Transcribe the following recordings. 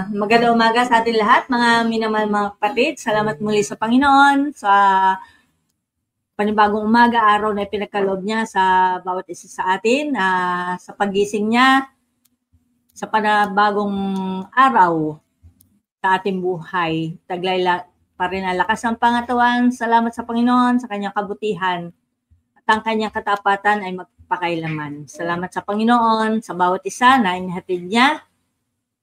Magandang umaga sa ating lahat, mga minamahal mga kapatid. Salamat muli sa Panginoon sa panibagong umaga, araw na ipinagkaloob niya sa bawat isa sa atin, sa paggising niya, sa panibagong araw sa ating buhay. Taglay pa rin ang lakas ng pangatawan. Salamat sa Panginoon sa kanyang kabutihan at ang kanyang katapatan ay magpakailaman. Salamat sa Panginoon sa bawat isa na inihatid niya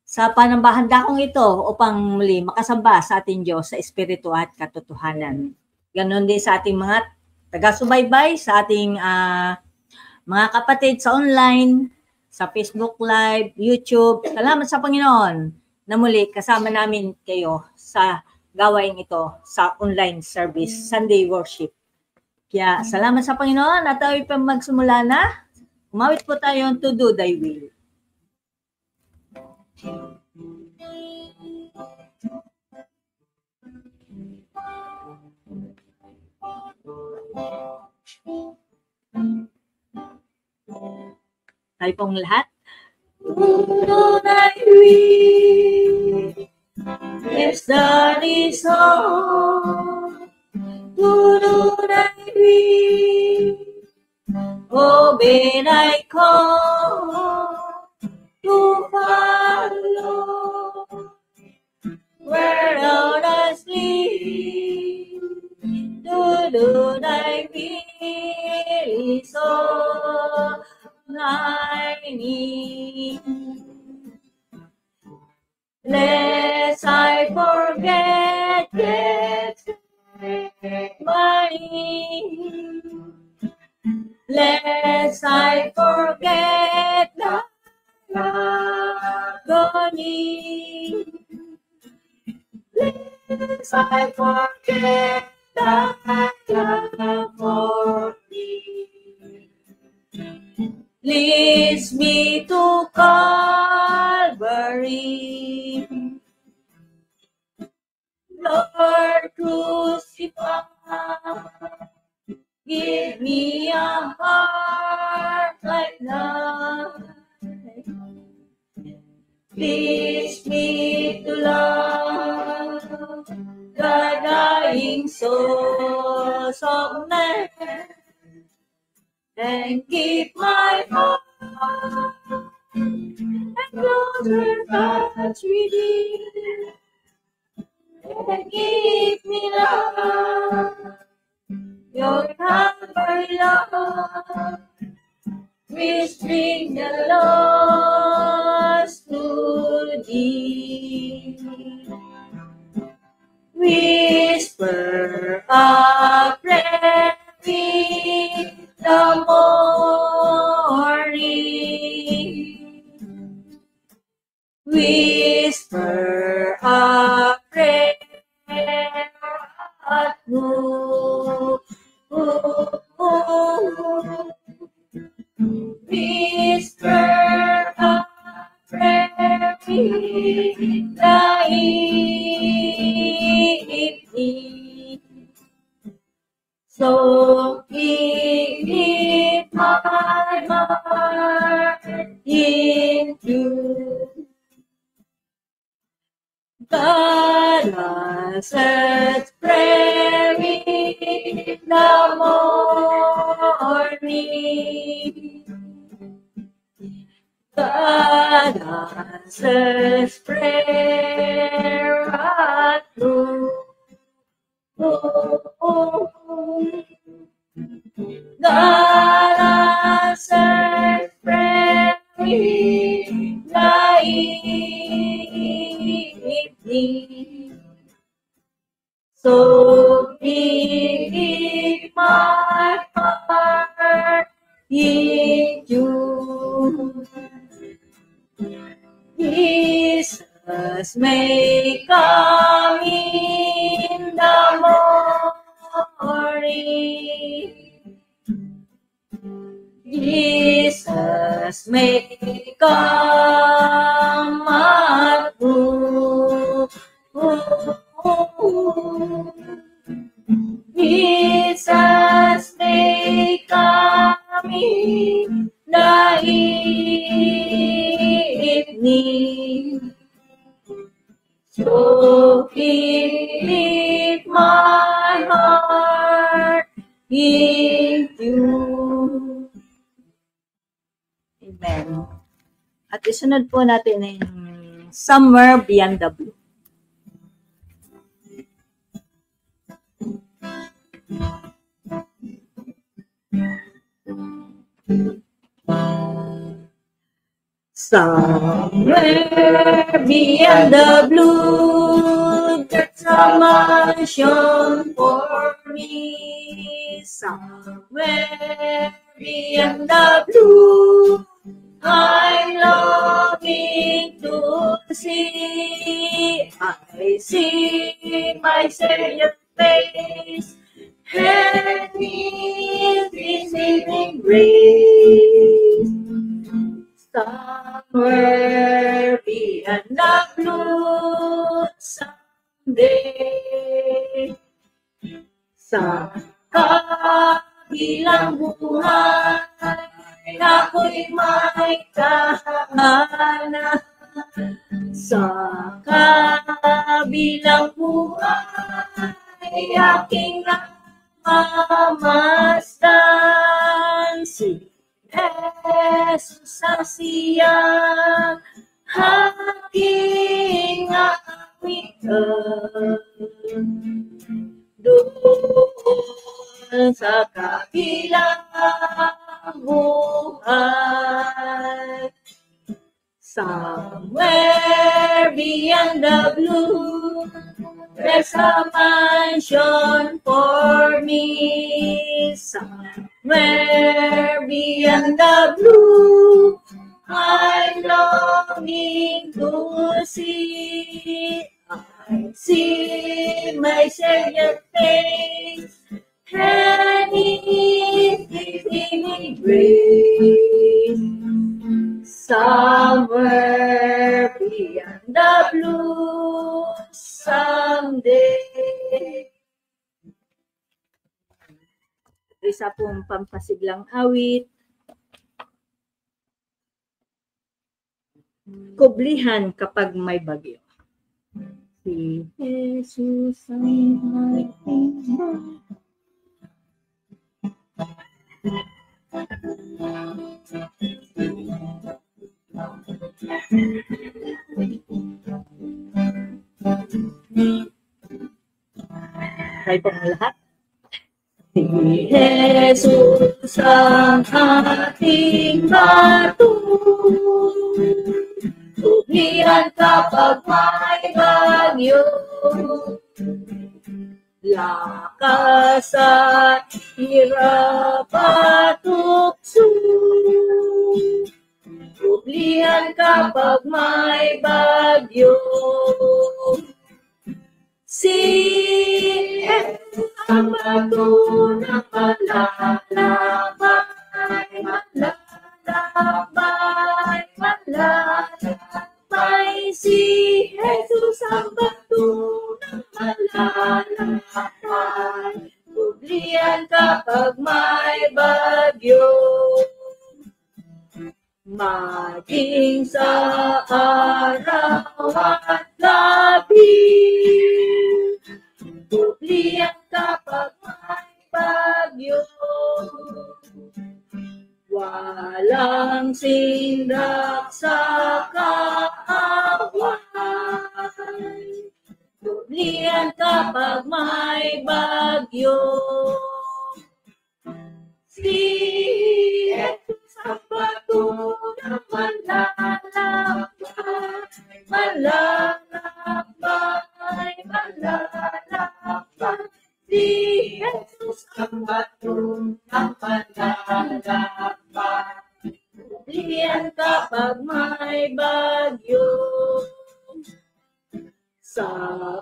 sa panambahan dakong ito upang muli makasamba sa ating Diyos sa Espiritu at katotohanan. Ganon din sa ating mga taga-subaybay, sa ating mga kapatid sa online, sa Facebook Live, YouTube. Salamat sa Panginoon na muli kasama namin kayo sa gawain ito sa online service, Sunday Worship. Kaya salamat sa Panginoon at tayo pa magsimula na. Umawit po tayo to do thy will. Tayo pong lahat. Do thy will, yes, that is all. Do thy will, obey thy call. To follow where thou dost lead, to do thy will is all I need. Lest I forget my need, lest I forget the agony, lest I forget that love for me. Leads me to Calvary, Lord crucified, give me a heart like thine. Teach me to love the dying souls of men and keep my heart and closer touch with thee, and give me love, your Calvary love, which bring the lost to thee. Whisper a prayer in the morning, whisper a prayer at noon. Whisper a prayer in the evening, so keep my heart in you. God answers prayer in the morning. God answers prayer at noon. God answers prayer in the evening, so keep my heart in you. Jesus may come in the morning, Jesus may come at noon. Jesus may come in the Thank you. Amen. At isunod po natin yung Somewhere Beyond the Blue. Somewhere beyond the blue, there's a mansion for me. Somewhere beyond the blue, I'm longing to see. I see my Savior's face, and His saving grace. Somewhere beyond the blue, someday, sa kabilang buhay, ako'y may kahanan. Sa kabilang buhay, aking namamasdan. Si Jesus ang siyang aking awitan. Doon sa kabilang buhay, somewhere beyond the blue, there's a mansion for me. Somewhere beyond the blue, I'm longing to see. I see my Savior's face, and His giving grace. Somewhere beyond the blue, someday. Isa pong pampasiglang awit. Kublihan kapag may bagyo. Si Jesus ang aking try po ang lahat. Si Jesus ang ating batu, kublihan kapag may bagyo, lakas at hirap at tukso, kublihan kapag may bagyo. Si Jesus ang bato na malalakbay, malalakbay, malalakbay. Si Jesus ang bato na malalakbay, kublihan kapag may bagyo. Maging sa araw at gabi, kublihan kapag may bagyo. Walang sindak sa kaaway, kublihan kapag may bagyo. Si Jesus ang bato na malalakbay, malalakbay, malalakbay. Si Jesus ang bato na malalakbay, kublihan kapag may bagyo. Sa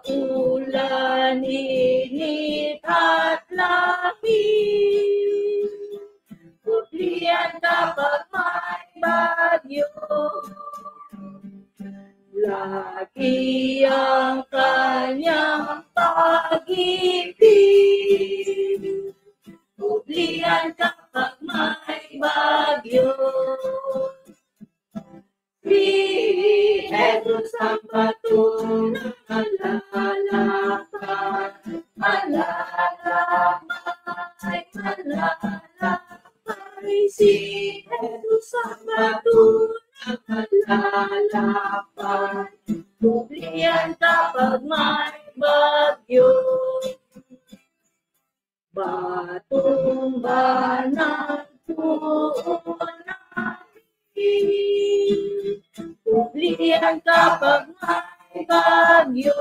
ulan, init at lamig, kublihan kapag may bagyo. Lagi ang kanyang pag-ibig, kublihan kapag may bagyo. Si Jesus ang bato na malalakbay, malalakbay, malalakay si Jesus ang batuhan malalakay. Publihan kapag may bagyo, batong banal tuon natin. Publihan kapag may bagyo,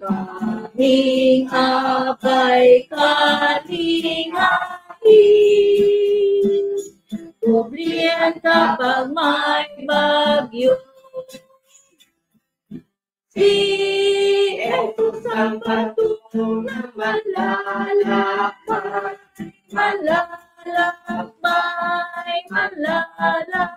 kaming abay kalingahin. Publihan kapag may bagyo, si Jesus ang batuhan malalakay, malalakay, malalakay.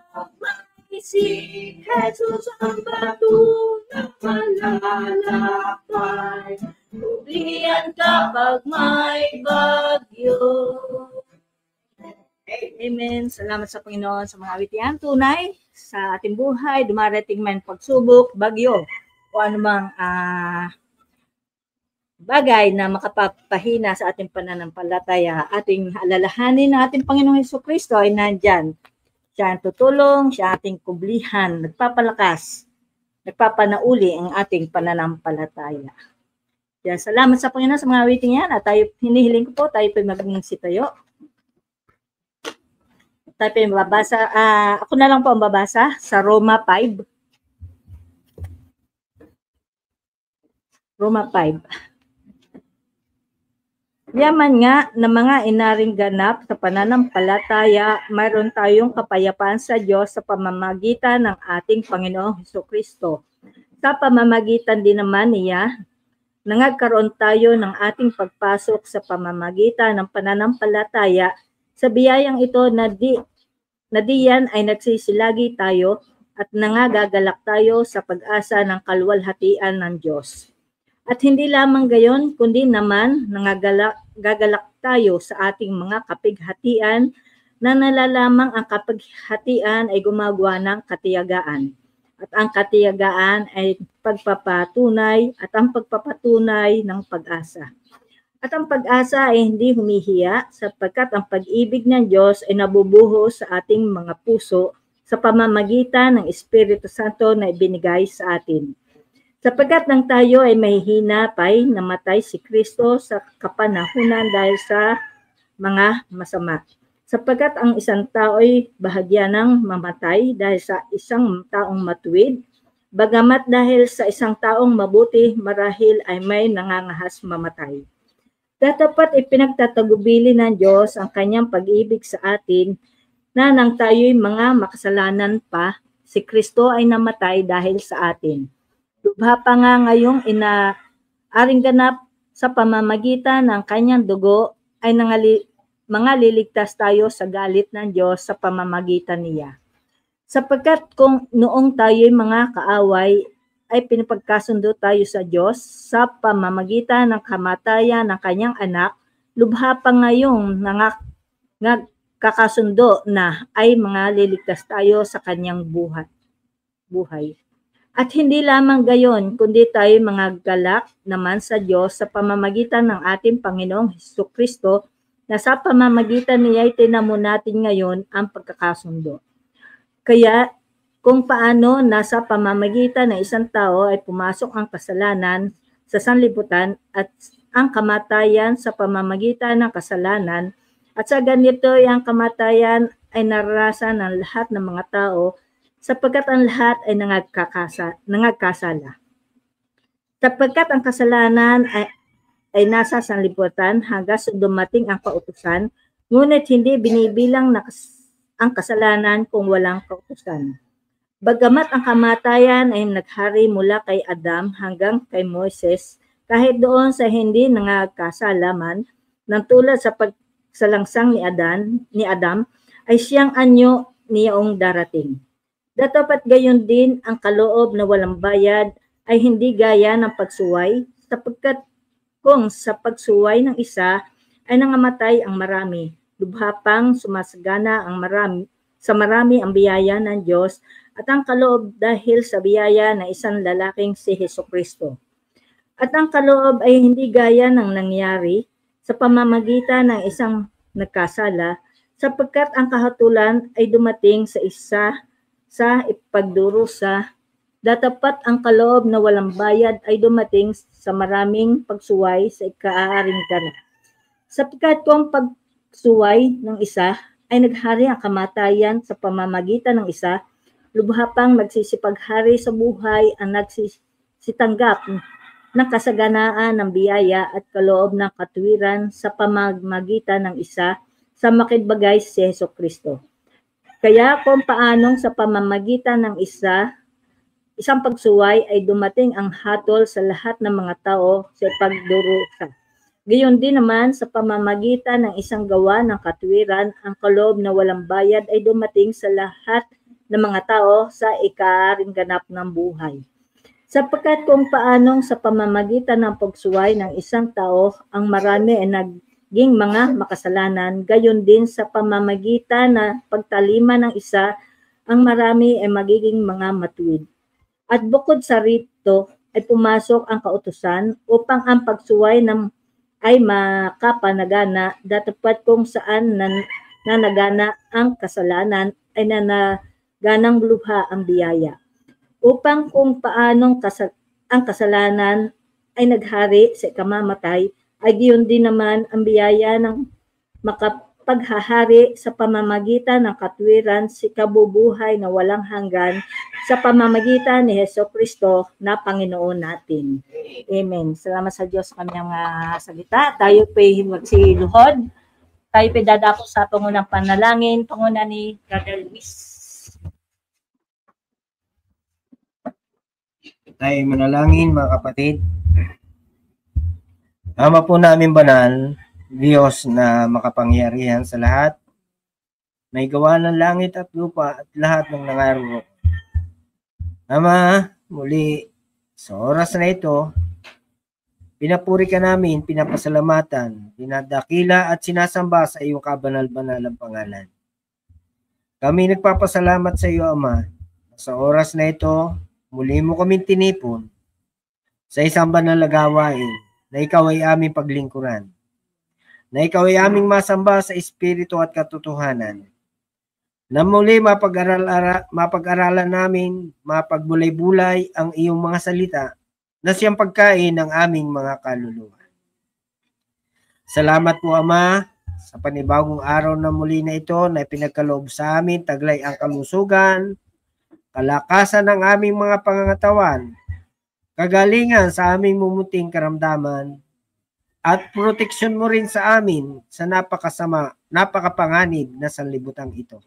Si Jesus ang batuhan malalakay, publihan kapag may bagyo. Amen. Salamat sa Panginoon sa mga awitian tunay sa ating buhay. Dumarating man pagsubok, bagyo, o anumang bagay na makapapahina sa ating pananampalataya. Ating alalahanin na ating Panginoong Hesukristo ay nandyan. Siya ang tutulong, siya ating kublihan, nagpapalakas, nagpapanauli ang ating pananampalataya. Kaya salamat sa Panginoon sa mga awiting yan. At tayo, hinihiling ko po, tayo po maging sitayo. Tayo po yung babasa, ako na lang po ang babasa sa Roma 5. Roma 5. Yaman nga na mga inaring ganap sa pananampalataya, mayroon tayong kapayapaan sa Diyos sa pamamagitan ng ating Panginoong Hesukristo. Sa pamamagitan din naman niya, nagkaroon tayo ng ating pagpasok sa pamamagitan ng pananampalataya sa biyayang ito na diyan ay nagsisilagi tayo at nangagagalak tayo sa pag-asa ng kaluwalhatian ng Diyos. At hindi lamang gayon, kundi naman gagalak tayo sa ating mga kapighatian na nalalamang ang kapighatian ay gumagawa ng katiyagaan. At ang katiyagaan ay pagpapatunay at ang pagpapatunay ng pag-asa. At ang pag-asa ay hindi humihiya sapagkat ang pag-ibig ng Diyos ay nabubuhos sa ating mga puso sa pamamagitan ng Espiritu Santo na ibinigay sa atin. Sapagkat nang tayo ay mahihina pa'y namatay si Kristo sa kapanahunan dahil sa mga masama. Sapagkat ang isang tao ay bahagya ng mamatay dahil sa isang taong matuwid, bagamat dahil sa isang taong mabuti marahil ay may nangangahas mamatay. Datapat ipinagtatagubili ng Diyos ang kanyang pag-ibig sa atin na nang tayo'y mga makasalanan pa, si Kristo ay namatay dahil sa atin. Lubha pa nga ngayong inaaring ganap sa pamamagitan ng kanyang dugo ay mga liligtas tayo sa galit ng Diyos sa pamamagitan niya. Sapagkat kung noong tayo'y mga kaaway ay pinapagkasundo tayo sa Diyos sa pamamagitan ng kamatayan ng kanyang anak, lubha pa ngayong kakasundo na ay mga liligtas tayo sa kanyang buhay. At hindi lamang gayon, kundi tayo mga galak naman sa Diyos sa pamamagitan ng ating Panginoong Hesukristo na sa pamamagitan niya ay tinamo natin ngayon ang pagkakasundo. Kaya kung paano nasa pamamagitan ng isang tao ay pumasok ang kasalanan sa sanlibutan at ang kamatayan sa pamamagitan ng kasalanan, at sa ganito ay ang kamatayan ay naranasan ng lahat ng mga tao sapagkat ang lahat ay nangagkasala. Sapagkat ang kasalanan ay nasa sanlibutan hanggang sa dumating ang kautusan, ngunit hindi binibilang ang kasalanan kung walang kautusan. Bagamat ang kamatayan ay naghari mula kay Adam hanggang kay Moises, kahit doon sa hindi nangagkasalaman, nang tulad sa pagsalangsang ni Adam, ay siyang anyo niyong darating. Datapat gayon din ang kaloob na walang bayad ay hindi gaya ng pagsuway, sapagkat kung sa pagsuway ng isa ay nangamatay ang marami, lubha pang sumasagana ang marami ang biyaya ng Diyos at ang kaloob dahil sa biyaya ng isang lalaking si Hesukristo. At ang kaloob ay hindi gaya ng nangyari sa pamamagitan ng isang nagkasala, sapagkat ang kahatulan ay dumating sa isa sa ipagdurusa, datapat ang kaloob na walang bayad ay dumating sa maraming pagsuway sa ikaaring ganap. Sapagkat kung pagsuway ng isa ay naghari ang kamatayan sa pamamagitan ng isa, lubha pang nagsisipaghari sa buhay ang nagsisitanggap ng kasaganaan ng biyaya at kaloob ng katuwiran sa pamamagitan ng isa sa makibagay si Hesukristo. Kaya kung paanong sa pamamagitan ng isang pagsuway ay dumating ang hatol sa lahat ng mga tao sa pagdurusa. Gayon din naman sa pamamagitan ng isang gawa ng katuwiran, ang kaloob na walang bayad ay dumating sa lahat ng mga tao sa ikaaring ganap ng buhay. Sapagkat kung paanong sa pamamagitan ng pagsuway ng isang tao, ang marami ay naging mga makasalanan, gayon din sa pamamagitan ng pagtalima ng isa, ang marami ay magiging mga matuwid. At bukod sa rito ay pumasok ang kautusan upang ang pagsuway ay makapanagana, datapat kung saan nanagana ang kasalanan ay nanaganang lubha ang biyaya. Upang kung paanong ang kasalanan ay naghari sa ikamamatay, ay giyon din naman ang biyaya ng makapaghahari sa pamamagitan ng katuwiran si kabubuhay na walang hanggan sa pamamagitan ni Hesukristo na Panginoon natin. Amen. Salamat sa Diyos sa kanyang salita. Tayo po'y magsiluhod. Tayo po'y dadako sa pangunang panalangin, panguna ni Brother Luis. Tayo manalangin, mga kapatid. Ama po namin banal, Diyos na makapangyarihan sa lahat, may gawa ng langit at lupa at lahat ng nangaroon. Ama, muli, sa oras na ito, pinapuri ka namin, pinapasalamatan, pinadakila at sinasamba sa iyong kabanal-banalang pangalan. Kami nagpapasalamat sa iyo, Ama, sa oras na ito, muli mo kaming tinipon sa isang banal na gawain na ikaw ay aming paglingkuran, na ikaw ay aming masamba sa espiritu at katotohanan, na muli mapag-aralan namin, mapagbulay-bulay ang iyong mga salita na siyang pagkain ng aming mga kaluluwa. Salamat po, Ama, sa panibagong araw na muli na ito na ipinagkaloob sa amin, taglay ang kalusugan, kalakasan ng aming mga pangangatawan, kagalingan sa aming mumuting karamdaman, at proteksyon mo rin sa amin sa napakapanganib na sanlibutan ito.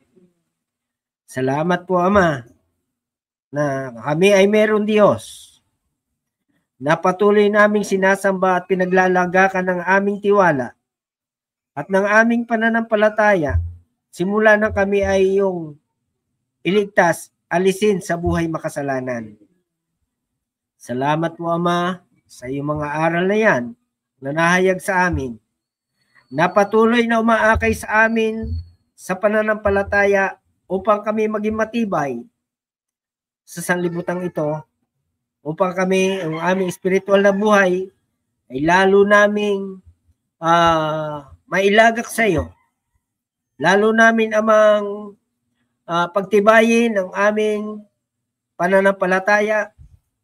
Salamat po, Ama, na kami ay meron Diyos na patuloy naming sinasamba at pinaglalagakan ng aming tiwala at ng aming pananampalataya simula na kami ay iyong iligtas, alisin sa buhay makasalanan. Salamat po, Ama, sa iyong mga aral na yan na nahayag sa amin, na patuloy na umaakay sa amin sa pananampalataya upang kami maging matibay sa sanlibutan ito, upang kami, ang aming espiritual na buhay, ay lalo naming mailagak sa iyo. Lalo namin, Amang, pagtibayin ang aming pananampalataya,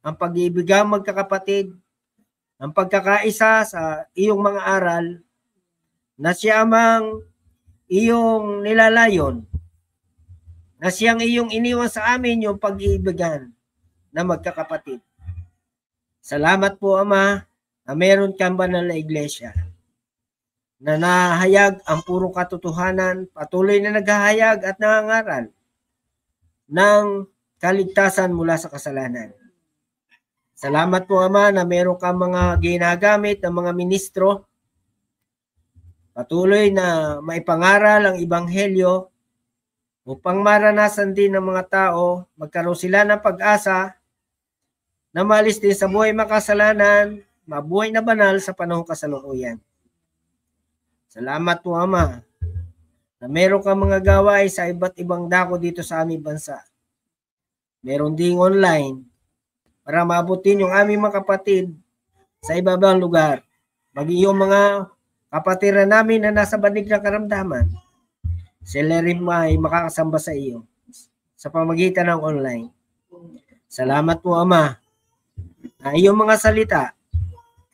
ang pag-iibigang magkakapatid, ang pagkakaisa sa iyong mga aral, na siya Amang iyong nilalayon, na siyang iyong iniwan sa amin yung pag-iibigan na magkakapatid. Salamat po, Ama, na meron kang banal na iglesia na nahayag ang purong katotohanan, patuloy na naghahayag at nangangaral ng kaligtasan mula sa kasalanan. Salamat po, Ama, na meron kang mga ginagamit ng mga ministro, patuloy na maipangaral ang ebanghelyo upang maranasan din ng mga tao, magkaroon sila ng pag-asa na maalis din sa buhay makasalanan, mabuhay na banal sa panahong kasalukuyan. Salamat po, Ama, na meron kang mga gawain sa iba't ibang dako dito sa aming bansa. Meron ding online para maabutin yung aming mga kapatid sa ibabang lugar. Maging yung mga kapatiran namin na nasa banig ng karamdaman, sila rin ay makakasamba sa iyo sa pamagitan ng online. Salamat po, Ama, na iyong mga salita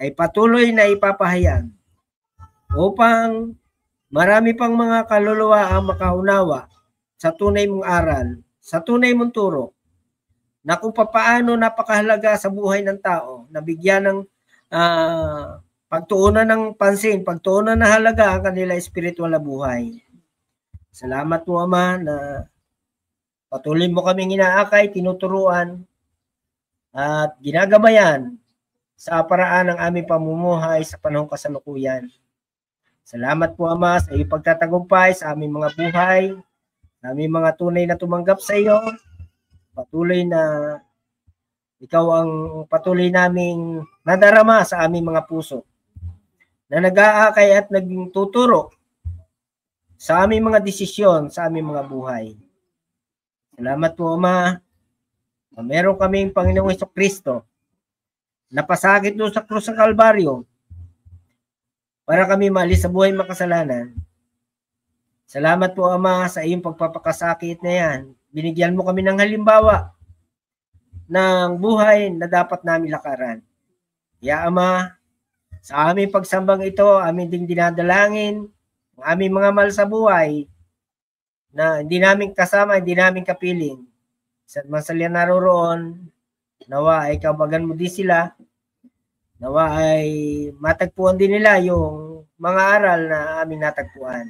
ay patuloy na ipapahayag upang marami pang mga kaluluwa ang makaunawa sa tunay mong aral, sa tunay mong turo, na kung papaano napakahalaga sa buhay ng tao na bigyan ng pagtuunan ng pansin, pagtuunan ng halaga ang kanila espiritual na buhay. Salamat po, Ama, na patuloy mo kaming inaakay, tinuturuan, at ginagabayan sa paraan ng aming pamumuhay sa panahong kasalukuyan. Salamat po, Ama, sa iyong pagtatagumpay sa aming mga buhay, sa aming mga tunay na tumanggap sa iyo. Patuloy na ikaw ang patuloy naming nadarama sa aming mga puso, na nag-aakay at nagtuturo sa aming mga desisyon, sa aming mga buhay. Salamat po, Ama, na meron kaming Panginoong Hesukristo na pasakit doon sa krus ng Kalbaryo para kami maalis sa buhay makasalanan. Salamat po, Ama, sa iyong pagpapakasakit na yan. Binigyan mo kami ng halimbawa ng buhay na dapat namin lakaran. Kaya, Ama, sa aming pagsambang ito, aming ding dinadalangin ang aming mga mahal sa buhay na hindi namin kasama, hindi namin kapiling. Sa masaya naroroon, nawa ay kabagan mo din sila, nawa ay matagpuan din nila yung mga aral na aming natagpuan.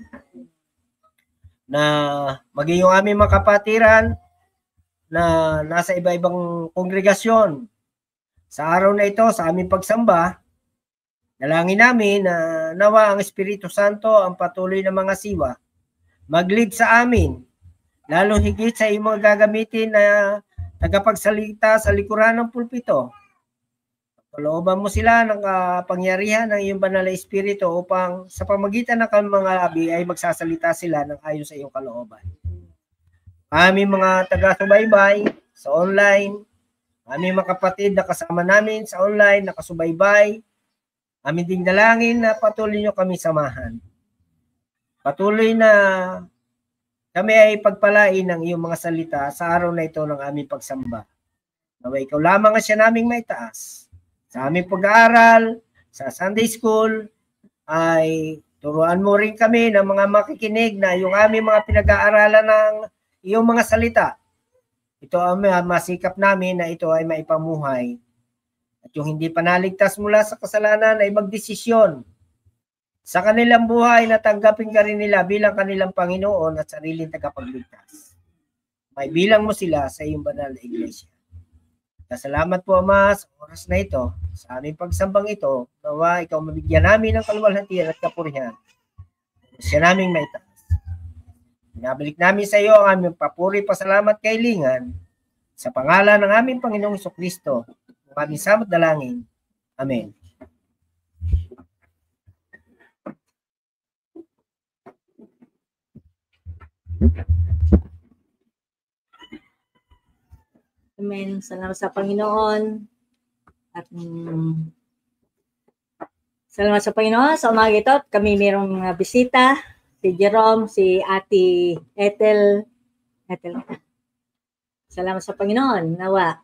Na maging yung aming mga kapatiran na nasa iba-ibang kongregasyon. Sa araw na ito, sa aming pagsamba, dalangin namin na nawa ang Espiritu Santo ang patuloy na mga siwa mag-lead sa amin, lalo higit sa iyong mga gagamitin na tagapagsalita sa likuran ng pulpito. Palooban mo sila ng kapangyarihan ng iyong banal na Espiritu upang sa pamagitan ng mga abi ay magsasalita sila ng ayon sa iyong kalooban. Aming mga taga-subaybay sa online, aming mga kapatid na kasama namin sa online, nakasubaybay, amin ding dalangin na patuloy nyo kami samahan. Patuloy na kami ay pagpalain ng iyong mga salita sa araw na ito ng aming pagsamba. Naway ikaw lamang ang siya naming maitaas. Sa aming pag-aaral, sa Sunday School, ay turuan mo rin kami ng mga makikinig na yung aming mga pinag-aaralan ng iyong mga salita. Ito ang masikap namin na ito ay maipamuhay. At yung hindi panaligtas mula sa kasalanan ay magdesisyon sa kanilang buhay na tanggapin ka rin nila bilang kanilang Panginoon at sariling tagapagligtas. May bilang mo sila sa iyong banal na iglesia. Salamat po, Ama, sa oras na ito, sa aming pagsambang ito, nawa ikaw mabigyan namin ng kaluwalhatian at kapurihan. Siya naming maitaas. Binabalik namin sa iyo ang aming papuri, pasalamat, kailingan sa pangalan ng aming Panginoong Hesukristo, ang aming samot dalangin. Amen. Amen. Salamat sa Panginoon. At salamat sa Panginoon. Sa umaga ito, kami mayroong bisita. Si Jerome, si Ate Ethel. Salamat sa Panginoon. Nawa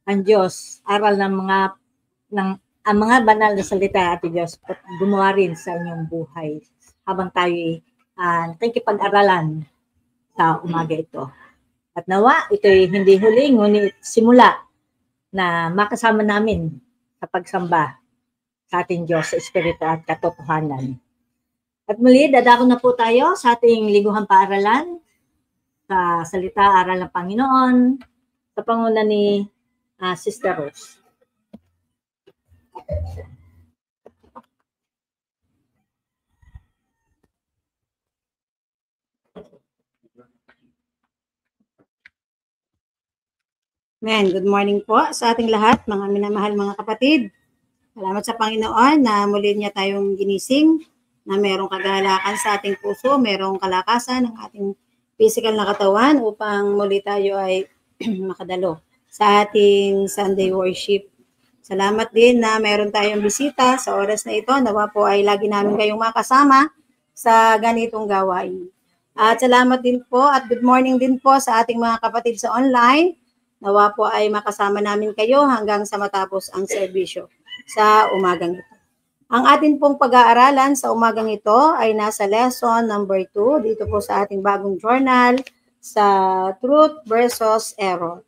ang Diyos, aral ng ang mga banal na salita, Ate Diyos, gumawa rin sa inyong buhay habang tayo nakikipag-aralan sa umaga ito. At nawa, ito'y hindi huli, ngunit simula na makasama namin sa pagsamba sa ating Diyos sa Espiritu at katotohanan. At muli, dadako na po tayo sa ating lingguhang paaralan sa salita aral ng Panginoon sa panguna ni Sister Rose. Amen. Good morning po sa ating lahat, mga minamahal mga kapatid. Salamat sa Panginoon na muli niya tayong ginising, na merong kagalakan sa ating puso, merong kalakasan ng ating physical na katawan upang muli tayo ay makadalo sa ating Sunday worship Salamat din na meron tayong bisita sa oras na ito. Nawa po ay lagi namin kayong makasama sa ganitong gawain. At salamat din po at good morning din po sa ating mga kapatid sa online. Nawa po ay makasama namin kayo hanggang sa matapos ang serbisyo sa umagang ito. Ang atin pong pag-aaralan sa umagang ito ay nasa lesson number 2 dito po sa ating bagong journal sa Truth versus Error.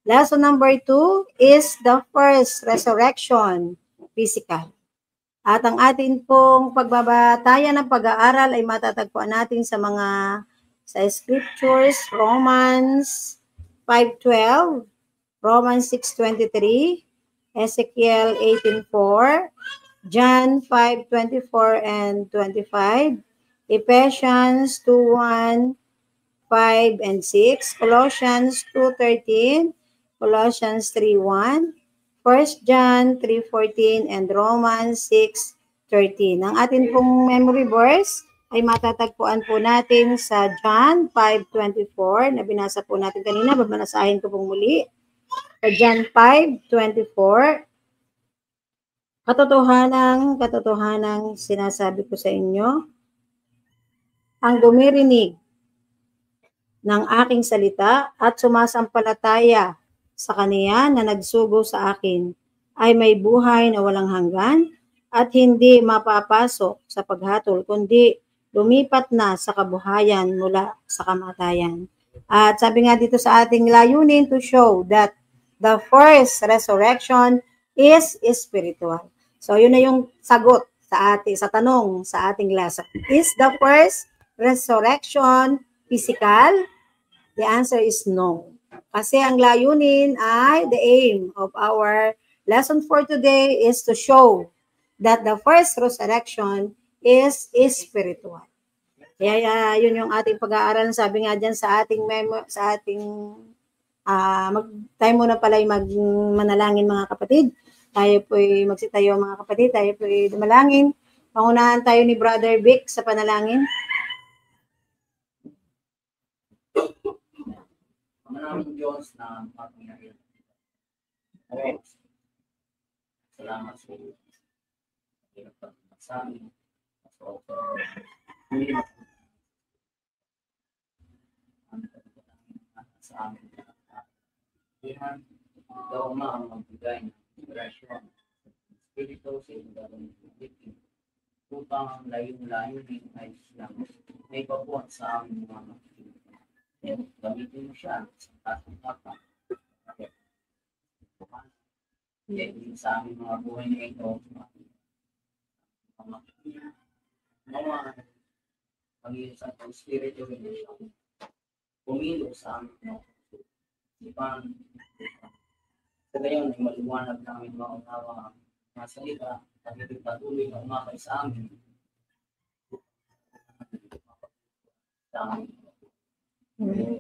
Lesson number 2 is the first resurrection, physical. At ang atin pong pagbabatayan ng pag-aaral ay matatagpuan natin sa scriptures, Romans 5:12, Romans 6:23, Ezekiel 18:4, John 5:24 and 25, Ephesians 2:1, 5 and 6, Colossians 2:13, Colossians 3:1, 1 John 3:14, and Romans 6:13. Ang atin pong memory verse ay matatagpuan po natin sa John 5:24 na binasa po natin kanina. Babanasahin ko pong muli. Sa John 5:24, katotohanang sinasabi ko sa inyo, ang dumirinig ng aking salita at sumasampalataya sa kaniya na nagsugo sa akin ay may buhay na walang hanggan at hindi mapapasok sa paghatol, kundi lumipat na sa kabuhayan mula sa kamatayan. At sabi nga dito sa ating layunin to show that the first resurrection is spiritual. So, yun na yung sagot sa tanong sa ating lesson. Is the first resurrection physical? The answer is no. Kasi ang layunin ay the aim of our lesson for today is to show that the first resurrection is spiritual. Kaya yun yung ating pag-aaral. Sabi nga dyan sa ating tayo muna pala manalangin mga kapatid. Tayo po'y magsitayo mga kapatid, tayo po'y dumalangin. Pangunahan tayo ni Brother Vic sa panalangin. Maraming Diyos na mapangyarihan. Salamat sa iyo. Sa amin. Sa amin. Daw ang magbigay ng inspirasyon. Spirito sa iyong gagawin upang ang layo-layo din ay siyang may pabuhan sa aming mga makikita. Gamitin mo siya sa tatang kapang. Hindi sa aming mga buhay na ito, mga pag-iisang Espiritu pumilo sa amin. Ipan, sa gayon ay maliwanag namin maunawa ang salita at ito'y patuloy na umakay sa amin.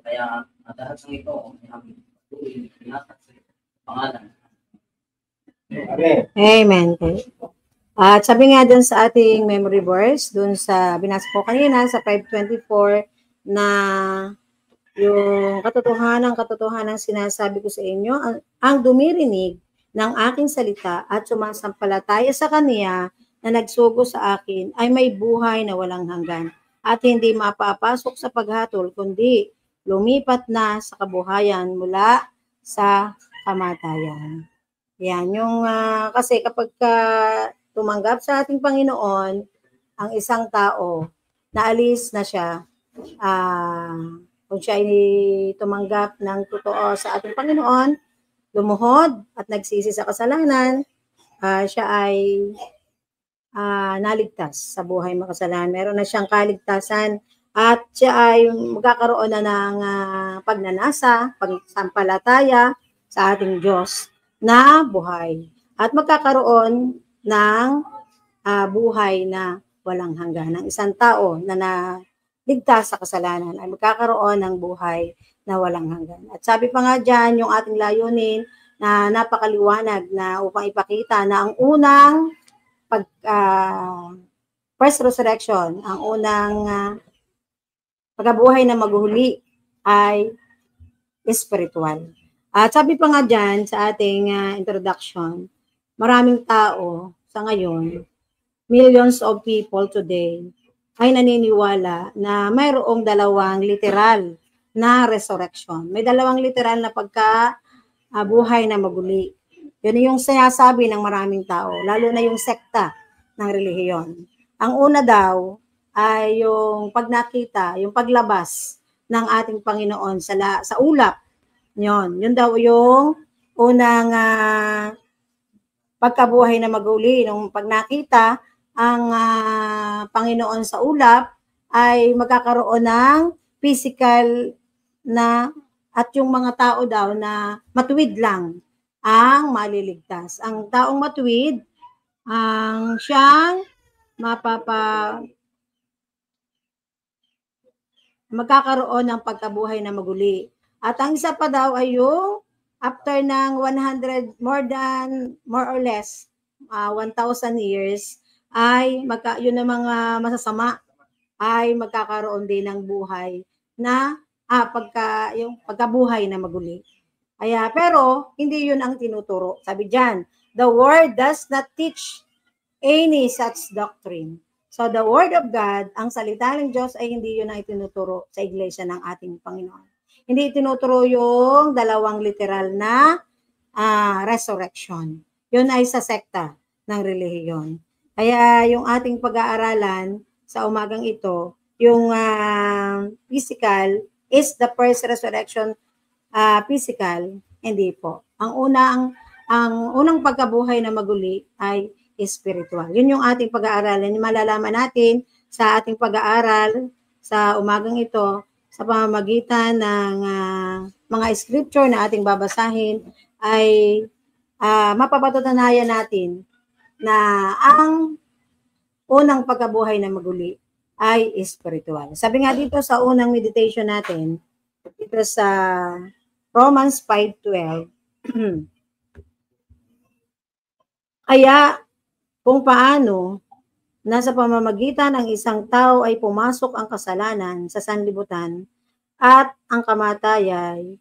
Kaya dahil sa ito, ay aming patuloy na pinakat sa pangalan. Amen. At sabi nga dun sa ating memory verse, dun sa binasa ko kanina sa 5:24 na yung katotohanan sinasabi ko sa inyo, ang dumirinig ng aking salita at sumasampalataya sa kaniya na nagsugo sa akin ay may buhay na walang hanggan at hindi mapapasok sa paghatol, kundi lumipat na sa kabuhayan mula sa kamatayan. Yan, yung kasi kapag tumanggap sa ating Panginoon, ang isang tao, naalis na siya, kung siya ay tumanggap ng totoo sa ating Panginoon, lumuhod at nagsisi sa kasalanan, siya ay naligtas sa buhay makasalanan. Meron na siyang kaligtasan at siya ay magkakaroon na ng pagnanasa, pagsampalataya sa ating Diyos na buhay. At magkakaroon ng buhay na walang hanggan. Ang isang tao na naligtas sa kasalanan ay magkakaroon ng buhay na walang hanggan. At sabi pa nga dyan, yung ating layunin na napakaliwanag na upang ipakita na ang unang first resurrection, ang unang pagkabuhay na maghuhuli ay spiritual. At sabi pa nga dyan sa ating introduction, maraming tao sa ngayon, millions of people today, ay naniniwala na mayroong dalawang literal na resurrection. May dalawang literal na buhay na maguli. Yun yung sinasabi ng maraming tao, lalo na yung sekta ng relihiyon. Ang una daw ay yung pag nakita, yung paglabas ng ating Panginoon sa ulap. Yun daw yung unang pagkabuhay na maguli. Nung pag nakita ang Panginoon sa ulap, ay magkakaroon ng physical na at yung mga tao daw na matuwid lang ang maliligtas. Ang taong matuwid, ang siyang magkakaroon ng pagkabuhay na maguli. At ang isa pa daw ay yung after ng 100, more or less, 1,000 years, ay yun ang mga masasama ay magkakaroon din ng buhay na yung pagkabuhay na maguli. Pero hindi yun ang tinuturo. Sabi diyan, the word does not teach any such doctrine. So the word of God, ang salita ng Diyos ay hindi yun ang itinuturo sa iglesia ng ating Panginoon. Hindi itinuturo yung dalawang literal na resurrection. Yun ay sa sekta ng relihiyon. Kaya yung ating pag-aaralan sa umagang ito, yung physical is the first resurrection physical, hindi po. Ang unang pagkabuhay na maguli ay spiritual. Yun yung ating pag-aaralan. Yung malalaman natin sa ating pag-aaral sa umagang ito sa pamamagitan ng mga scripture na ating babasahin ay mapapatutunayan natin na ang unang pagkabuhay na maguli ay spiritual. Sabi nga dito sa unang meditation natin, dito sa Romans 5:12, kaya kung paano nasa pamamagitan ng isang tao ay pumasok ang kasalanan sa sanlibutan at ang kamatayan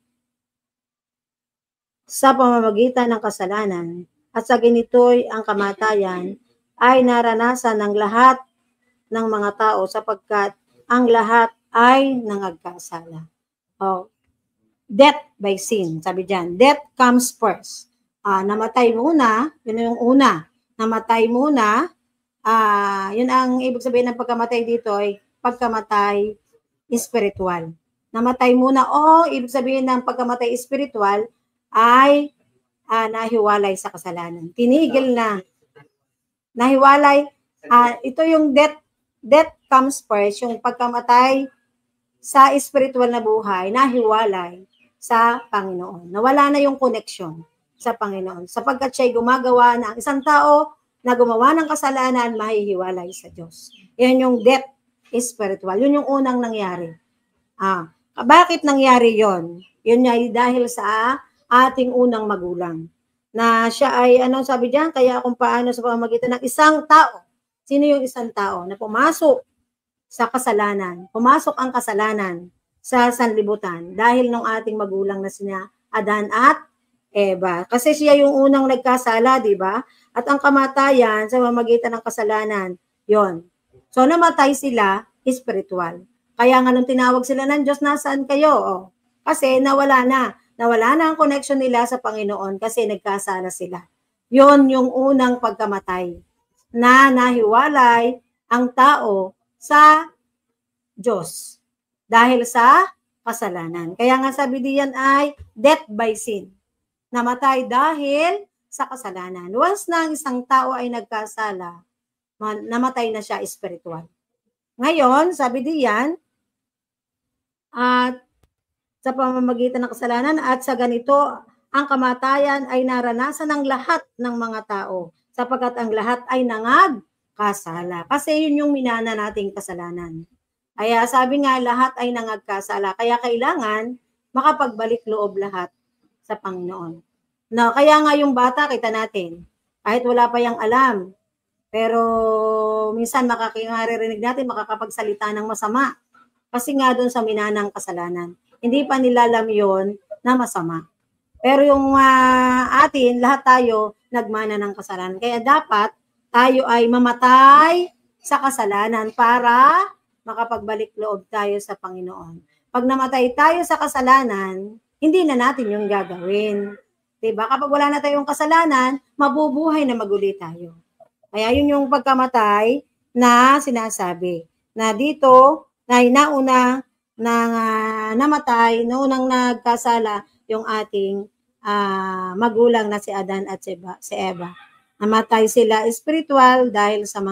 sa pamamagitan ng kasalanan at sa ganito'y ang kamatayan ay naranasan ng lahat ng mga tao sapagkat ang lahat ay nangagkasala. Death by sin. Sabi diyan, death comes first. Namatay muna, yun yung una. Namatay muna, yun ang ibig sabihin ng pagkamatay dito ay pagkamatay spiritual. Namatay muna ibig sabihin ng pagkamatay spiritual ay nahiwalay sa kasalanan. Tinigil na. Nahiwalay. Ito yung death comes first, yung pagkamatay sa spiritual na buhay, nahiwalay sa Panginoon. Nawala na yung connection sa Panginoon. Sapagkat siya'y gumagawa na ang isang tao na gumawa ng kasalanan, mahihiwalay sa Diyos. Yan yung death spiritual. Yun yung unang nangyari. Bakit nangyari yon? Yun ay dahil sa ating unang magulang. Na siya ay, sabi diyan, kaya kung paano sa pamamagitan ng isang tao. Sino yung isang tao na pumasok sa kasalanan? Pumasok ang kasalanan sa sanlibutan dahil ng ating magulang na sina Adan at Eva. Kasi siya yung unang nagkasala, di ba? At ang kamatayan sa pamamagitan ng kasalanan, yon. So namatay sila spiritual. Kaya nga nung tinawag sila ng Diyos, nasaan kayo? Kasi nawala na ang connection nila sa Panginoon kasi nagkasala sila. Yon yung unang pagkamatay na nahiwalay ang tao sa Diyos dahil sa kasalanan. Kaya nga sabi diyan ay death by sin. Namatay dahil sa kasalanan. Once na ang isang tao ay nagkasala, namatay na siya spiritual. Ngayon, sabi diyan, at sa pamamagitan ng kasalanan at sa ganito, ang kamatayan ay naranasan ng lahat ng mga tao sapagkat ang lahat ay nangagkasala. Kasi yun yung minana nating kasalanan. Kaya sabi nga, lahat ay nangagkasala. Kaya kailangan makapagbalik loob lahat sa Panginoon. Kaya nga yung bata, kita natin, kahit wala pa yung alam, pero minsan maririnig natin makakapagsalita ng masama. Kasi nga doon sa minanang kasalanan. Hindi pa nila alam yun na masama. Pero yung atin, lahat tayo, nagmana ng kasalanan. Kaya dapat tayo ay mamatay sa kasalanan para makapagbalik loob tayo sa Panginoon. Pag namatay tayo sa kasalanan, hindi na natin yung gagawin. Diba? Kapag wala na tayong kasalanan, mabubuhay na maguli tayo. Kaya yun yung pagkamatay na sinasabi. Na dito, na nauna namatay, naunang nagkasala yung ating magulang na si Adan at si Eva. Namatay sila spiritual dahil sa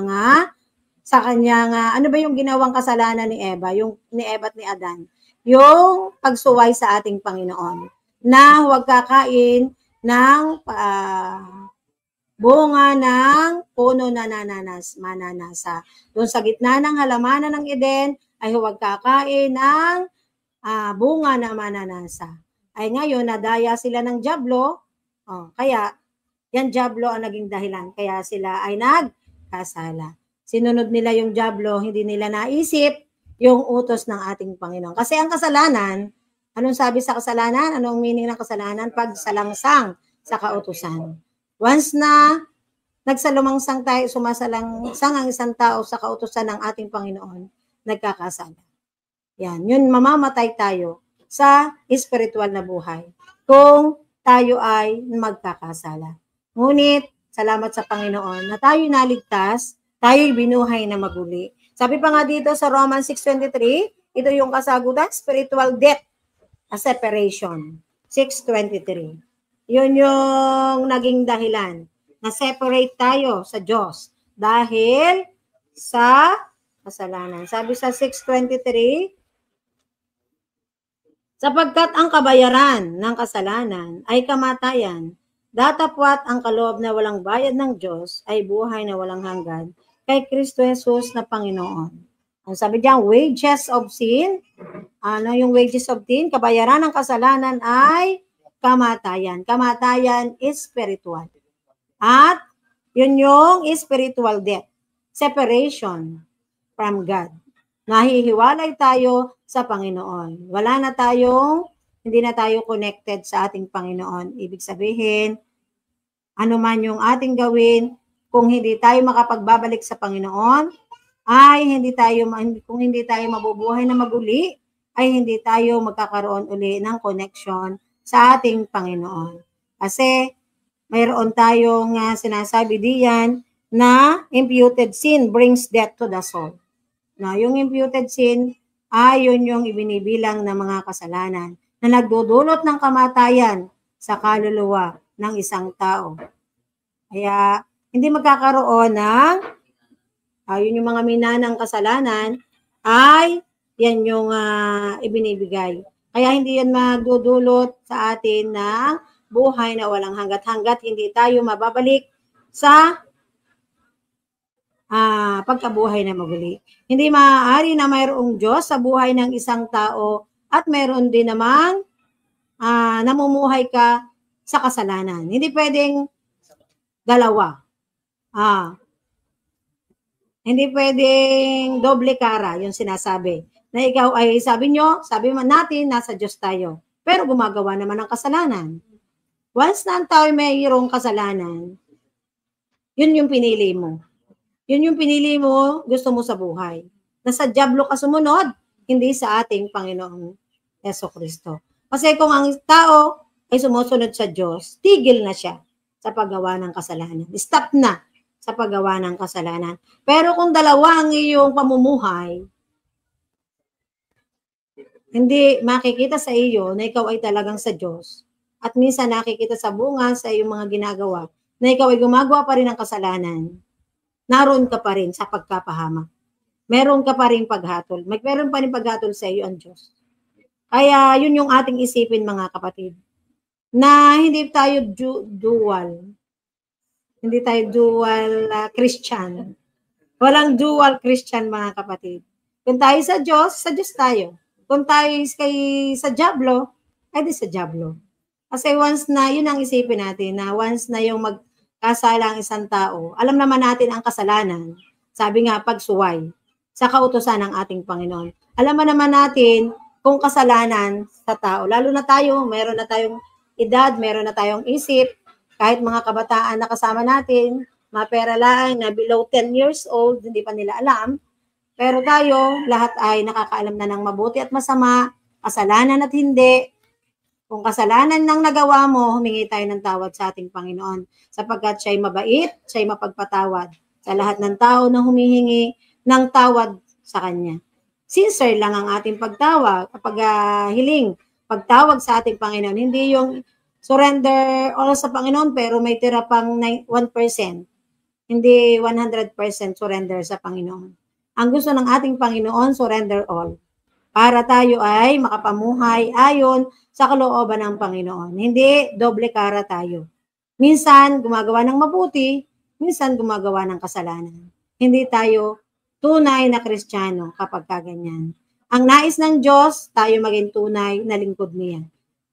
kanyang, ano ba yung ginawang kasalanan ni Eva? Yung ni Eva at ni Adan. Yung pagsuway sa ating Panginoon. Na huwag kakain ng bunga ng puno na mananasa. Doon sa gitna ng halamanan ng Eden, ay huwag kakain ng bunga na mananasa. Ay ngayon, nadaya sila ng dyablo, kaya yan dyablo ang naging dahilan. Kaya sila ay nagkasala. Sinunod nila yung dyablo, hindi nila naisip yung utos ng ating Panginoon. Kasi ang kasalanan, anong sabi sa kasalanan? Anong meaning ng kasalanan? Pagsalangsang sa kautusan. Once na nagsalumangsang tayo, sumasalangsang ang isang tao sa kautusan ng ating Panginoon, nagkakasala. Yan, yun, mamamatay tayo sa spiritual na buhay kung tayo ay magkakasala. Ngunit, salamat sa Panginoon na tayo naligtas, tayo'y binuhay na maguli. Sabi pa nga dito sa Romans 6:23, ito yung kasagutan, spiritual death, a separation. 6:23. Yun yung naging dahilan na separate tayo sa Diyos dahil sa kasalanan. Sabi sa 6:23, sapagkat ang kabayaran ng kasalanan ay kamatayan, datapwat ang kaloob na walang bayad ng Diyos ay buhay na walang hanggan kay Kristo Jesus na Panginoon. Ang sabi diyan, wages of sin, ano yung wages of sin? Kabayaran ng kasalanan ay kamatayan. Kamatayan is spiritual. At yun yung spiritual death. Separation from God. Nahihiwalay tayo sa Panginoon. Hindi na tayo connected sa ating Panginoon. Ibig sabihin, ano man yung ating gawin, kung hindi tayo makapagbabalik sa Panginoon, kung hindi tayo mabubuhay na maguli, ay hindi tayo magkakaroon uli ng connection sa ating Panginoon. Kasi mayroon tayong sinasabi diyan na imputed sin brings death to the soul. Na yung imputed sin ay yun yung ibinibilang ng mga kasalanan na nagdudulot ng kamatayan sa kaluluwa ng isang tao. Kaya hindi magkakaroon ng yun yung mga minanang kasalanan ay yan yung ibinibigay. Kaya hindi yan magdudulot sa atin ng buhay na walang hanggat hindi tayo mababalik sa pagkabuhay na maguli. Hindi maaari na mayroong Diyos sa buhay ng isang tao at mayroon din namang namumuhay ka sa kasalanan. Hindi pwedeng dalawa. Hindi pwedeng doble kara, yung sinasabi. Na ikaw ay, sabi man natin, nasa Diyos tayo. Pero gumagawa naman ng kasalanan. Once na ang tao mayroong kasalanan, yun yung pinili mo. Yun yung pinili mo, gusto mo sa buhay. Nasa dyablo ka sumunod, hindi sa ating Panginoong Jesucristo. Kasi kung ang tao ay sumusunod sa Diyos, tigil na siya sa paggawa ng kasalanan. Stop na sa paggawa ng kasalanan. Pero kung dalawa ang iyong pamumuhay, hindi makikita sa iyo na ikaw ay talagang sa Diyos. At minsan nakikita sa bunga sa iyong mga ginagawa na ikaw ay gumagawa pa rin ng kasalanan. Naroon ka pa rin sa pagkapahamak. Meron ka pa rin paghatol. Meron pa rin paghatol sa iyo ang Diyos. Kaya yun yung ating isipin mga kapatid. Na hindi tayo dual. Hindi tayo dual Christian. Walang dual Christian mga kapatid. Kung tayo sa Diyos tayo. Kung tayo sa dyablo, ay di sa dyablo. Kasi once na, yun ang isipin natin, na once na yung magkasala ang isang tao, alam naman natin ang kasalanan. Sabi nga, pagsuway sa kautusan ng ating Panginoon. Alam naman natin kung kasalanan sa tao. Lalo na tayo, meron na tayong edad, meron na tayong isip, Kahit mga kabataan na kasama natin, mapera lang na below 10 years old, hindi pa nila alam. Pero tayo, lahat ay nakakaalam na ng mabuti at masama, kasalanan at hindi. Kung kasalanan ng nagawa mo, humingi tayo ng tawad sa ating Panginoon. Sapagkat siya'y mabait, siya'y mapagpatawad sa lahat ng tao na humihingi ng tawad sa Kanya. Sincere lang ang ating pagtawag, hiling, pagtawag sa ating Panginoon. Hindi yung surrender all sa Panginoon pero may tira pang 1%. Hindi 100% surrender sa Panginoon. Ang gusto ng ating Panginoon, surrender all. Para tayo ay makapamuhay ayon sa kalooban ng Panginoon. Hindi doble kara tayo. Minsan gumagawa ng mabuti, minsan gumagawa ng kasalanan. Hindi tayo tunay na Kristiyano kapag kaganyan. Ang nais ng Diyos, tayo maging tunay na lingkod niya.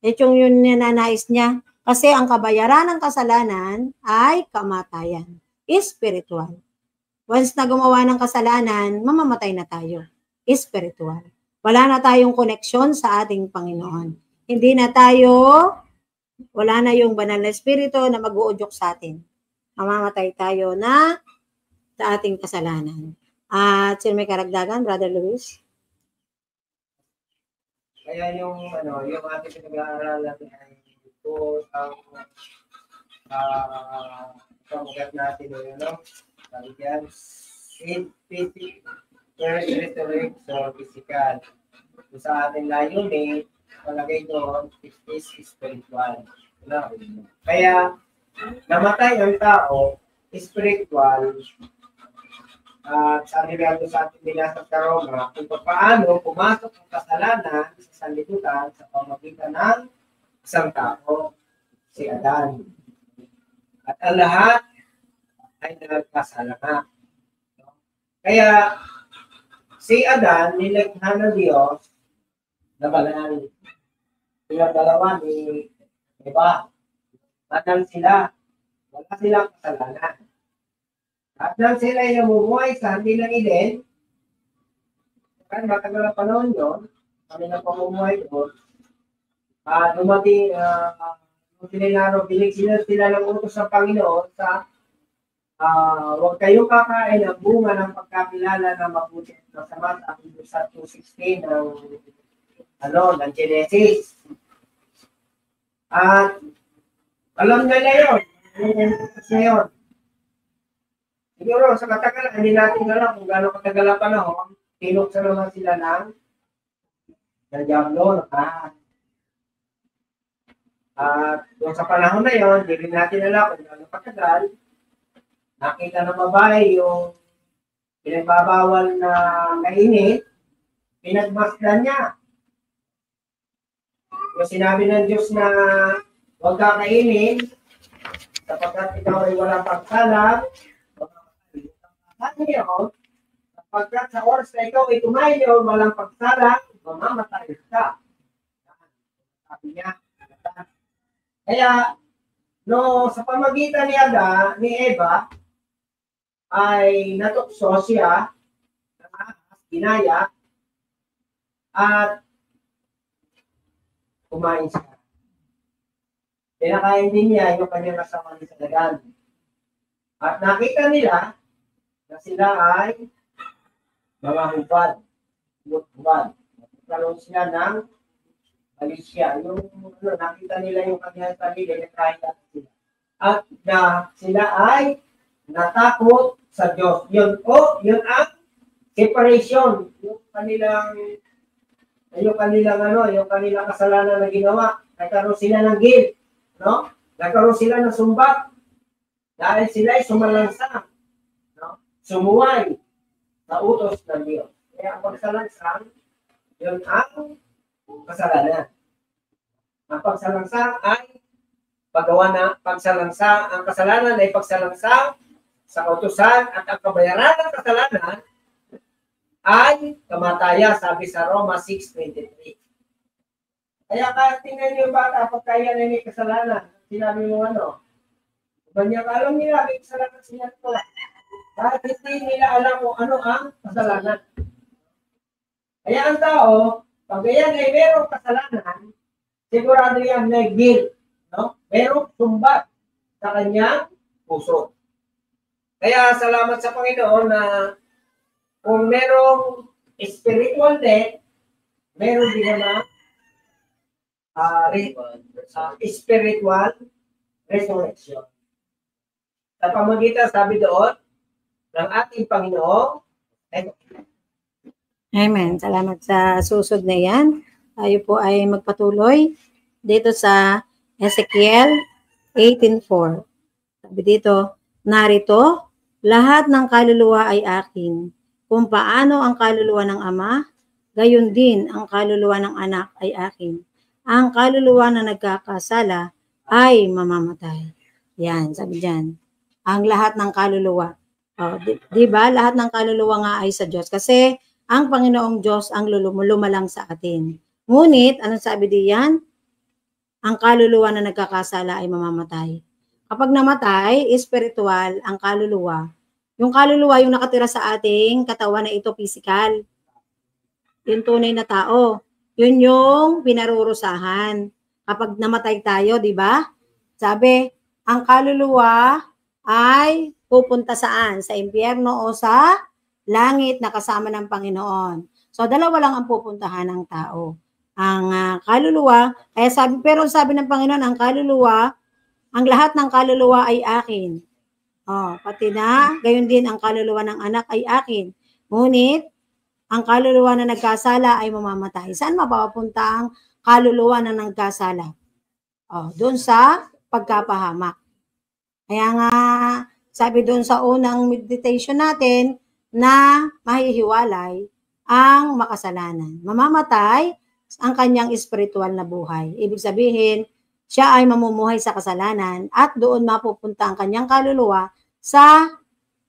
Ito yung nananais niya. Kasi ang kabayaran ng kasalanan ay kamatayan. Spiritual. Once na gumawa ng kasalanan, mamamatay na tayo. Spiritual. Wala na tayong koneksyon sa ating Panginoon. Hindi na tayo, wala na yung banal na espiritu na mag-uudyok sa atin. Mamamatay tayo na sa ating kasalanan. At sino may karagdagan, Brother Luis? Kaya yung ating pinag-aaralan ay ito ang pamagat natin sabi yan, physical, rhetoric, so physical. Sa ating layunin, palagay doon, is spiritual. Kaya, namatay ang tao, spiritual, at sabi nga sa ating binasa sa Roma, kung paano pumasok ang kasalanan sa sanlibutan sa pamamagitan ng isang tao, si Adan. At ang lahat ay nagkasala na. Kaya, si Adan, nilikha ng Diyos na banal. Silang dalawa ni Eva. Banal sila. Wala silang kasalanan. At nang sila ay namumuhay sa handi ng Eden, kan matagal na panahon yun, kami na pamumuhay doon, dumating, binig sila ng utos ng Panginoon sa huwag kayong kakain ang bunga ng pagkakilala na mabuti at masama sa 2:16 ng Genesis. At alam nila yun. Ngayon, siguro sa katagalan, hindi natin alam kung gano'ng katagal ang panahon, tinuksan naman sila ng Diablo. At doon sa panahon na yun, hindi rin natin alam kung gano'ng katagal, nakita ng babae yung pinagbabawal na kainit, pinagmasdan niya. Yung sinabi ng Diyos na huwag kakainin, sapagkat ikaw ay walang pagsalag, sapagkat sa oras na ikaw ay tumayo, walang pagsalag, mamamatay ka. Sabi niya. Kaya, sa pamagitan ni Eva, ay natukso siya, ginaya, at kumain siya. Pinakain din niya yung kanyang kasama sa dagan. At nakita nila na sila ay mga hubad. Nagkaroon sila ng alisya. Nakita nila yung kanyang sarili na kaya sila. At sila ay natakot sa Diyos. Yun ang separation. Yung kanilang kasalanan na ginawa. Nagkaroon sila ng guilt. No? Nagkaroon sila ng sumbat. Dahil sila ay sumalansang. No? Sumuway sa utos ng Diyos. Kaya ang pagsalansang, yun ang kasalanan. Ang pagsalansang ay paggawa na pagsalansang. Ang kasalanan ay pagsalansang sa kautusan at ang kabayaran ng kasalanan ay kamatayan, sabi sa Roma 6:23. Kaya kahit tingnan niyo yung bata, pagka yan ay may kasalanan, sinabi mo alam nila, may kasalanan siya ito. Kahit hindi nila alam kung ano ang kasalanan. Kaya ang tao, pag yan ay merong kasalanan, sigurado yan may guilt. No? Merong sumbat. sa kanyang puso. Kaya salamat sa Panginoon na kung merong spiritual death, meron din naman spiritual resurrection. Sa pamagitan, sabi doon, ng ating Panginoon. Amen. Salamat sa susod na yan. Tayo po ay magpatuloy dito sa Ezekiel 18:4. Sabi dito, narito, lahat ng kaluluwa ay akin. Kung paano ang kaluluwa ng Ama, gayon din ang kaluluwa ng anak ay akin. Ang kaluluwa na nagkakasala ay mamamatay. Yan, sabi dyan. Ang lahat ng kaluluwa. Di ba? Lahat ng kaluluwa nga ay sa Diyos. Kasi ang Panginoong Diyos ang lumalang sa atin. Ngunit, anong sabi diyan? Ang kaluluwa na nagkakasala ay mamamatay. Kapag namatay, spiritual ang kaluluwa. Yung kaluluwa, yung nakatira sa ating katawan na ito, physical. Yung tunay na tao. Yun yung pinarurusahan. Kapag namatay tayo, di ba? Sabi, ang kaluluwa ay pupunta saan? Sa impyerno o sa langit na kasama ng Panginoon. So, dalawa lang ang pupuntahan ng tao. Ang kaluluwa, pero sabi ng Panginoon, ang kaluluwa, ang lahat ng kaluluwa ay akin. Pati na, gayon din ang kaluluwa ng anak ay akin. Ngunit, ang kaluluwa na nagkasala ay mamamatay. Saan mapapunta ang kaluluwa na nagkasala? Doon sa pagkapahamak. Kaya nga, sabi doon sa unang meditation natin na mahihiwalay ang makasalanan. Mamamatay ang kanyang spiritual na buhay. Ibig sabihin, siya ay mamumuhay sa kasalanan at doon mapupunta ang kanyang kaluluwa sa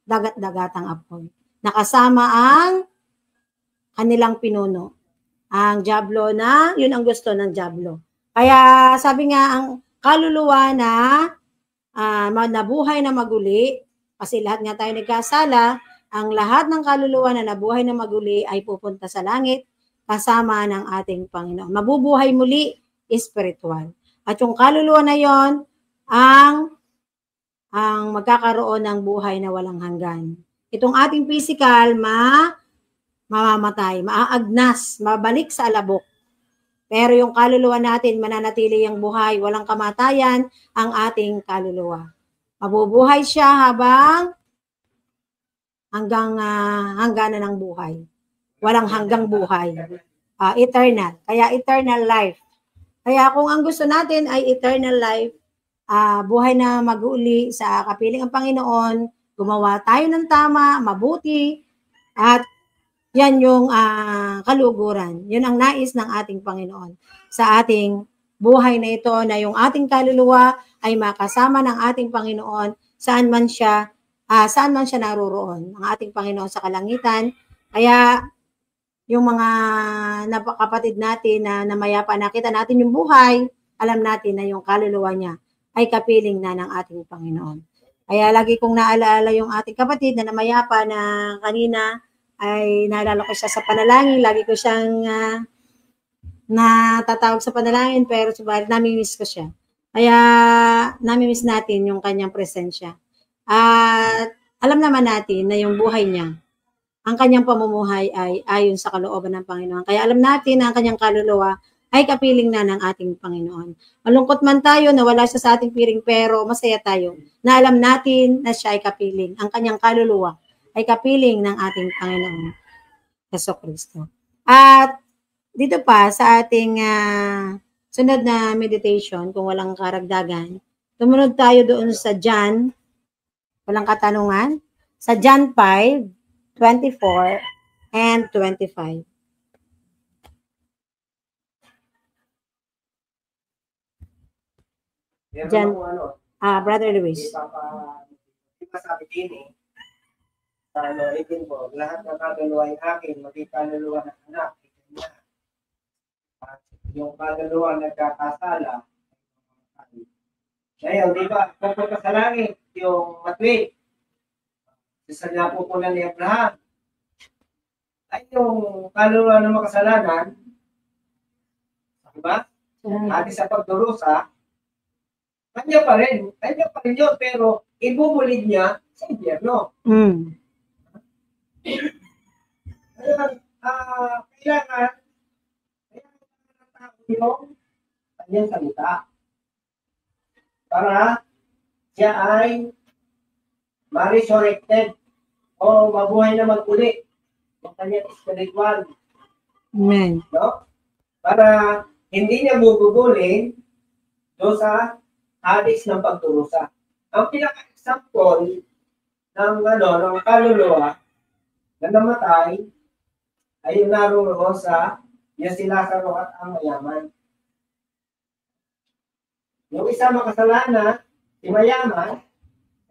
dagat-dagatang apoy. Nakasama ang kanilang pinuno. Ang diablo na, yun ang gusto ng diablo. Kaya sabi nga, ang kaluluwa na nabuhay na maguli, kasi lahat nga tayo nagkasala, ang lahat ng kaluluwa na nabuhay na maguli ay pupunta sa langit kasama ng ating Panginoon. Mabubuhay muli, spiritual. At yung kaluluwa na yon ang magkakaroon ng buhay na walang hanggan. Itong ating physical, mamamatay, maaagnas, mabalik sa alabok. Pero yung kaluluwa natin, mananatili ang buhay, walang kamatayan ang ating kaluluwa. Mabubuhay siya habang hanggang hangganan ng buhay. Walang hanggang buhay. Eternal. Kaya eternal life. Kaya kung ang gusto natin ay eternal life, buhay na mag-uli sa kapiling ang Panginoon, gumawa tayo ng tama, mabuti, at yan yung kaluguran. Yun ang nais ng ating Panginoon sa ating buhay na ito, na yung ating kaluluwa ay makasama ng ating Panginoon saan man siya naroroon, ang ating Panginoon sa kalangitan. Kaya yung mga kapatid natin na namayapa, nakita natin yung buhay, alam natin na yung kaluluwa niya ay kapiling na ng ating Panginoon. Kaya lagi kong naalaala yung ating kapatid na namayapa na kanina, ay naalala ko siya sa panalangin. Lagi ko siyang natatawag sa panalangin, pero subalit namimiss ko siya. Kaya namimiss natin yung kanyang presensya. At alam naman natin na yung buhay niya, ang kanyang pamumuhay ay ayon sa kalooban ng Panginoon. Kaya alam natin na ang kanyang kaluluwa ay kapiling na ng ating Panginoon. Malungkot man tayo na wala siya sa ating piling, pero masaya tayo na alam natin na siya ay kapiling. Ang kanyang kaluluwa ay kapiling ng ating Panginoon Jesucristo. At dito pa sa ating sunod na meditation, kung walang karagdagan, tumunod tayo doon sa John, walang katanungan, sa John 5:24 and 25. John, Brother Luis. Diba sabi din sa 18 po, lahat ng kaluluwa ay akin, maging kaluluwa ng anak. Yung kaluluwa nagkakasala. Ngayon, di ba, pupunta sa langit, yung matwid. Isa nga po ni Abraham. Ay yung kaluluwa ng makasalanan, di ba? Hati sa pagdurusa, Kanya pa rin yun, pero ibubulid niya sa impyerno. Mm. Kailangan ng tao yung kanyang salita para siya ay ma-resurrected o mabuhay na mag-uli ng kanyang spiritual. Amen. No? Para hindi niya bubulin doon sa hadis ng pagturusa. Ang pinaka-example ng kaluluwa na namatay ay yung naroon sa yung si Lazaro at ang mayaman. Yung isa makasalanan, si mayaman,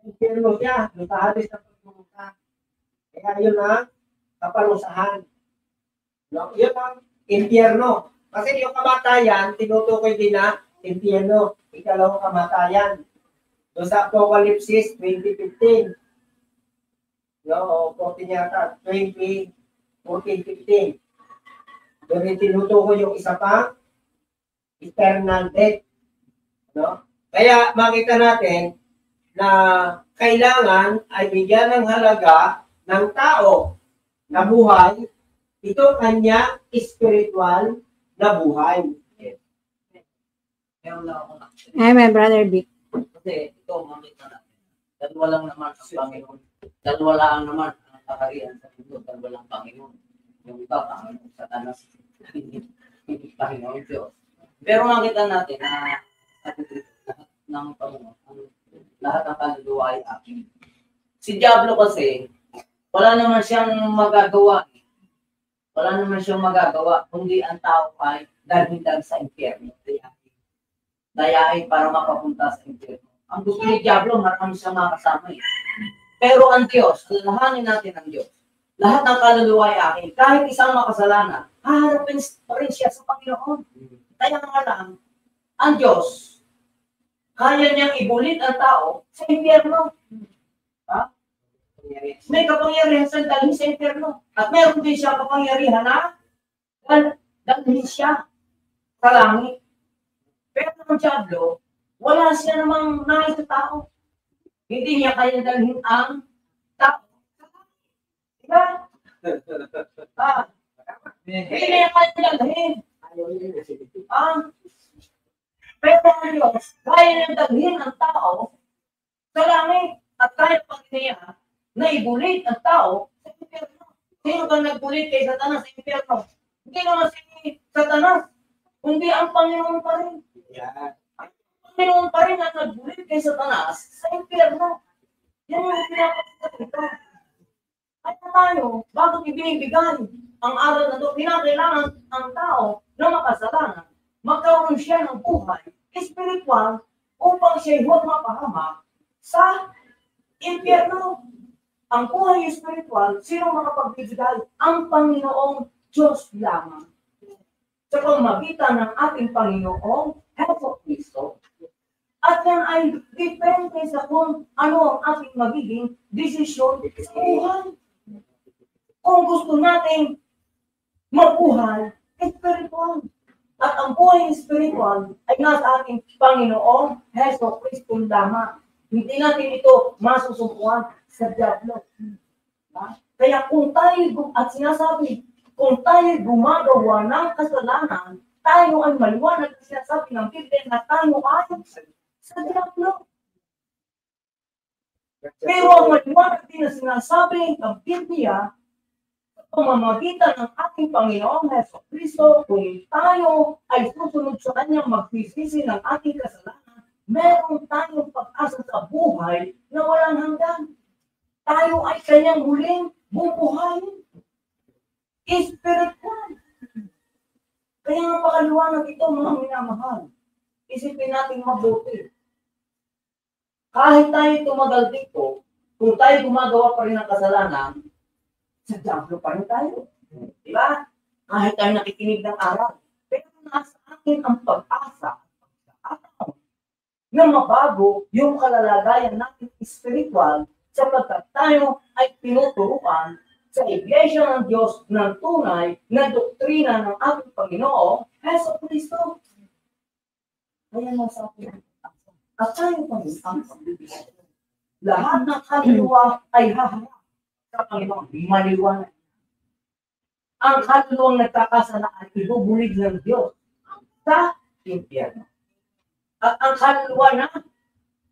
impyerno siya, yung sa hadis ng pagturusa. Kaya yun ang kaparusahan. No? Yun ang impyerno. Kasi yung kamatayan, tinutukoy din na impyerno, ikalawang kamatayan. So sa Apocalypse 20:15, no, o 14 yata, 14:15. Doon tinutukoy yung isa pa, eternal death. No? Kaya makita natin na kailangan ay bigyan ng halaga ng tao na buhay, ito kanya spiritual na buhay. Meron lang ako nakita. Amen, Brother Vic. Kasi ito, makita natin. Dalawa lang naman ang Panginoon. Dalawa lang naman ang kaharian sa mundo. Dalawa lang Panginoon. Yung iba, Panginoon Satanas. Hindi Panginoon Diyos. Pero makita natin na lahat ng Panginoon, lahat ng kaluluwa ay akin. Si Diablo kasi, wala naman siyang magagawa. Wala naman siyang magagawa, kundi ang tao ay dahil sa impyerno. Dayain para mapapunta sa impyerno. Ang gusto ni Diablo, marami siyang makasama. Pero ang Diyos, alalahanin natin ang Diyos. Lahat ng kaluluwa ay akin. Kahit isang makasalanan, haharapin pa rin siya sa Panginoon. Kaya nga lang, ang Diyos, kaya niyang ibulit ang tao sa impyerno. Ha? May kapangyarihan sa dalhin sa impyerno. At meron din siya kapangyarihan na dalhin siya sa langit. Pero ang Diablo, wala siya namang nais sa tao. Hindi niya kaya dalhin ang tao. Diba? Hindi niya kaya dalhin. Pero ang Diyos, kaya niya dalhin ang tao sa langit. At kaya pa niya na ibulit ang tao sa impyerno. Sino ba nagbulit kay Satanas sa impyerno? Hindi naman si Satanas, kundi ang Panginoon pa rin. Yeah. Ang Panginoon pa rin ang nagbulit kay Satanas sa impyerno. Yan yung pinapakita dito. At tayo, bago ibinibigay ang aral na ito, kinakailangan ang tao na makasalanan, magkaroon siya ng buhay spiritual upang siya huwag mapahamak sa impyerno. Ang buhay spiritual, sino makapagbibigay? Ang Panginoong Diyos lamang. Sa pamagitan ng ating Panginoong Jesucristo. At yan ay depende sa kung ano ang ating magiging desisyon sa buhay. Kung gusto natin mabuhay, spiritual. At ang buhay spiritual ay nasa ating Panginoong Jesucristo lamang. Hindi natin ito masusumpuan sa Diablo. Kaya kung tayo, at sinasabi, kung tayo gumagawa ng kasalanan, tayo ay maliwanag na sinasabi ng Biblia na tayo ay sa Diablo. Pero ang maliwanag din na sinasabi ng Biblia, sa pamamagitan ng ating Panginoong Jesucristo, kung tayo ay susunod sa Kanyang magsisisi ng ating kasalanan, meron tayong pag-asa sa buhay na walang hanggan. Tayo ay Kanyang muling bubuhayin. Spiritual. Kaya nga pakaliwanag ito, mga minamahal. Isipin natin mabuti. Kahit tayo tumagal dito, kung tayo gumagawa pa rin ng kasalanan, sa Diablo pa rin tayo. Diba? Kahit tayo nakikinig ng aral. Pero nasa akin ang pag-asa na mabago yung kalalagayan natin spiritual sapagkat tayo ay tinuturuan sa Iglesia ng Diyos ng tunay na doktrina ng ating Panginoong Jesucristo. Kaya nasa atin At tayo pa rin ang pagbibigay. Lahat ng kaluluwa ay haharap sa Panginoon. Maliwanag. Ang kaluluwang nagkakasalaan, ibubulig ng Diyos sa impyerno. At ang kaluluwa na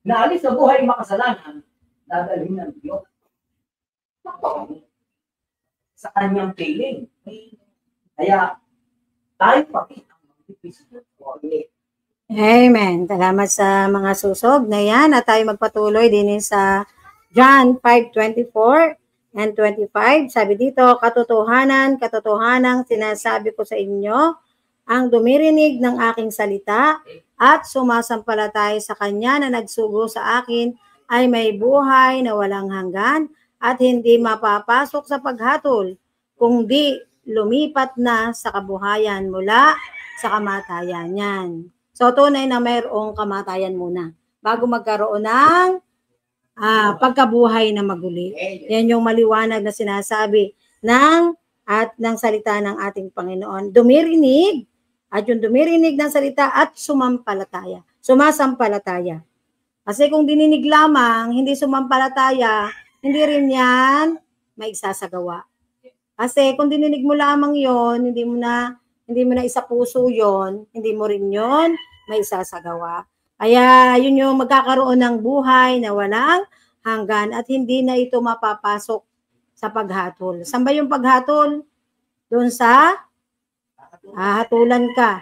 naalis sa buhay makasalanan, dadalhin ng Diyos sa kanyang piling. Kaya tayo pa rin ang magpipisip. Amen. Salamat sa mga susog na yan at tayo magpatuloy din sa John 5:24 and 25. Sabi dito, katotohanan, katotohanang sinasabi ko sa inyo, ang dumirinig ng aking salita at sumasampalataya sa kanya na nagsugo sa akin ay may buhay na walang hanggan at hindi mapapasok sa paghatol, kundi lumipat na sa kabuhayan mula sa kamatayan. Yan. So, tunay na mayroong kamatayan muna bago magkaroon ng pagkabuhay na maguli. Yan yung maliwanag na sinasabi ng salita ng ating Panginoon. Dumirinig at yung dumirinig ng salita at sumampalataya. Sumasampalataya. Kasi kung dininig lamang, hindi sumampalataya, hindi rin yan maisasagawa. Kasi kung dininig mo lamang yon, hindi mo na isa puso yon, hindi mo rin yon maisasagawa. Kaya yun yung magkakaroon ng buhay na walang hanggan at hindi na ito mapapasok sa paghatol. Saan ba yung paghatol? Doon sa hatulan ka.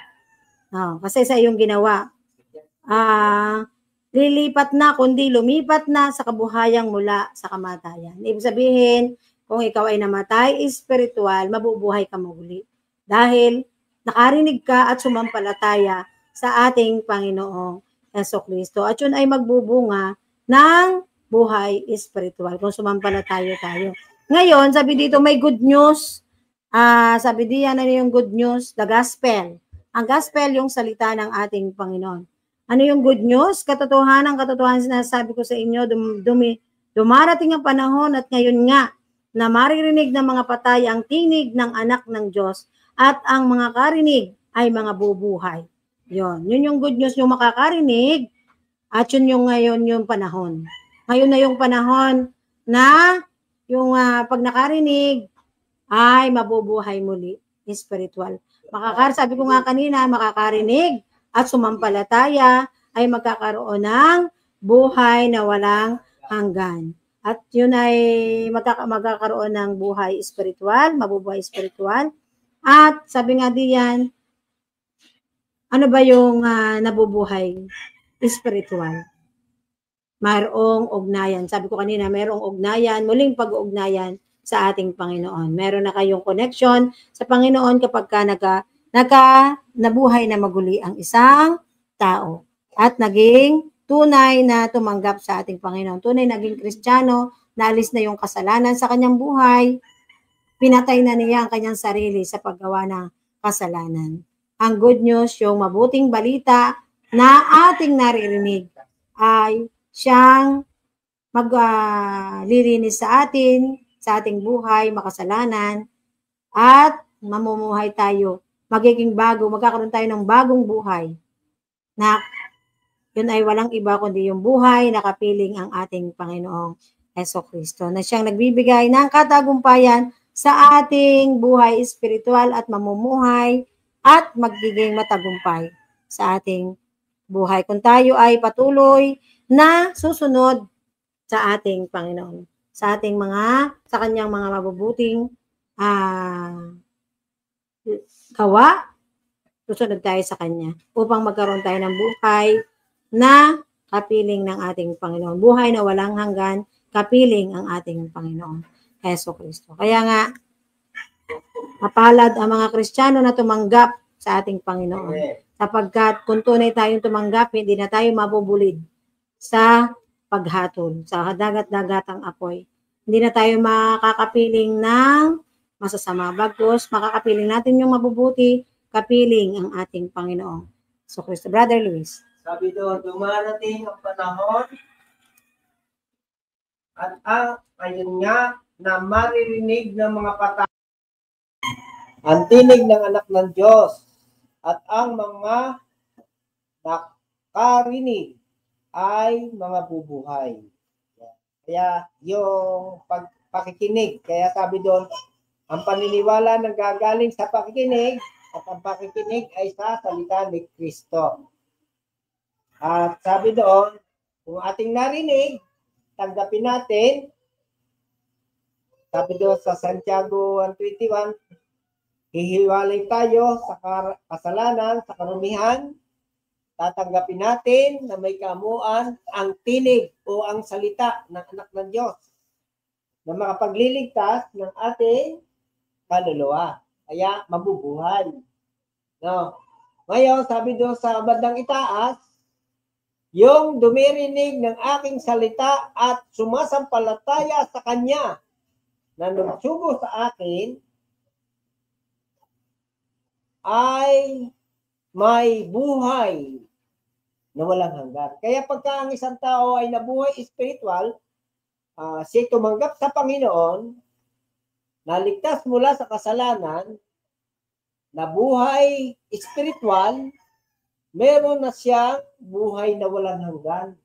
Kasi sa iyong ginawa. Lilipat na, kundi lumipat na sa kabuhayang mula sa kamatayan. Ibig sabihin, kung ikaw ay namatay spiritual, mabubuhay ka muli. Dahil nakarinig ka at sumampalataya sa ating Panginoong Jesucristo. At yun ay magbubunga ng buhay spiritual kung sumampalataya tayo. Ngayon, sabi dito may good news. Sabi diyan, ano yung good news? The gospel. Ang gospel yung salita ng ating Panginoon. Ano yung good news? Katotohanan sinasabi ko sa inyo, dumarating ang panahon at ngayon nga na maririnig ng mga patay ang tinig ng anak ng Diyos at ang mga karinig ay mga bubuhay. Yun yung good news, yung makakarinig at yun yung ngayon yung panahon. Ngayon na yung panahon na yung pag nakarinig ay mabubuhay muli, spiritual. Sabi ko nga kanina, makakarinig at sumampalataya ay magkakaroon ng buhay na walang hanggan. At yun ay magkakaroon ng buhay spiritual, mabubuhay spiritual. At sabi nga diyan, ano ba yung nabubuhay spiritual? Mayroong ugnayan. Sabi ko kanina, mayroong ugnayan, muling pag-ugnayan sa ating Panginoon. Meron na kayong connection sa Panginoon kapag nabuhay na maguli ang isang tao. At naging tunay na tumanggap sa ating Panginoon. Tunay naging Kristiyano, naalis na yung kasalanan sa kanyang buhay, pinatay na niya ang kanyang sarili sa paggawa ng kasalanan. Ang good news, yung mabuting balita na ating naririnig ay siyang maglilinis sa ating buhay, makasalanan, at mamumuhay tayo. Magkakaroon tayo ng bagong buhay na yun ay walang iba kundi yung buhay na kapiling ang ating Panginoong Jesucristo na siyang nagbibigay ng katagumpayan sa ating buhay espiritual at mamumuhay at magiging matagumpay sa ating buhay. Kung tayo ay patuloy na susunod sa ating Panginoon, sa kanyang mga mabubuting gawa, susunod tayo sa kanya upang magkaroon tayo ng buhay na kapiling ng ating Panginoon. Buhay na walang hanggan, kapiling ang ating Panginoon, Jesucristo. Kaya nga, mapalad ang mga Kristiyano na tumanggap sa ating Panginoon. Sapagkat kung tunay tayong tumanggap, hindi na tayo mabubulid sa paghatol, sa dagat-dagatang apoy. Hindi na tayo makakapiling ng masasama. Bagkus, makakapiling natin yung mabubuti, kapiling ang ating Panginoon. So, Kristo. Brother Luis. Sabi doon, dumarating ang panahon at ayun nga na maririnig ng mga patay ang tinig ng anak ng Diyos at ang mga nakarinig ay mga bubuhay. Kaya yung pakikinig, kaya sabi doon, ang paniniwala ng gagaling sa pakikinig at ang pakikinig ay sa salita ni Kristo. At sabi doon, kung ating narinig, tanggapin natin, sabi doon sa Santiago 1:21, hihiwalay tayo sa kasalanan, sa karumihan, tatanggapin natin na may kamuan ang tinig o ang salita ng anak ng Diyos na makapagliligtas ng ating kaluluwa. Kaya mabubuhay. No? Ngayon, sabi doon sa bandang itaas, yung dumirinig ng aking salita at sumasampalataya sa Kanya na nagsugo sa akin ay may buhay na walang hanggan. Kaya pagka ang isang tao ay nabuhay spiritual, siya tumanggap sa Panginoon, naligtas mula sa kasalanan, nabuhay spiritual, meron na siyang buhay na walang hanggan.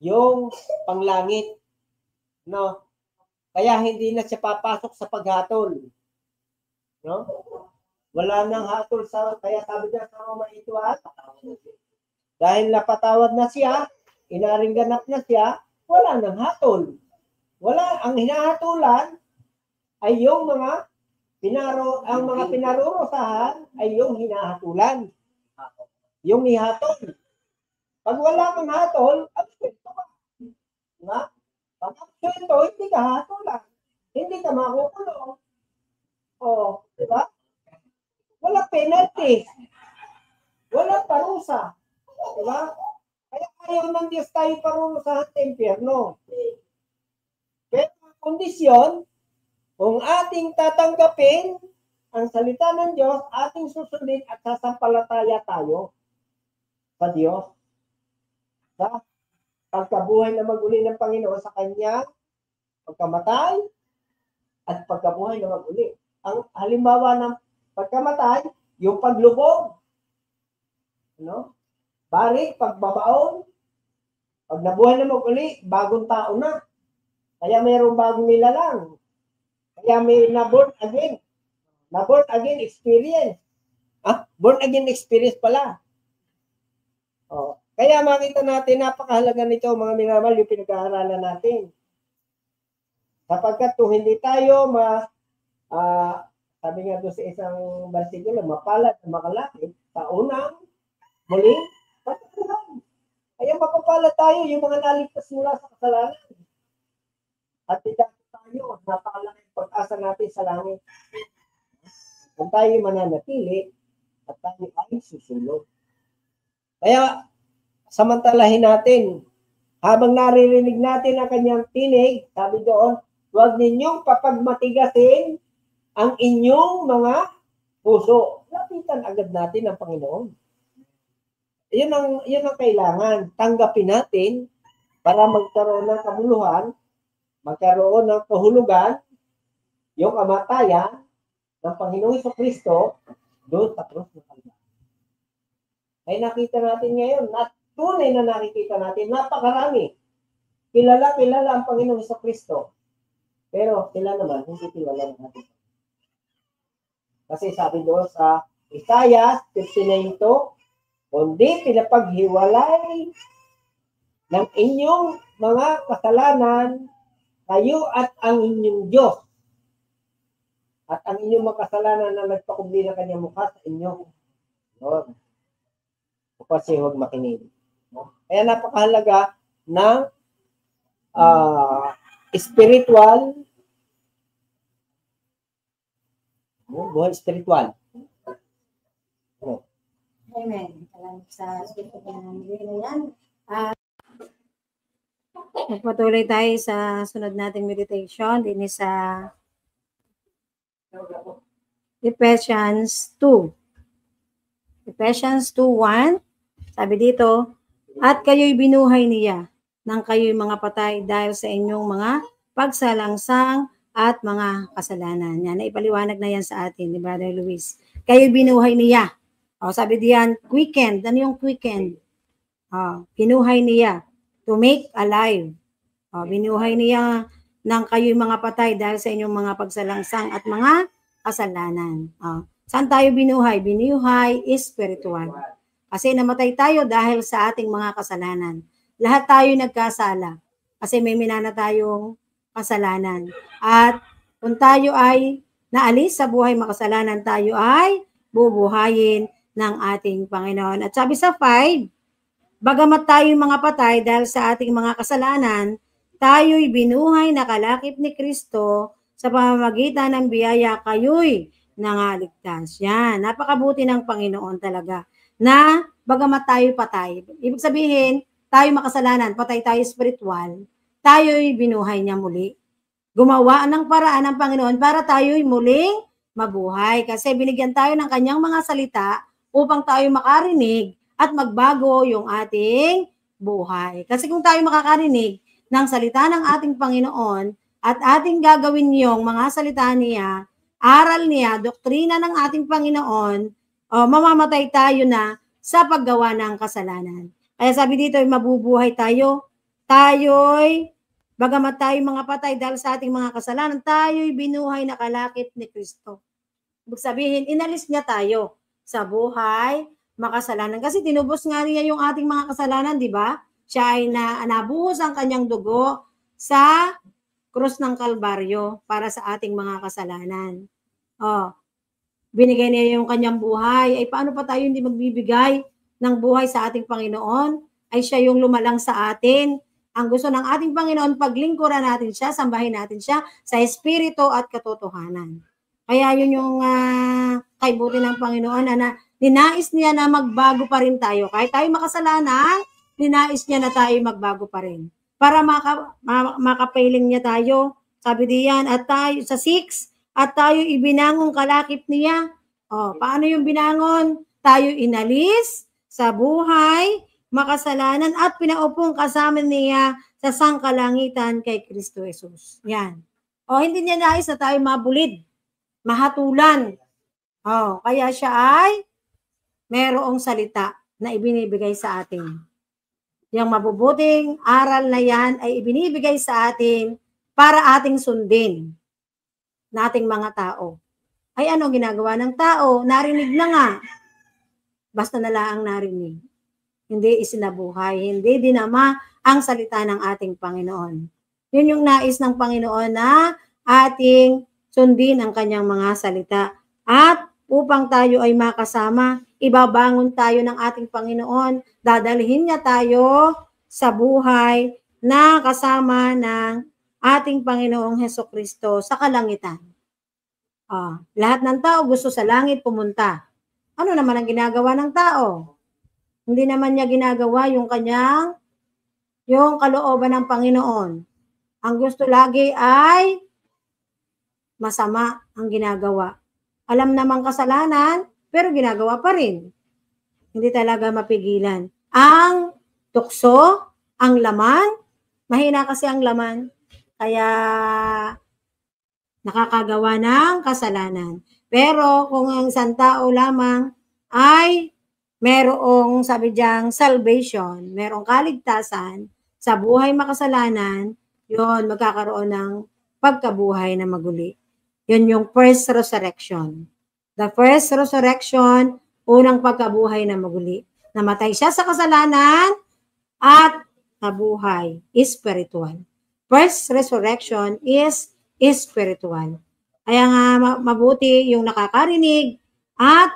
Yung panglangit. No? Kaya hindi na siya papasok sa paghatol. No? Wala nang hatol sa, kaya sabi niya sa Roma 8:1, dahil napatawad na siya, inaring ganap na siya, wala nang hatol. Wala, ang hinahatulan ay yung mga pinarurusahan ay yung hinahatulan. Yung ihatol. Pag wala kang hatol, absuelto ka. Diba? Pag absuelto, hindi ka hatulan. Hindi ka makukulong. O, diba? Wala penalty. Wala parusa. Diba? Kaya ayaw ng Diyos tayo parusahan sa impyerno. Kaya ang kondisyon, kung ating tatanggapin ang salita ng Diyos, ating susundin at sasampalataya tayo sa Diyos. Sa pagkabuhay na maguli ng Panginoon sa Kanya, pagkamatay at pagkabuhay na maguli. Ang halimbawa ng pagkamatay, yung paglubog, ano? Bari, pagbabaon, pag nabuhay na maguli, bagong tao na. Kaya mayroong bagong nilalang. Kaya may na-born again. Na-born again experience. Born again experience pala. Kaya makita natin, napakahalaga nito mga minamahal yung pinag-aaralan natin. Sapagkat kung hindi tayo sabi nga doon sa isang versikulo, mapalad na makalakit sa unang muling pagkakaroon. Kaya mapapalad tayo yung mga naligtas mula sa kasalanan. At tidak tayo, napakalaking pag-asa natin sa langit. Kung tayo mananatili at tayo ay susunod. Kaya samantalahin natin, habang naririnig natin ang kanyang tinig, sabi doon, huwag ninyong papagmatigasin ang inyong mga puso. Lapitan agad natin ang Panginoon. Yun ang kailangan. Tanggapin natin para magkaroon ng kabuluhan, magkaroon ng kahulugan, yung kamatayan ng Panginoong Jesucristo doon sa krus ng Kalbaryo. Ay nakita natin ngayon, tunay na nakikita natin, napakarami. Kilala ang Panginoong Jesucristo. Pero sila naman, hindi kilala ng ating. Kasi sabi doon sa Isaiah 59:2, kundi pinapaghiwalay ng inyong mga kasalanan, kayo at ang inyong Diyos. At ang inyong mga kasalanan na nagpakubli ng kanyang mukha sa inyo. Lord. Kasi huwag makinig. Kaya napakahalaga ng spiritual, buhay spiritual. Amen. Salamat sa spiritual na yan. Magpatuloy tayo sa sunod nating meditation. Din sa Ephesians 2. Ephesians 2:1. Sabi dito, at kayo'y binuhay niya nang kayo'y mga patay dahil sa inyong mga pagsalangsang at mga kasalanan. Yan, naipaliwanag na yan sa atin ni Brother Luis. Kayo'y binuhay niya. O, sabi diyan, quickened. Ano yung quickened? Binuhay niya to make alive. Binuhay niya ng kayo'y mga patay dahil sa inyong mga pagsalangsang at mga kasalanan. Saan tayo binuhay? Binuhay spiritual. Kasi namatay tayo dahil sa ating mga kasalanan. Lahat tayo nagkasala kasi may minana tayong kasalanan. At kung tayo ay naalis sa buhay makasalanan, tayo ay bubuhayin ng ating Panginoon. At sabi sa 5, bagamat tayo'y mga patay dahil sa ating mga kasalanan, tayo'y binuhay na kalakip ni Kristo sa pamamagitan ng biyaya kayo'y nangaligtas. Yan, napakabuti ng Panginoon talaga na bagamat tayo'y patay. Ibig sabihin, tayo makasalanan, patay tayo spiritual, tayo'y binuhay niya muli. Gumawa ng paraan ng Panginoon para tayo'y muling mabuhay. Kasi binigyan tayo ng kanyang mga salita upang tayo makarinig at magbago yung ating buhay. Kasi kung tayo makakarinig ng salita ng ating Panginoon at ating gagawin yung mga salita niya, aral niya, doktrina ng ating Panginoon, mamamatay tayo na sa paggawa ng kasalanan. Kaya sabi dito, mabubuhay tayo. Tayo'y, bagamat tayo mga patay dahil sa ating mga kasalanan, tayo'y binuhay na kalakip ni Kristo. Ibig sabihin, inalis niya tayo sa buhay makasalanan. Kasi tinubos nga niya yung ating mga kasalanan, di ba? Siya ay nabuhos ang kanyang dugo sa krus ng Kalbaryo para sa ating mga kasalanan. Binigay niya yung kanyang buhay. Ay paano pa tayo hindi magbibigay ng buhay sa ating Panginoon? Ay siya yung lumalang sa atin. Ang gusto ng ating Panginoon, paglingkuran natin siya, sambahin natin siya sa espiritu at katotohanan. Kaya yun yung kaibuti ng Panginoon na ninais niya na magbago pa rin tayo. Kahit tayo makasalanan, ninais niya na tayo magbago pa rin. Para makapiling niya tayo. Sabi diyan, at tayo sa 6, at tayo ibinangong kalakip niya. Paano yung binangon? Tayo inalis sa buhay, makasalanan, at pinaupong kasama niya sa sangkalangitan kay Kristo Jesus. Yan. Hindi niya nais na tayo mabulid, mahatulan. Kaya siya ay mayroong salita na ibinibigay sa atin. Yung mabubuting aral na yan ay ibinibigay sa atin para ating sundin nating mga tao. Ay ano ginagawa ng tao? Narinig na nga. Basta na lang narinig. Hindi isinabuhay, hindi dinama ang salita ng ating Panginoon. Yun yung nais ng Panginoon na ating sundin ang kanyang mga salita. At upang tayo ay makasama, ibabangon tayo ng ating Panginoon, dadalhin niya tayo sa buhay na kasama ng ating Panginoong Hesukristo sa kalangitan. Lahat ng tao gusto sa langit pumunta. Ano naman ang ginagawa ng tao? Hindi naman niya ginagawa yung kalooban ng Panginoon. Ang gusto lagi ay masama ang ginagawa. Alam namang kasalanan, pero ginagawa pa rin. Hindi talaga mapigilan. Ang tukso, ang laman, mahina kasi ang laman, kaya nakakagawa ng kasalanan. Pero kung ang isang tao lamang ay merong, sabi diyang, salvation, merong kaligtasan sa buhay makasalanan, yon magkakaroon ng pagkabuhay na maguli. Yun yung first resurrection. The first resurrection, unang pagkabuhay na maguli. Namatay siya sa kasalanan at nabuhay, spiritual. First resurrection is spiritual. Kaya nga mabuti yung nakakarinig at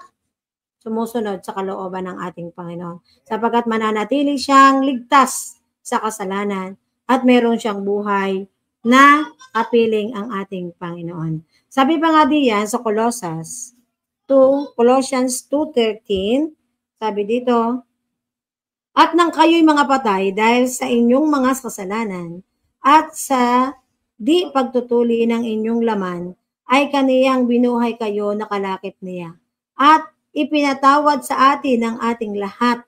sumusunod sa kalooban ng ating Panginoon. Sapagkat mananatili siyang ligtas sa kasalanan at meron siyang buhay na kapiling ang ating Panginoon. Sabi pa nga diyan sa Colossians 2:13, sabi dito, at nang kayo'y mga patay dahil sa inyong mga kasalanan at sa di pagtutuli ng inyong laman, ay kaniyang binuhay kayo na kalakip niya. At ipinatawad sa atin ang ating lahat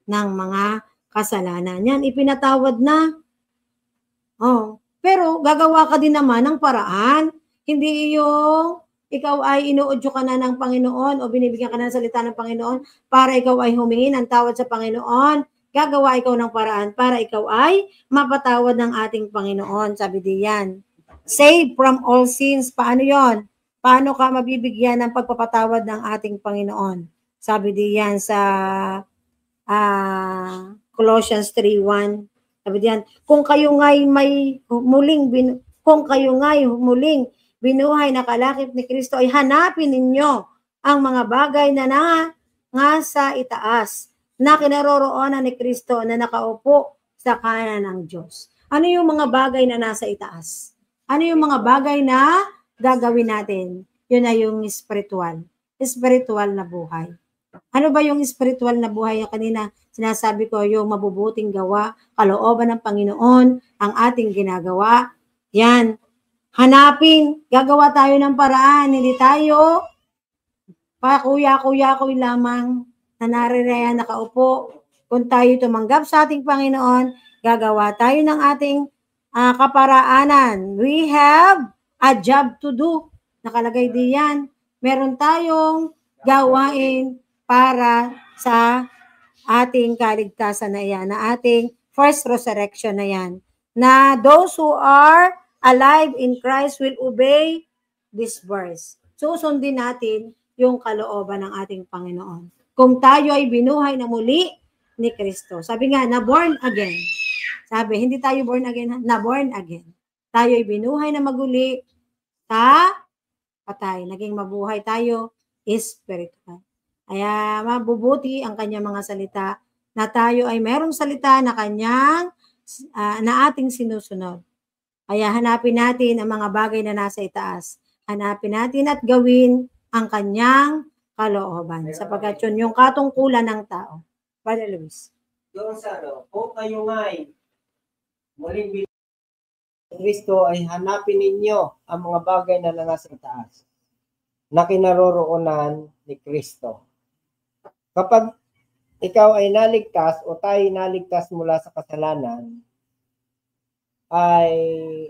ng mga kasalanan. Yan, ipinatawad na. Pero gagawa ka din naman ng paraan. Hindi yung ikaw ay inuudyo ka na ng Panginoon o binibigyan ka na ng salita ng Panginoon para ikaw ay humingi ng tawad sa Panginoon. gagawa ikaw ng paraan para ikaw ay mapatawad ng ating Panginoon. Sabi diyan, save from all sins. Paano yon? Paano ka mabibigyan ng pagpapatawad ng ating Panginoon? Sabi diyan sa Colossians 3:1. Sabi diyan, kung kayo nga'y muling binuhay na kalakip ni Kristo, ay hanapin ninyo ang mga bagay na nasa itaas, na kinaroroonan ni Kristo na nakaupo sa kanan ng Diyos. Ano yung mga bagay na nasa itaas? Ano yung mga bagay na gagawin natin? Yun ay yung spiritual na buhay. Ano ba yung spiritual na buhay? Kanina sinasabi ko, yung mabubuting gawa, kalooban ng Panginoon, ang ating ginagawa. Yan. Hanapin, gagawa tayo ng paraan. Hindi tayo pakuya-kuya-kuy lamang na naririyan nakaupo. Kung tayo tumanggap sa ating Panginoon, gagawa tayo ng ating kaparaanan. We have a job to do. Nakalagay diyan. Meron tayong gawain para sa ating kaligtasan na yan, na ating first resurrection na yan. Na those who are alive in Christ will obey this verse. Susundin natin yung kalooban ng ating Panginoon. Kung tayo ay binuhay na muli ni Kristo. Sabi nga, na born again. Sabi, hindi tayo born again, na born again. Tayo ay binuhay na maguli sa patay. Naging mabuhay tayo spiritual. Kaya mabubuti ang kanyang mga salita na tayo ay merong salita na kanyang na ating sinusunod. Kaya hanapin natin ang mga bagay na nasa itaas. Hanapin natin at gawin ang kanyang kalooban. Sapagkat yun yung katungkulan ng tao. Brother Luis. Doon sa kung kayo nga'y muling Kristo, ay hanapin ninyo ang mga bagay na nasa itaas, na kinaroroonan ni Kristo. Kapag ikaw ay naligtas o tayo naligtas mula sa kasalanan, ay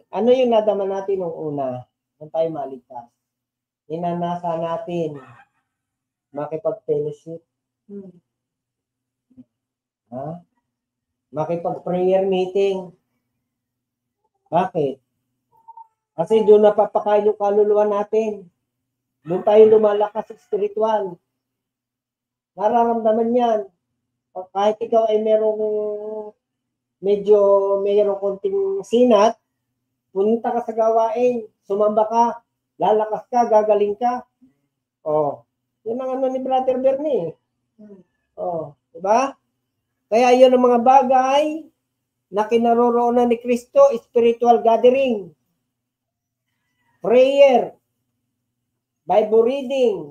ano yung nadama natin nung una nung tayo maligtas? Inanasa natin makipag-fellowship, makipag-prayer meeting. Bakit? Kasi doon napapakain yung kaluluwa natin. Doon tayo lumalakas spiritual. Nararamdaman yan. Kahit ikaw ay merong konting sinat, punta ka sa gawain, sumamba ka, lalakas ka, gagaling ka. Oh, yun ang ano ni Brother Bernie. Oh, diba? Kaya yun ang mga bagay na kinaroroonan ni Kristo, spiritual gathering, prayer, Bible reading,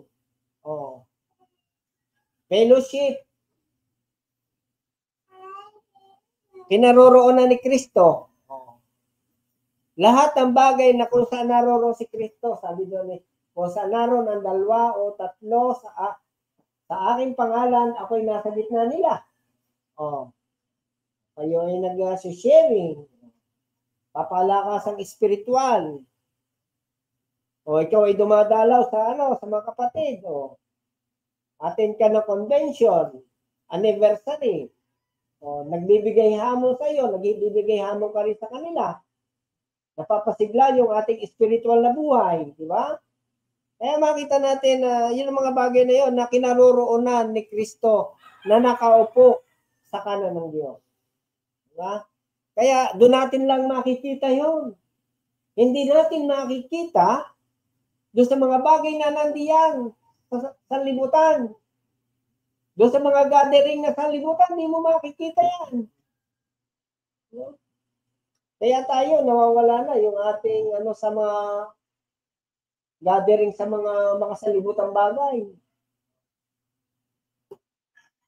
fellowship. Kinaroroonan ni Kristo. Lahat ng bagay na kung saan naroroon si Kristo, sabi doon kung saan naroon ang 2 o 3 sa aking pangalan, ako'y nasa gitna nila. Kayo ay nag-sharing, papalakasang spiritual. Ikaw ay dumadalaw sa mga kapatid. Attend ka ng convention, anniversary. Nagbibigay hamon sa iyo, nagbibigay hamon ka rin sa kanila. Napapasigla yung ating spiritual na buhay, di ba? Kaya makita natin na yun ang mga bagay na yun na kinaroroonan ni Kristo na nakaupo sa kanan ng Diyos. Diba? Kaya doon natin lang makikita yun. Hindi natin makikita doon sa mga bagay na nandiyan sa sanlibutan. Doon sa mga gathering na sanlibutan, hindi mo makikita yan. Kaya tayo, nawawala na yung ating sa mga gathering sa mga sanlibutang bagay.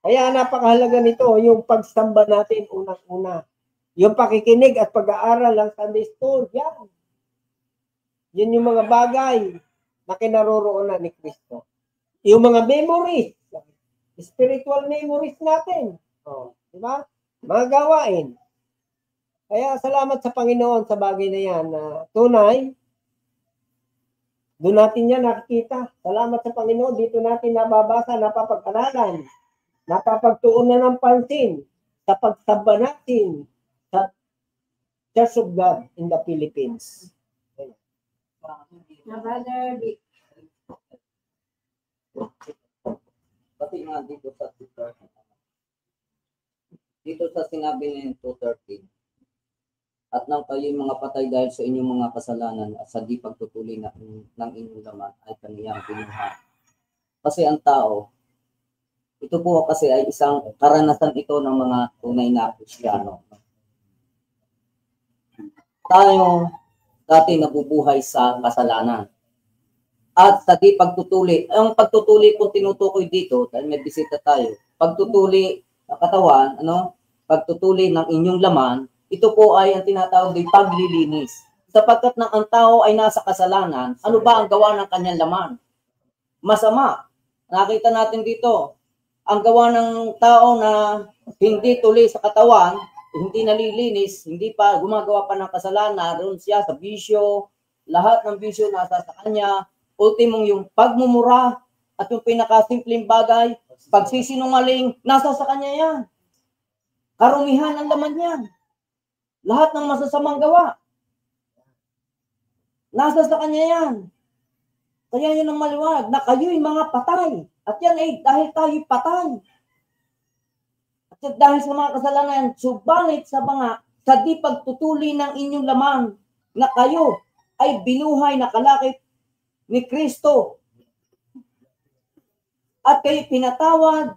Kaya napakahalaga nito, yung pagsamba natin unang-una. Yung pakikinig at pag-aaral ng Sunday School, yan. Yun yung mga bagay na kinaroroonan ni Kristo. Yung mga memories, spiritual memories natin. Di ba? Mga gawain. Kaya salamat sa Panginoon sa bagay na yan. Tunay, doon natin yan nakikita. Salamat sa Panginoon, dito natin nababasa, napapag-aralan, napapagtuunan ng pansin sa pagsamba natin sa Church of God in the Philippines. Brother Vic. Pati nga dito sa sinabi ni 2:13, at nang kayo'y mga patay dahil sa inyong mga kasalanan at sa di pagtutuli ng inyong laman ay kaniyang binuhay. Kasi ang tao, ito po kasi ay isang karanasan ito ng mga tunay na Kristiyano. Tayo dati nabubuhay sa kasalanan. At sa di pagtutuli, ang pagtutuli kung tinutukoy dito, dahil may bisita tayo, pagtutuli ng katawan, pagtutuli ng inyong laman, ito po ay ang tinatawag din paglilinis. Sapagkat ng ang tao ay nasa kasalanan, ano ba ang gawa ng kanyang laman? Masama. Nakita natin dito, ang gawa ng tao na hindi tuli sa katawan, hindi nalilinis, hindi pa gumagawa pa ng kasalanan, roon siya sa bisyo, lahat ng bisyo nasa sa kanya, ultimong yung pagmumura at yung pinakasimpleng bagay, pagsisinungaling, nasa sa kanya yan. Karumihan ang laman yan. Lahat ng masasamang gawa, nasa sa kanya yan. Kaya yun ang maliwanag na kayo'y mga patay. At yan ay dahil tayo'y patay. At dahil sa mga kasalanan, subalit sa di pagtutuli ng inyong laman na kayo ay binuhay na kalakip ni Kristo. At kayo pinatawad,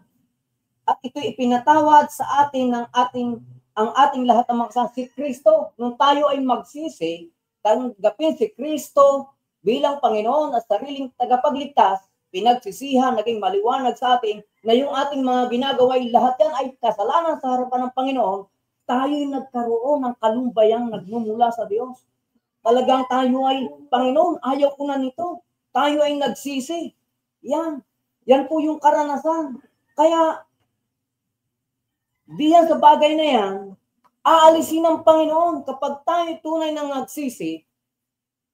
at ito'y ipinatawad sa atin ang ating lahat ng mga kasalanan, si Kristo. Nung tayo ay magsisi, tanggapin si Kristo bilang Panginoon at sariling tagapagligtas, pinagsisihan, naging maliwanag sa atin na yung ating mga ginagawa lahat yan ay kasalanan sa harapan ng Panginoon, tayo'y nagkaroon ng kalumbayang nagmumula sa Diyos. Talagang tayo ay, Panginoon, ayaw ko na nito. Tayo ay nagsisi. Yan po yung karanasan. Kaya, diyan sa bagay na yan, aalisin ng Panginoon kapag tayo tunay nang nagsisi,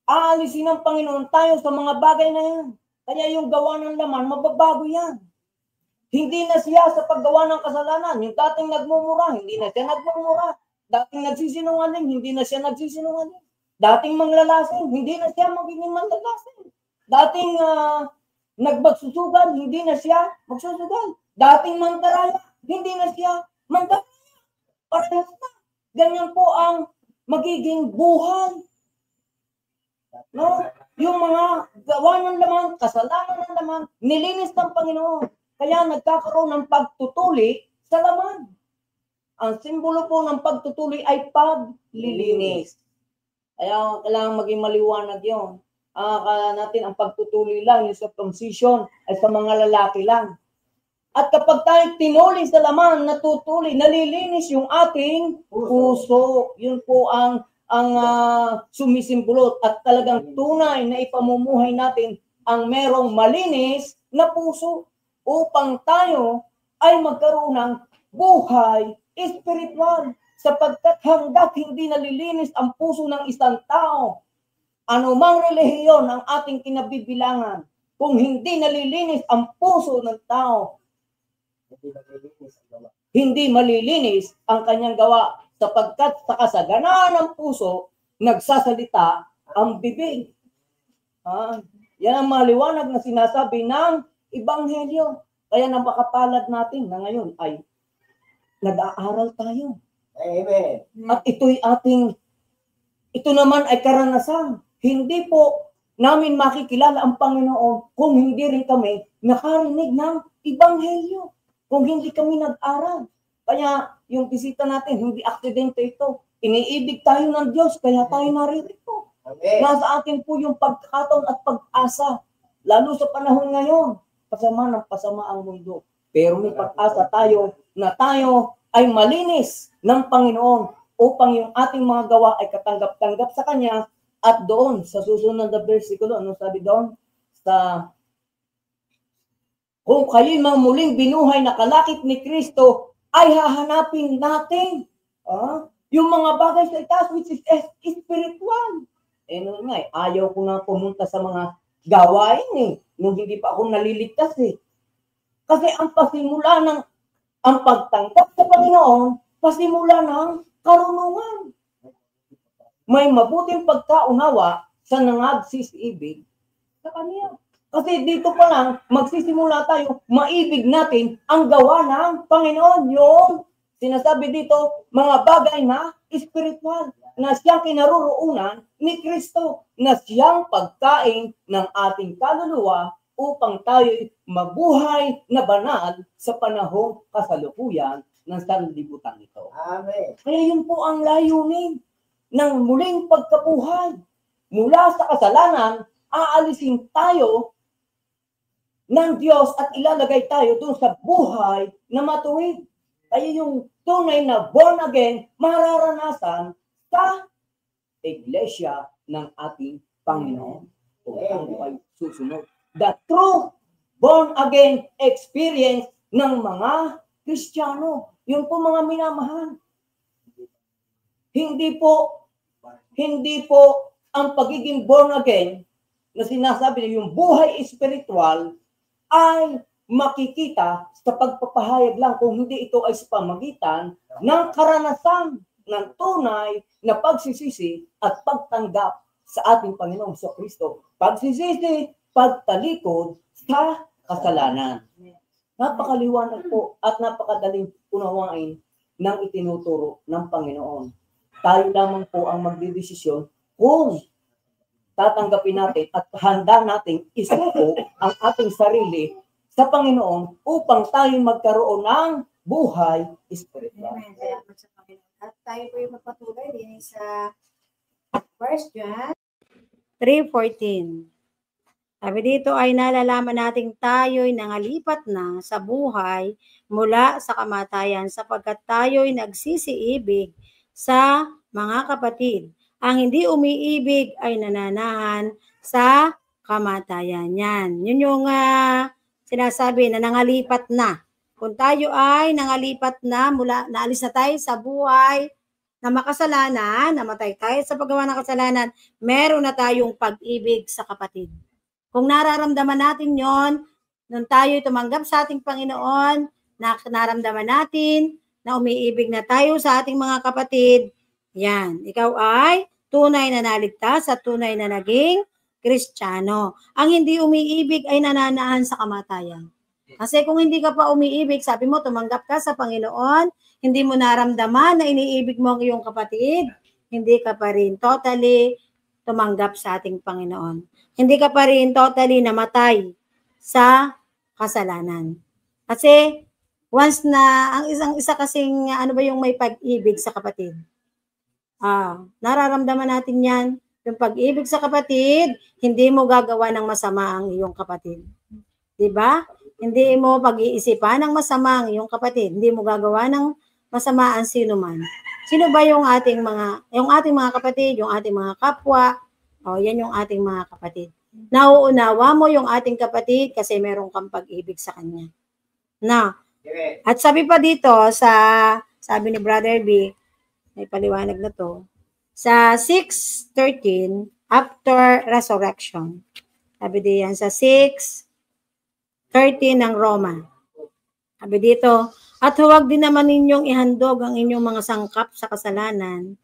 aalisin ng Panginoon tayo sa mga bagay na yan. Kaya yung gawa ng laman, mababago yan. Hindi na siya sa paggawa ng kasalanan. Yung dating nagmumura, hindi na siya nagmumura. Dating nagsisinungaling, hindi na siya nagsisinungaling. Dating manglalasing, hindi na siya magiging manglalasing. Dating nagmagsusugal, hindi na siya magsusugal. Dating mandaraya, hindi na siya mandaraya. Parehas na. Ganyan po ang magiging buhay. No? Yung mga gawa ng laman, kasalanan ng laman, nilinis ng Panginoon. Kaya nagkakaroon ng pagtutuli sa laman. Ang simbolo po ng pagtutuli ay paglilinis. Kaya kailangan maging maliwanag yun. Akala natin ang pagtutuli lang, yung circumcision, ay sa mga lalaki lang. At kapag tayo tinuli sa laman, natutuli, nalilinis yung ating puso. Yun po ang sumisimbolo at talagang tunay na ipamumuhay natin ang merong malinis na puso upang tayo ay magkaroon ng buhay espiritual. Sapagkat hanggat hindi nalilinis ang puso ng isang tao, anumang relihiyon ang ating kinabibilangan, kung hindi nalilinis ang puso ng tao, hindi malilinis ang kanyang gawa, sapagkat sa kasaganaan ng puso, nagsasalita ang bibig. Yan ang maliwanag na sinasabi ng Ebanghelyo. Kaya napakapalad natin na ngayon ay nag-aaral tayo. Amen. At ito naman ay karanasan. Hindi po namin makikilala ang Panginoon kung hindi rin kami nakarinig ng Ebanghelyo. Kung hindi kami nag-aral. Kaya yung bisita natin, hindi aksidente ito. Iniibig tayo ng Diyos, kaya tayo naririto. Amen. Nasa atin po yung pagkakataon at pag-asa. Lalo sa panahon ngayon, pasama ng pasama ang mundo. Pero may pag-asa tayo na tayo ay malinis ng Panginoon upang yung ating mga gawa ay katanggap-tanggap sa Kanya. At doon, sa susunod na versikulo, ano sabi doon? Kung kayo'y muling binuhay na kalakip ni Kristo, ay hahanapin natin yung mga bagay sa itaas which is spiritual. Ayaw ko na pumunta sa mga gawain nung hindi pa ako naliligtas Kasi ang pasimula ng ang pagtanggap sa Panginoon pasimula ng karunungan. May mabuting pagkaunawa sa nangagsisibig sa Kanya. Kasi dito pa lang, magsisimula tayo, maibig natin ang gawa ng Panginoon. Yung sinasabi dito, mga bagay na spiritual, na siyang kinaroroonan ni Kristo, na siyang pagkain ng ating kaluluwa upang tayo mabuhay na banal sa panahong kasalukuyan ng sanlibutan ito. Amen. Kaya yun po ang layunin ng muling pagkabuhay. Mula sa kasalanan, aalisin tayo ng Diyos at ilalagay tayo doon sa buhay na matuwid. Kaya yung tunay na born again, mararanasan sa iglesia ng ating Panginoon. Kung tayo ay susunod. The true born again experience ng mga Kristiyano. Yun po mga minamahal. Hindi po ang pagiging born again na sinasabi niyo, yung buhay espiritual ay makikita sa pagpapahayag lang kung hindi ito ay sa pamagitan ng karanasan ng tunay na pagsisisi at pagtanggap sa ating Panginoong Kristo. Pagsisisi, pagtalikod sa kasalanan. Napakaliwanag po at napakadaling unawain ng itinuturo ng Panginoon. Tayo lamang po ang magdidesisyon kung tatanggapin natin at handa nating isuko ang ating sarili sa Panginoon upang tayo magkaroon ng buhay espiritual. Amen. Salamat sa Panginoon. At tayo po yung magpatuloy din sa 1 John 3:14. Sabi dito ay nalalaman nating tayo'y nangalipat na sa buhay mula sa kamatayan sapagkat tayo'y nagsisiibig sa mga kapatid. Ang hindi umiibig ay nananahan sa kamatayan. Yan. Yun yung sinasabi na nangalipat na. Kung tayo ay nangalipat na, naalis na tayo sa buhay na makasalanan, namatay tayo sa paggawa ng kasalanan, meron na tayong pag-ibig sa kapatid. Kung nararamdaman natin yon, nung tayo tumanggap sa ating Panginoon, na naramdaman natin na umiibig na tayo sa ating mga kapatid, yan, ikaw ay tunay na naligtas at tunay na naging Kristiyano. Ang hindi umiibig ay nananahan sa kamatayan. Kasi kung hindi ka pa umiibig, sabi mo, tumanggap ka sa Panginoon, hindi mo naramdaman na iniibig mo ang iyong kapatid, hindi ka pa rin totally tumanggap sa ating Panginoon. Hindi ka pa rin totally namatay sa kasalanan. Kasi once na, ang isa kasing, ano ba yung may pag-ibig sa kapatid? Nararamdaman natin yan. Yung pag-ibig sa kapatid, hindi mo gagawa ng masama ang iyong kapatid. Diba? Hindi mo pag-iisipan ng masama ang iyong kapatid. Hindi mo gagawa ng masama ang sino man. Sino ba yung ating mga kapatid, yung ating mga kapwa? Yan yung ating mga kapatid. Nauunawa mo yung ating kapatid kasi meron kang pag-ibig sa kanya. At sabi pa dito sabi ni Brother B, may paliwanag na to, sa 6:13, after resurrection. Sabi diyan sa 6:13 ng Roma. Sabi dito, at huwag din naman ninyong ihandog ang inyong mga sangkap sa kasalanan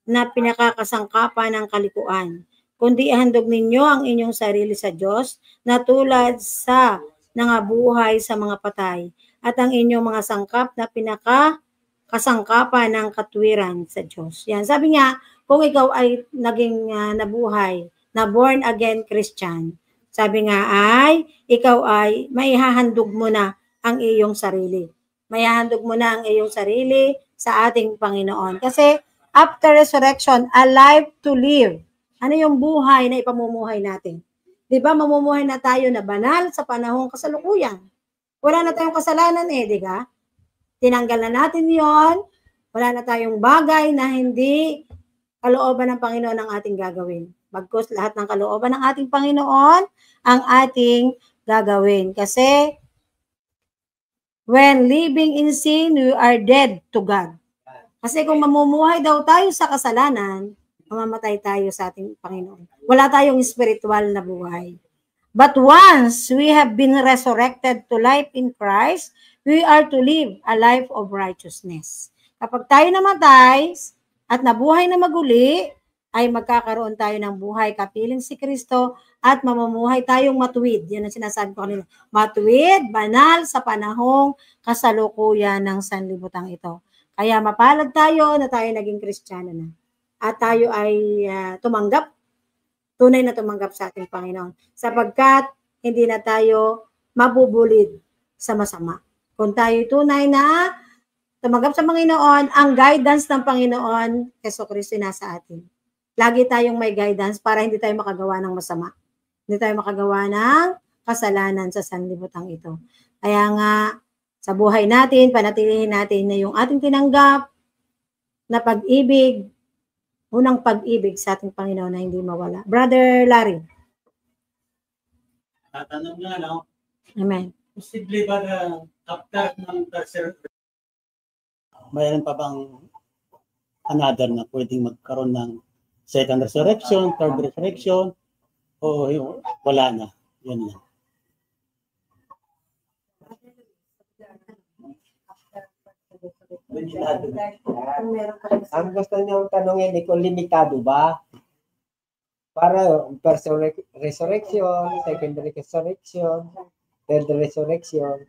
na pinakakasangkapan ng kalikuan, kundi ihandog ninyo ang inyong sarili sa Diyos na tulad sa nangabuhay sa mga patay at ang inyong mga sangkap na pinakakasangkapan ng katwiran sa Diyos. Yan, sabi nga, kung ikaw ay naging nabuhay, na born again Christian, sabi nga ay, ikaw ay maihahandog mo na ang iyong sarili. Maihahandog mo na ang iyong sarili sa ating Panginoon. Kasi after resurrection, a life to live. Ano yung buhay na ipamumuhay natin? Di ba, mamumuhay na tayo na banal sa panahong kasalukuyan. Wala na tayong kasalanan di ba? Tinanggal na natin yon. Wala na tayong bagay na hindi kalooban ng Panginoon ang ating gagawin. Bagkus lahat ng kalooban ng ating Panginoon ang ating gagawin. Kasi when living in sin, we are dead to God. Kasi kung mamumuhay daw tayo sa kasalanan, mamamatay tayo sa ating Panginoon. Wala tayong spiritual na buhay. But once we have been resurrected to life in Christ, we are to live a life of righteousness. Kapag tayo namatay at nabuhay na maguli, ay magkakaroon tayo ng buhay kapiling si Kristo at mamumuhay tayong matuwid. Yan ang sinasabi ko kanina. Matuwid, banal sa panahong kasalukuyan ng sanlibutan ito. Kaya mapalad tayo na tayo naging Kristiyano na. At tayo ay tunay na tumanggap sa ating Panginoon. Sapagkat hindi na tayo mabubulid sa masama. Kung tayo tunay na tumanggap sa Panginoon, ang guidance ng Panginoon, Jesucristo nasa atin. Lagi tayong may guidance para hindi tayo makagawa ng masama. Hindi tayo makagawa ng kasalanan sa sanlibutan ito. Kaya nga, sa buhay natin, panatilihin natin na yung ating tinanggap na pag-ibig, unang pag-ibig sa ating Panginoon na hindi mawala. Brother Larry. Tatanong nga, no? Amen. Posible ba na after ng mayroon pa bang another na pwedeng magkaroon ng second resurrection, third resurrection, o wala na? Yun lang. Ang gusto niyong tanongin, kung limitado ba? Para first resurrection, second resurrection, third resurrection.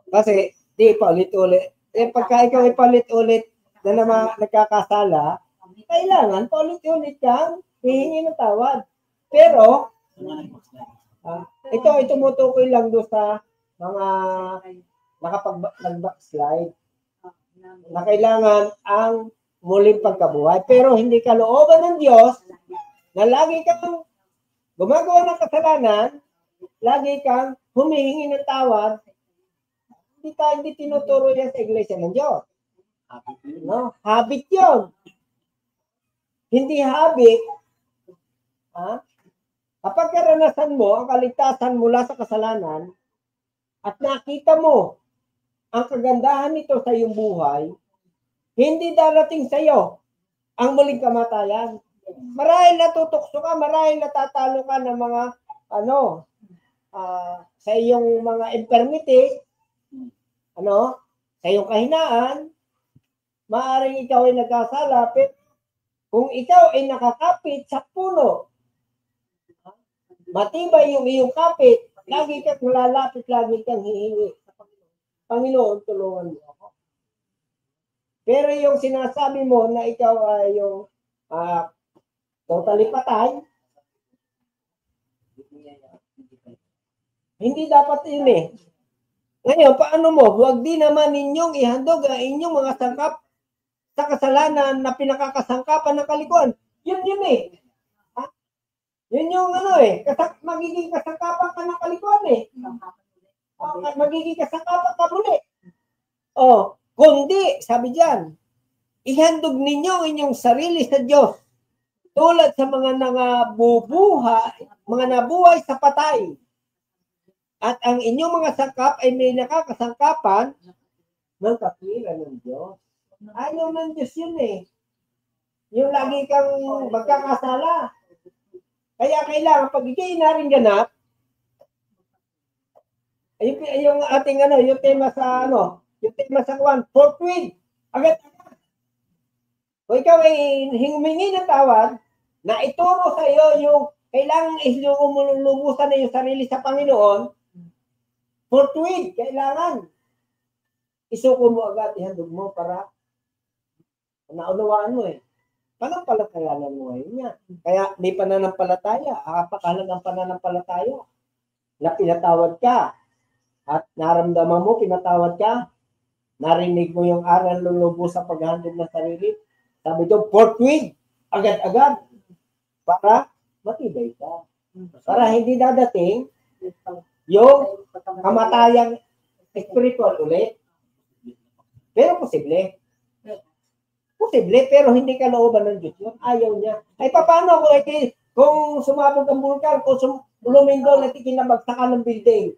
Kasi di pa ulit-ulit. Pagka ikaw ipalit-ulit na naman nagkakasala, kailangan paulit-ulit kang hihingi ng tawad. Pero, ito ay tumutukoy lang doon sa mga nag-backslide na kailangan ang muling pagkabuhay. Pero hindi kalooban ng Diyos na lagi kang gumagawa ng kasalanan, lagi kang humihingi ng tawad. Hindi tinuturo yan sa iglesia ng Diyos. No? Habit yun. Hindi habit. Kapag karanasan mo ang kaligtasan mula sa kasalanan at nakita mo ang kagandahan nito sa iyong buhay, hindi darating sa iyo ang muling kamatayan. Marahil natutokso ka, marahil natatalo ka ng mga sa iyong mga infirmity, sa iyong kahinaan, maaaring ikaw ay nagkasala, pero kung ikaw ay nakakapit sa puno, matibay yung iyong kapit, lagi kang lalapit, lagi kang hihingi. Panginoon, tulungan mo ako. Pero yung sinasabi mo na ikaw ay yung totally patay, hindi dapat yun eh. Ngayon, paano mo? Huwag din naman ninyong ihandog ang inyong mga sangkap sa kasalanan na pinakakasangkapan ng kalikuan. Yun eh. Yun yung magiging kasangkapan ka ng kalikuan eh. Magiging kasangkapan ka muli. Kundi, sabi diyan, ihandog ninyo ang inyong sarili sa Diyos tulad sa mga nabuhay sa patay. At ang inyong mga sangkap ay may nakakasangkapan ng kapilan ng Diyos. Ayaw ng Diyos yun eh. Yung lagi kang magkakasala. Kaya kailangan pag ikay naring ganap, yung ating yung tema sa forthwith, agad. Kung ikaw ay humingi ng tawad, na ituro sa iyo yung kailangan lumulubusan na yung sarili sa Panginoon, forthwith, kailangan isuko mo agad, ihandog mo para naunawaan mo eh. Panampalatayanan mo ngayon yan. Kaya may pananampalataya, apakahalagang pananampalataya na pinatawad ka at naramdaman mo, pinatawad ka, narinig mo yung aral lulubos sa paghandog ng sarili. Sabi doon, forthwith, agad-agad, para matibay ka. Para hindi dadating yung kamatayang spiritual ulit. Pero posible. Posible, pero hindi ka looban ng Diyos yun. Ayaw niya. Ay, paano kung sumabog ang bulkan, kung lumindol at ikinabagsak ka ng building?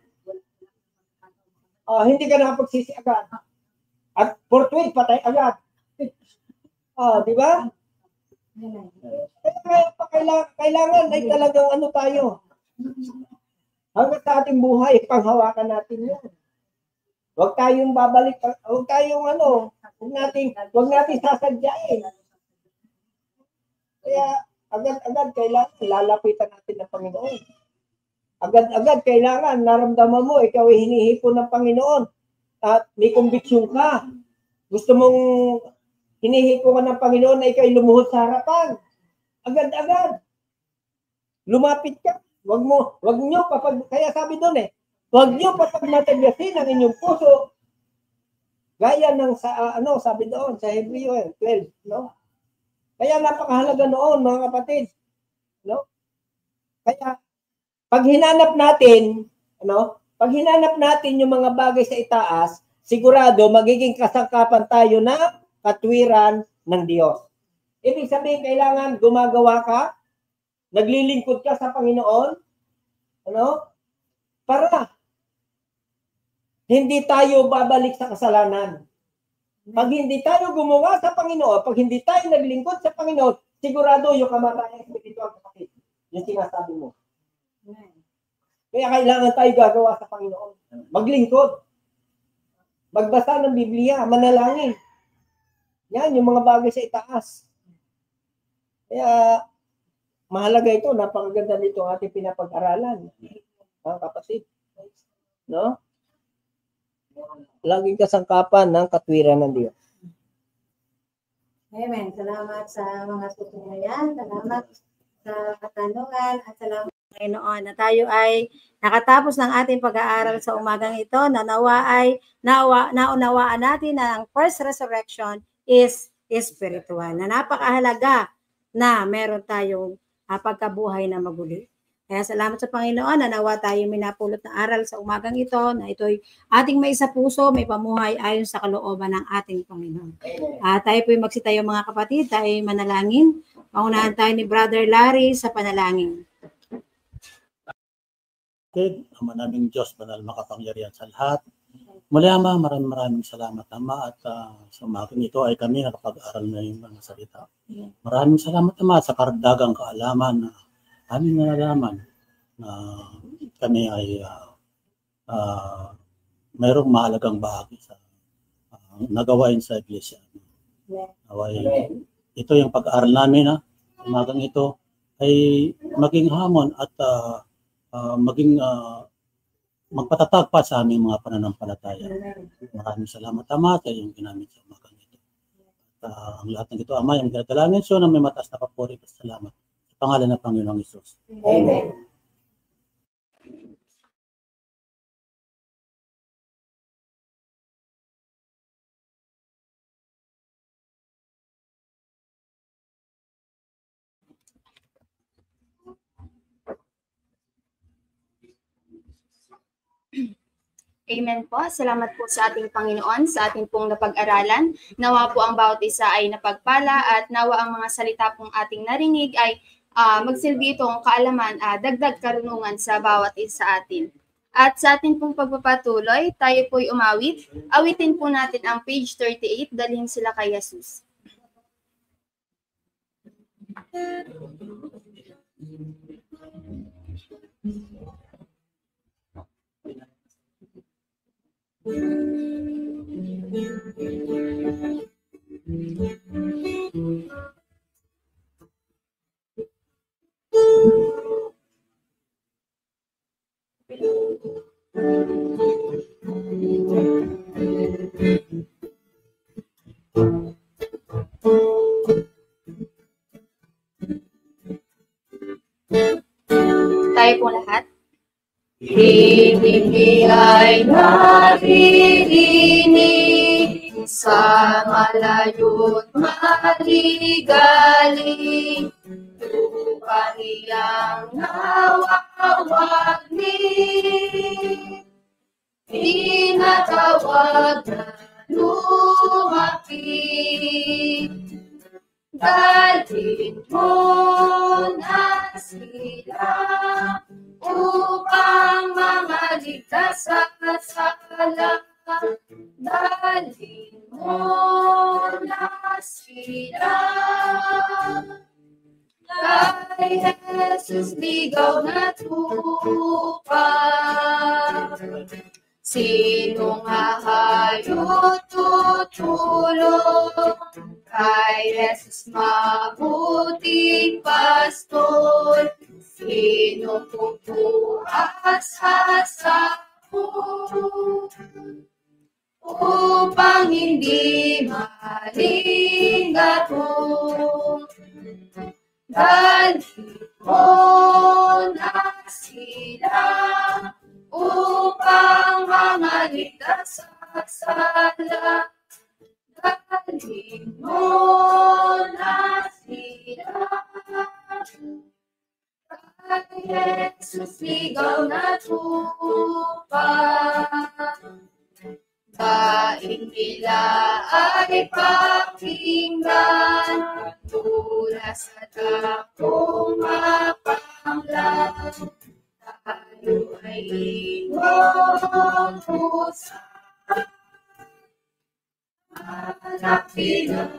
Hindi ka nakapagsisi agad. At forthwith, patay agad. Di ba? Kailangan ay talagang tayo. Hanggang sa ating buhay, panghawakan natin yan. Huwag tayong babalik, huwag tayong Huwag natin sasadyain. Kaya agad-agad kailangan lalapitan natin ng Panginoon. Agad-agad kailangan naramdaman mo ikaw ay hinihipon ng Panginoon at may conviction ka. Gusto mong hinihipon ka ng Panginoon na ikaw ay lumuhod sa harapan. Agad-agad. Lumapit ka. Wag nyo kaya sabi doon wag nyo papagmatagyasin ang inyong puso. Gaya ng sabi doon sa Hebreo 12, no? Kaya napakahalaga noon, mga kapatid, no? Kaya pag hinanap natin yung mga bagay sa itaas, sigurado magiging kasangkapan tayo ng katwiran ng Diyos. Ibig sabihin, kailangan gumagawa ka, naglilingkod ka sa Panginoon, para hindi tayo babalik sa kasalanan. Pag hindi tayo gumawa sa Panginoon, pag hindi tayo naglingkod sa Panginoon, sigurado yung kamatayan spiritual kapatid. Yung sinasabi mo. Kaya kailangan tayo gagawa sa Panginoon. Maglingkod. Magbasa ng Biblia, manalangin. Yan, yung mga bagay sa itaas. Kaya, mahalaga ito, napakaganda nito ang ating pinapag-aralan. Mga kapatid. No? Laging kasangkapan ng katwiran ng Diyos. Amen. Salamat sa mga susunod. Salamat sa katanungan at salamat Panginoon na tayo ay nakatapos ng ating pag-aaral sa umagang ito na naunawaan natin na ang first resurrection is spiritual. Na napakahalaga na meron tayong pagkabuhay na maguli. Kaya salamat sa Panginoon na nawa tayo minapulot na aral sa umagang ito na ito'y ating may sa puso, may pamuhay ayon sa kalooban ng ating Panginoon. Tayo po'y magsitayo mga kapatid, tayo manalangin. Paunahan tayo ni Brother Larry sa panalangin. Ama naming Diyos, banal makapangyarihan sa lahat. Muli Ama, maraming salamat Ama at sa umagang ito ay kami nakapag-aral na yung mga salita. Maraming salamat Ama sa karagdagang kaalaman na aming nalalaman na kami ay mayroong mahalagang bahagi sa nagawain sa iglesia. Ito yung pag-aaral namin umagang ito ay maging hamon at maging magpatatag pa sa aming mga pananampalataya. Maraming salamat Ama sa iyong ginamit sa umagang ito. At ang lahat ng ito Ama, yung dalangin siya na may mataas na papuri at salamat. Pangalan ng Panginoong Hesus. Amen. Amen po. Salamat po sa ating Panginoon, sa ating pong napag-aralan. Nawa po ang bawat isa ay napagpala at nawa ang mga salita pong ating narinig ay magsilbi itong kaalaman, dagdag karunungan sa bawat isa atin. At sa ating pong pagpapatuloy, tayo po'y umawit. Awitin po natin ang page 38, dalhin sila kay Jesus. Tayo po lahat. Hindi ay naririnig sa malayo't maligaling, lupa niyang nawawag ni tinatawag na lumapit. Dalhin mo na sila upang mga ligtas at sala. Dalhin mo na sila kay Jesus ligaw na tupa. Sinong hahayo tutulong kay Jesus mabuting pastor? Sino pupuhas-has ako upang hindi malingatong? Dalhin mo na sila upang mamaligtas sa sala. Dalhin mo na sila kay Jesus ligaw na tupa. Daing nila ay pakinggan mula sa dakong mapanglaw. Tayo ay ingong pusa, hanapin ang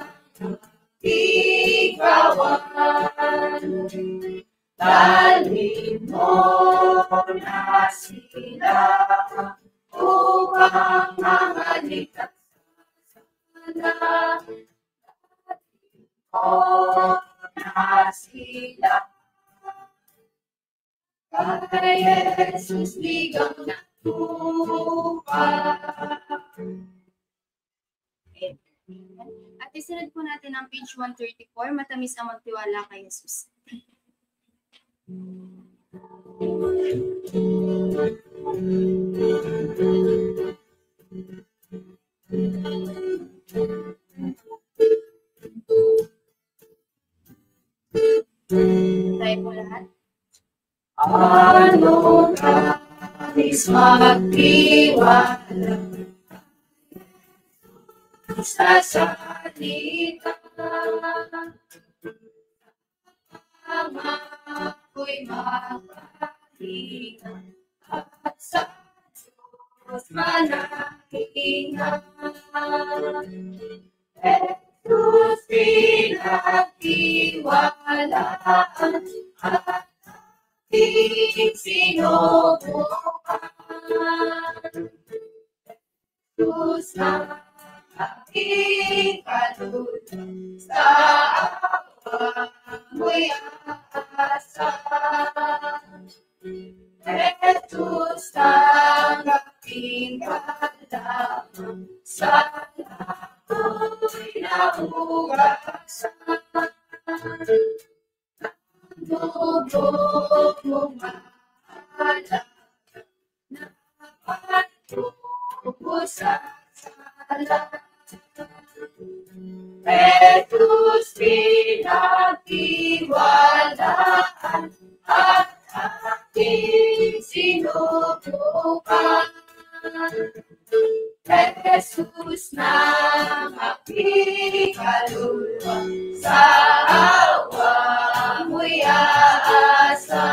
ikawan. Dalhin mo na sila upang mamaligtas sa sala. Dalhin mo na sila kay Jesus ligaw na tupa. At isunod po natin ang page 134, matamis ang magtiwala kay Jesus. Tayo po lahat. Ano nais magtiwala sa salita, ang ako'y makahinga at sa Diyos manahinga. Jesus pinagtiwalaan at ating sinubukan. Jesus na aking kaluluwa, sa awa mo'y asa. Jesus ang aking kalaman, sa ako'y naugasan. Dugo mong mahalaga na patubo sa sala. Jesus pinagtiwalaan at aking sinubukan. Jesus na aking kaluluwa, sa awa mo'y aasa.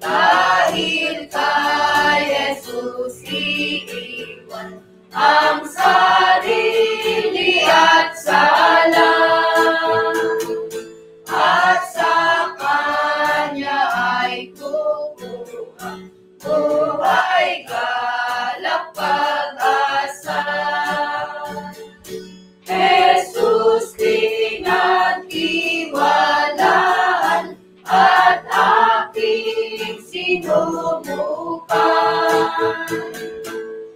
Dahil kay Jesus iiwan ang sarili at sala, at sa Kanya ay kukuha buhay, galak, pag-asa. Jesus pinagtiwalaan at aking sinubukan.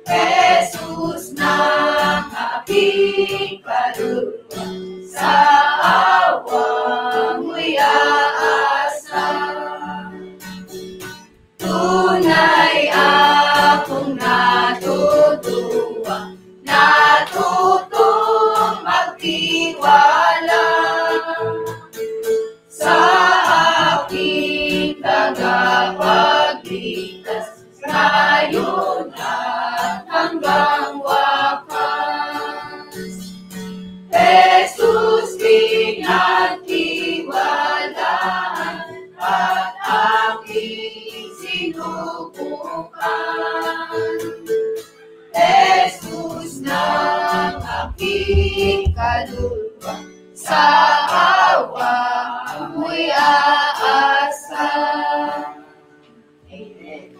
Jesus ng aking kaluluwa, sa awa mo'y aasa. Tunay akong natutuwa, natutong magtiwala sa aking tagapagligtas, ngayon at hanggang wakas. Jesus pinagtiwalaan at aking sinubukan. Jesus ng aking kaluluwa, sa awa mo'y aasa. Amen.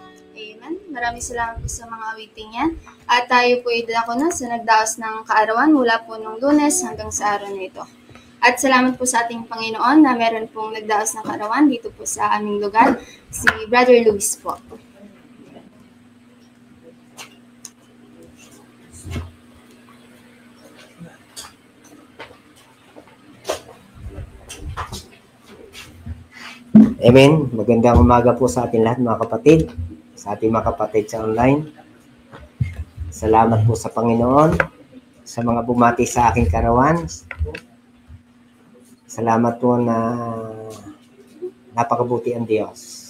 Amen. Maraming salamat po sa mga awiting yan. At tayo po idalako na sa nagdaos ng kaarawan mula po nung Lunes hanggang sa araw na ito. At salamat po sa ating Panginoon na meron pong nagdaos ng kaarawan dito po sa aming lugar, si Brother Luis po. Amen. Magandang umaga po sa ating lahat mga kapatid, sa ating mga kapatid sa online. Salamat po sa Panginoon, sa mga bumati sa aking karawan. Salamat po na napakabuti ang Diyos.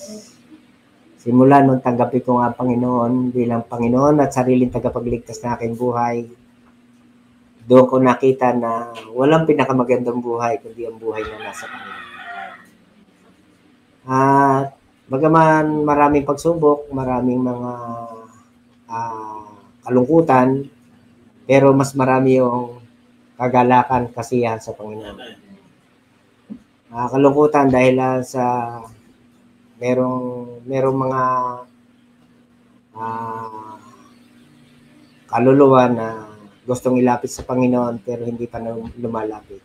Simula nung tanggapin ko nga ang Panginoon bilang Panginoon at sariling tagapagligtas na aking buhay, doon ko nakita na walang pinakamagandang buhay kundi ang buhay na nasa Panginoon. At bagaman maraming pagsubok, maraming mga kalungkutan, pero mas marami yung kagalakan, kasiyahan sa Panginoon. Kalungkutan dahil sa merong mga kaluluwa na gustong ilapit sa Panginoon pero hindi pa lumalapit.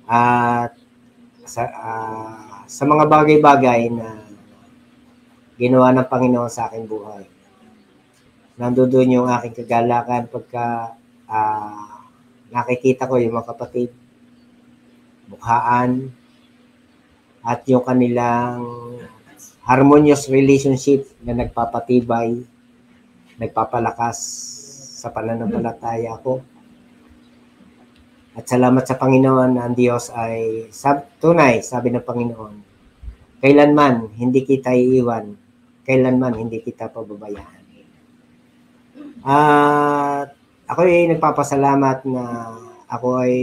At sa mga bagay-bagay na ginawa ng Panginoon sa aking buhay, nandoon yung aking kagalakan pagka nakikita ko yung mga kapatid, mukhaan, at yung kanilang harmonious relationship na nagpapatibay, nagpapalakas sa pananampalataya ko. At salamat sa Panginoon, ang Diyos ay tunay, sabi ng Panginoon, kailanman hindi kita iiwan, kailanman hindi kita pababayaan. At ako ay nagpapasalamat na ako ay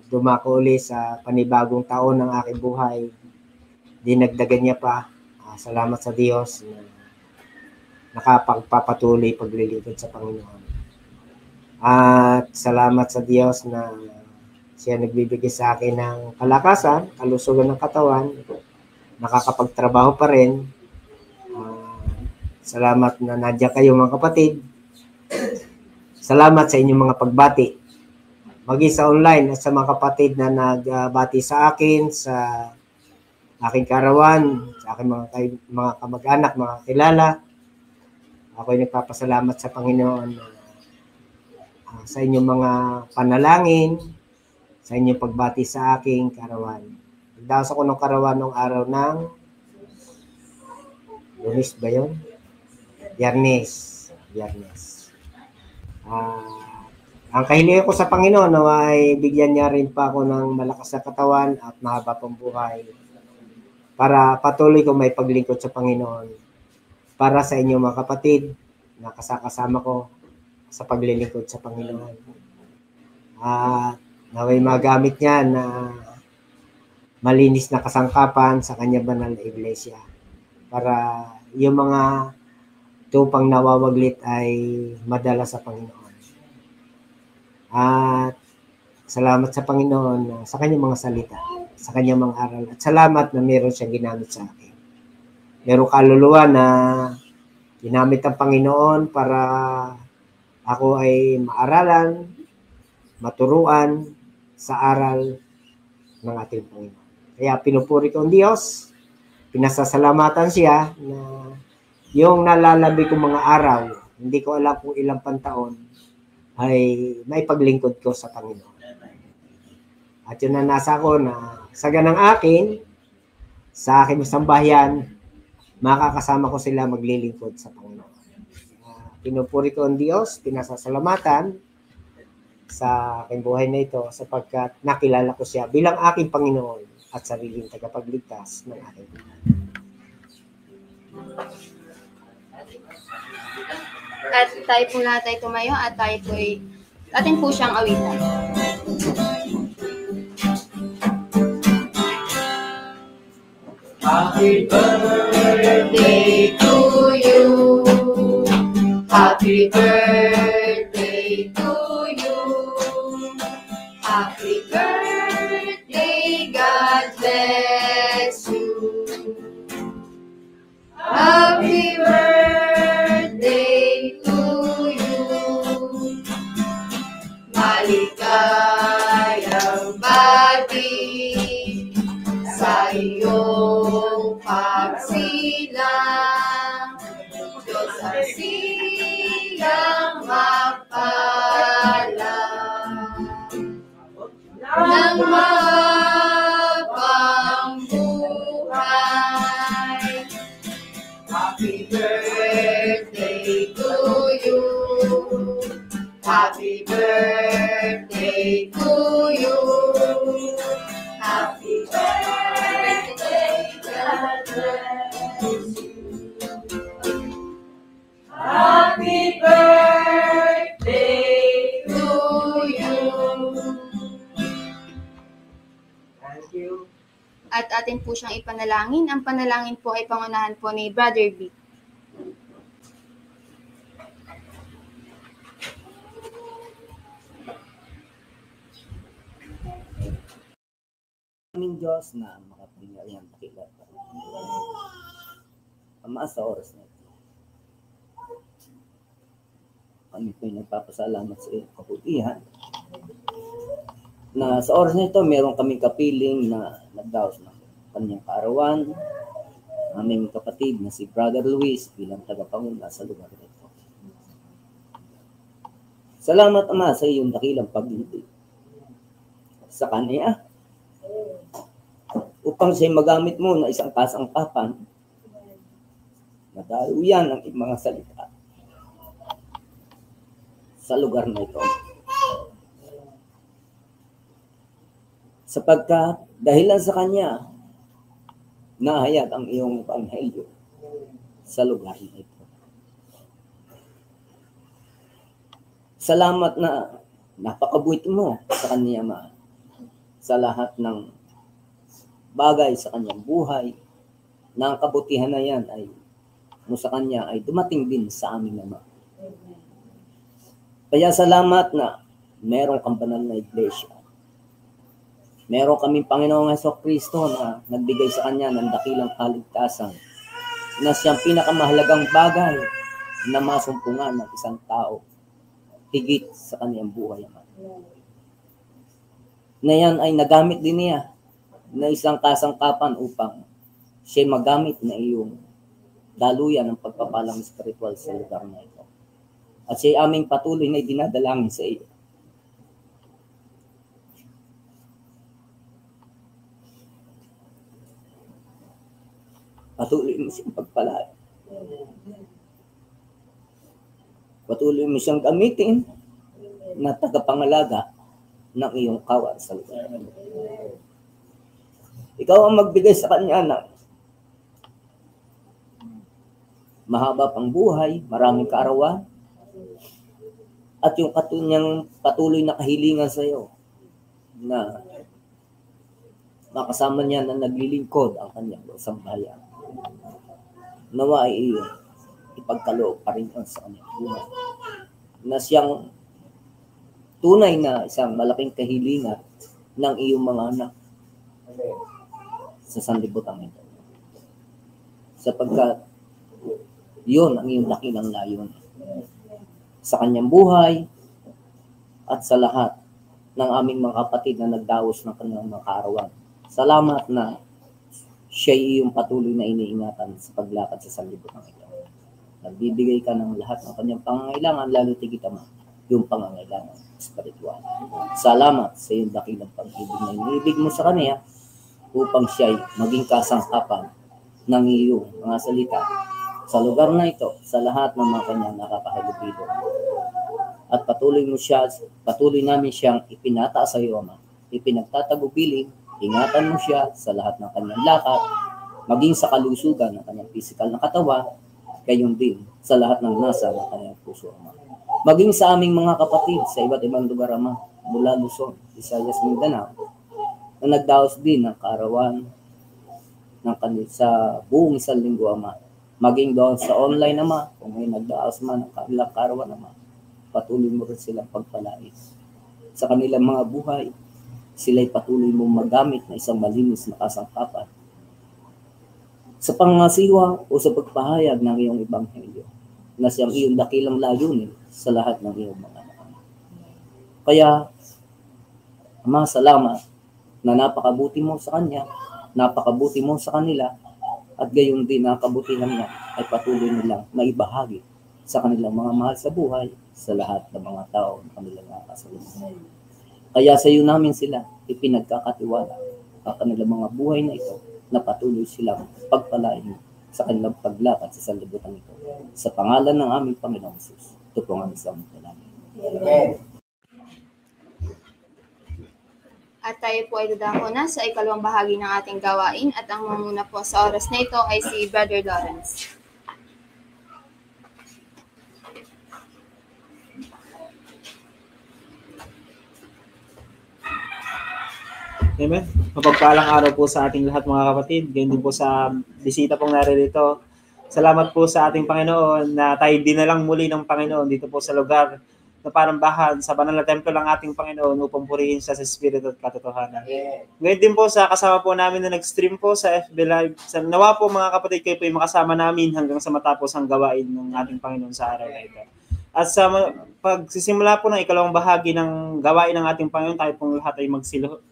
dumako ulit sa panibagong taon ng aking buhay. Dinagdagan niya pa. Salamat sa Diyos na nakapagpapatuloy paglilingkod sa Panginoon. At salamat sa Diyos na siya nagbibigay sa akin ng kalakasan, kalusugan ng katawan, nakakapagtrabaho pa rin. Salamat na nandiyan kayo mga kapatid. Salamat sa inyong mga pagbati. Maging sa online at sa mga kapatid na nagbati sa akin, sa aking karawan, sa aking mga kamag-anak, mga kilala. Ako'y nagpapasalamat sa Panginoon sa inyong mga panalangin, sa inyong pagbati sa aking karawan. Nagdaos ako ng karawan ng araw ng Lunes ba yun? Biyernes. Ang kahilingan ko sa Panginoon ay bigyan niya rin pa ako ng malakas na katawan at mahaba pang buhay para patuloy ko may paglingkod sa Panginoon para sa inyong mga kapatid na kasama ko sa paglilingkod sa Panginoon. Naway magamit niya na malinis na kasangkapan sa kanya banal na iglesia para yung mga tupang nawawaglit ay madala sa Panginoon. At salamat sa Panginoon sa kanyang mga salita, sa kanyang mga aral. At salamat na meron siyang ginamit sa akin. Merong kaluluwa na ginamit ang Panginoon para ako ay maaralan, maturuan sa aral ng ating Panginoon. Kaya pinupuri ko ang Diyos, pinasasalamatan siya na yung nalalabi kong mga araw, hindi ko alam kung ilang pantaon, ay may paglingkod ko sa Panginoon. At yun na nasa ko na sa ganang akin, sa aking sambahayan, makakasama ko sila maglilingkod sa Panginoon. Pinupuri ko ang Diyos, pinasasalamatan sa aking buhay na ito sapagkat nakilala ko siya bilang aking Panginoon at sariling tagapagligtas ng aking buhay. At tayo po lahat ay tumayo at tayo po ay atin po siyang awitan. Happy birthday to you. Happy birthday to you. Happy birthday, God bless you. magsilang, Diyos ang siyang mapala. Nang mahabang buhay. Happy birthday to you. Happy birthday to you. Happy birthday, God bless you. Happy birthday to you. Thank you. At atin po siyang ipanalangin. Ang panalangin po ay pangunahan po ni Brother B. Aming Diyos na makapangyarihan pakita. Ama, sa oras na ito, kami po'y nagpapasalamat sa iyong kabutihan na sa oras na ito meron kaming kapiling na nagdaos ng kanyang kaarawan, aming kapatid na si Brother Luis bilang tagapanguna sa lugar na ito. Salamat, Ama, sa iyong dakilang paglingkod sa kanya upang siya'y magamit mo na isang kasangkapan na daluyan ng mga salita sa lugar na ito. Sapagkat dahilan sa kanya, nahayag ang iyong ebanghelyo sa lugar na ito. Salamat na napakabuti mo sa kanya, Ama, sa lahat ng bagay sa kanyang buhay, na ang kabutihan na yan ay mo sa kanya ay dumating din sa aming Ama. Kaya salamat na meron kang banal na iglesia. Meron kaming Panginoong Jesucristo na nagbigay sa kanya ng dakilang kaligtasan na siyang pinakamahalagang bagay na masumpungan ng isang tao higit sa kanyang buhay. Na yan ay nagamit din niya na isang kasangkapan upang siya magamit na iyong daluyan ng pagpapalang spiritual sa lugar na ito. At siya aming patuloy na dinadalangin sa iyo. Patuloy mo siyang pagpalain. Patuloy mo siyang gamitin na tagapangalaga ng iyong kawan sa lugar. Ikaw ang magbigay sa kanya ng mahaba pang buhay, maraming kaarawan, at yung katunyang patuloy na kahilingan sa iyo na makasama niya na naglilingkod ang kanyang isang bayan. Nawa ay iyo ipagkaloob pa rin sa kanyang buhay na siyang tunay na isang malaking kahilingan ng iyong mga anak sa sanlibutan ito. Sapagkat yun ang iyong dakilang layon sa kanyang buhay at sa lahat ng aming mga kapatid na nagdaos ng kanilang mga kaarawan. Salamat na siya iyong patuloy na iniingatan sa paglakad sa sanlibutan ito. Nagbibigay ka ng lahat ng kanyang pangangailangan, lalo tigit Ama, yung pangangailangan spiritual. Salamat sa iyong dakilang pag-ibig na iniibig mo sa kanya upang siya maging kasangkapan ng iyong mga salita sa lugar na ito, sa lahat ng mga kanyang nakakahalubilo. At patuloy namin siyang ipinata sa iyo, Ama. Ipinagtatagubilin, ingatan mo siya sa lahat ng kanyang lakad, maging sa kalusugan ng kanyang physical na katawan, gayon din sa lahat ng nasa ng kanyang puso, Ama. Maging sa aming mga kapatid sa iba't ibang lugar, Ama, mula Luzon, Visayas, Mindanao, na nagdaos din ng kaarawan ng sa buong isang linggo, Ama. Maging doon sa online, Ama, kung may nagdaos man ng kanilang kaarawan, Ama, patuloy mo rin silang pagpalait. Sa kanilang mga buhay, sila'y patuloy mong magamit na isang malinis na kasangkapan sa pangasiwa o sa pagpahayag ng iyong ebanghelyo na siyang iyong dakilang layunin sa lahat ng iyong mga anak. Kaya, Ama, salamat na napakabuti mo sa kanya, napakabuti mo sa kanila, at gayon din ang kabutihan niya ay patuloy nilang maibahagi sa kanilang mga mahal sa buhay sa lahat ng mga tao na kanilang nakasalubong. Kaya sa iyo namin sila ipinagkakatiwala ang kanilang mga buhay na ito na patuloy silang pagpalain sa kanilang paglakad sa sanlibutan ito. Sa pangalan ng aming Panginoong Hesus, ito po ang isang namin. At tayo po ay dadako na sa ikalawang bahagi ng ating gawain at ang mamuna po sa oras na ito ay si Brother Lawrence. Amen. Mapagpalang araw po sa ating lahat mga kapatid. Ganyan din po sa bisita pong naririto. Salamat po sa ating Panginoon na tayo dinalang muli ng Panginoon dito po sa lugar na parang bahan sa banal na templo ng ating Panginoon upang purihin siya sa Espiritu at katotohanan. Ngayon din po sa kasama po namin na nag-stream po sa FB Live. Nawa po mga kapatid kayo po yung makasama namin hanggang sa matapos ang gawain ng ating Panginoon sa araw na ito. At sa pagsisimula po ng ikalawang bahagi ng gawain ng ating Panginoon, tayo pong lahat ay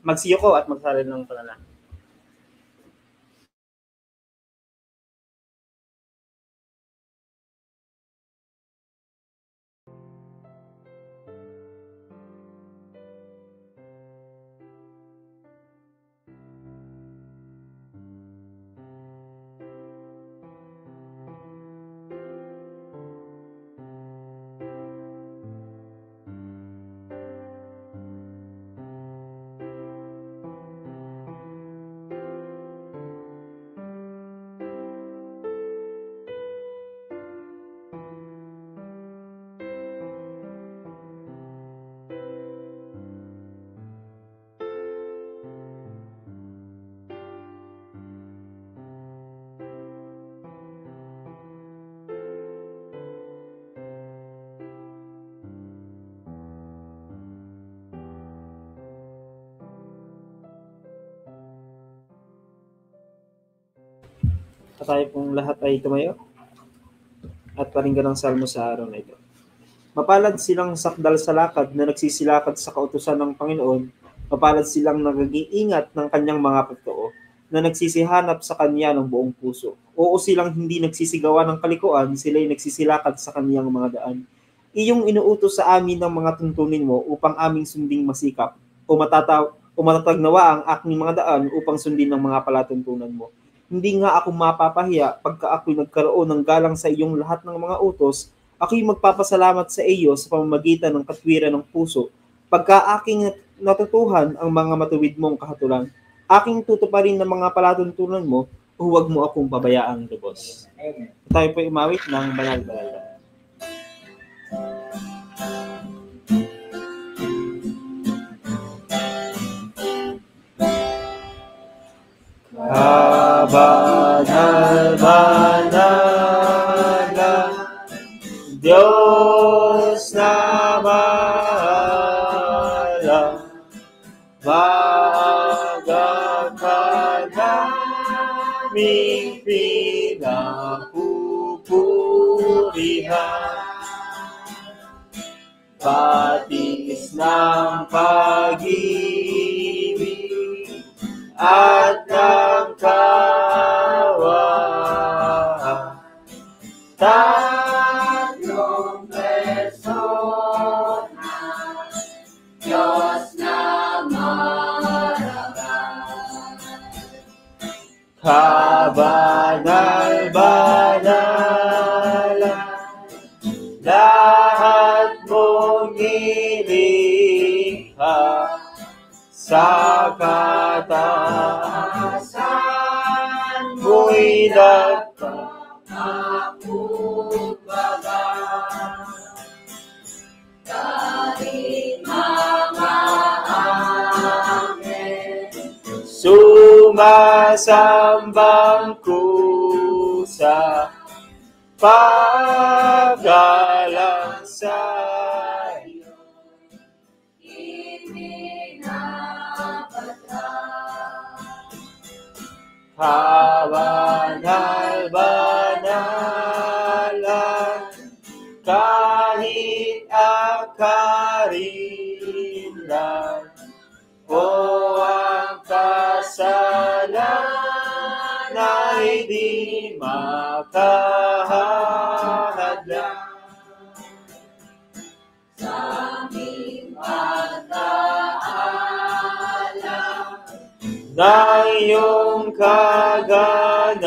magsiyoko at magsalin ng panalangin. At tayo pong lahat ay tumayo at paringgan ng salmo sa araw na ito. Mapalad silang sakdal sa lakad na nagsisilakad sa kautusan ng Panginoon. Mapalad silang nag-iingat ng kanyang mga pagtoo na nagsisihanap sa kanya ng buong puso. Oo silang hindi nagsisigawa ng kalikuan, sila'y nagsisilakad sa kanyang mga daan. Iyong inuutos sa amin ng mga tuntunin mo upang aming sunding masikap. O matatag nawa ang aking mga daan upang sundin ng mga palatuntunan mo. Hindi nga ako mapapahiya pagka ako'y nagkaroon ng galang sa iyong lahat ng mga utos, ako'y magpapasalamat sa iyo sa pamamagitan ng katwiran ng puso. Pagka aking natutuhan ang mga matuwid mong kahatulan, aking tutuparin ng mga palatuntunan mo, huwag mo akong pabayaang lubos. Tayo po umawit ng banal-banal. Kabanal-banal Diyos na mahala, bagam ka naming pinapupurihan, patis ng pag-ibig at ng kaawaan. Tatlong persona, Diyos na maragal, kabanal-banalan, lahat mong nilikha sa kataasan mo'y nagpapakutbaga. Kahit mga angel sumasambang kusa, pagalang sa iyo kabanal-banalan, kahit ang karinlan o ang kasalan ay di makahadlang sa aming pagkaalam ng iyong kaganapan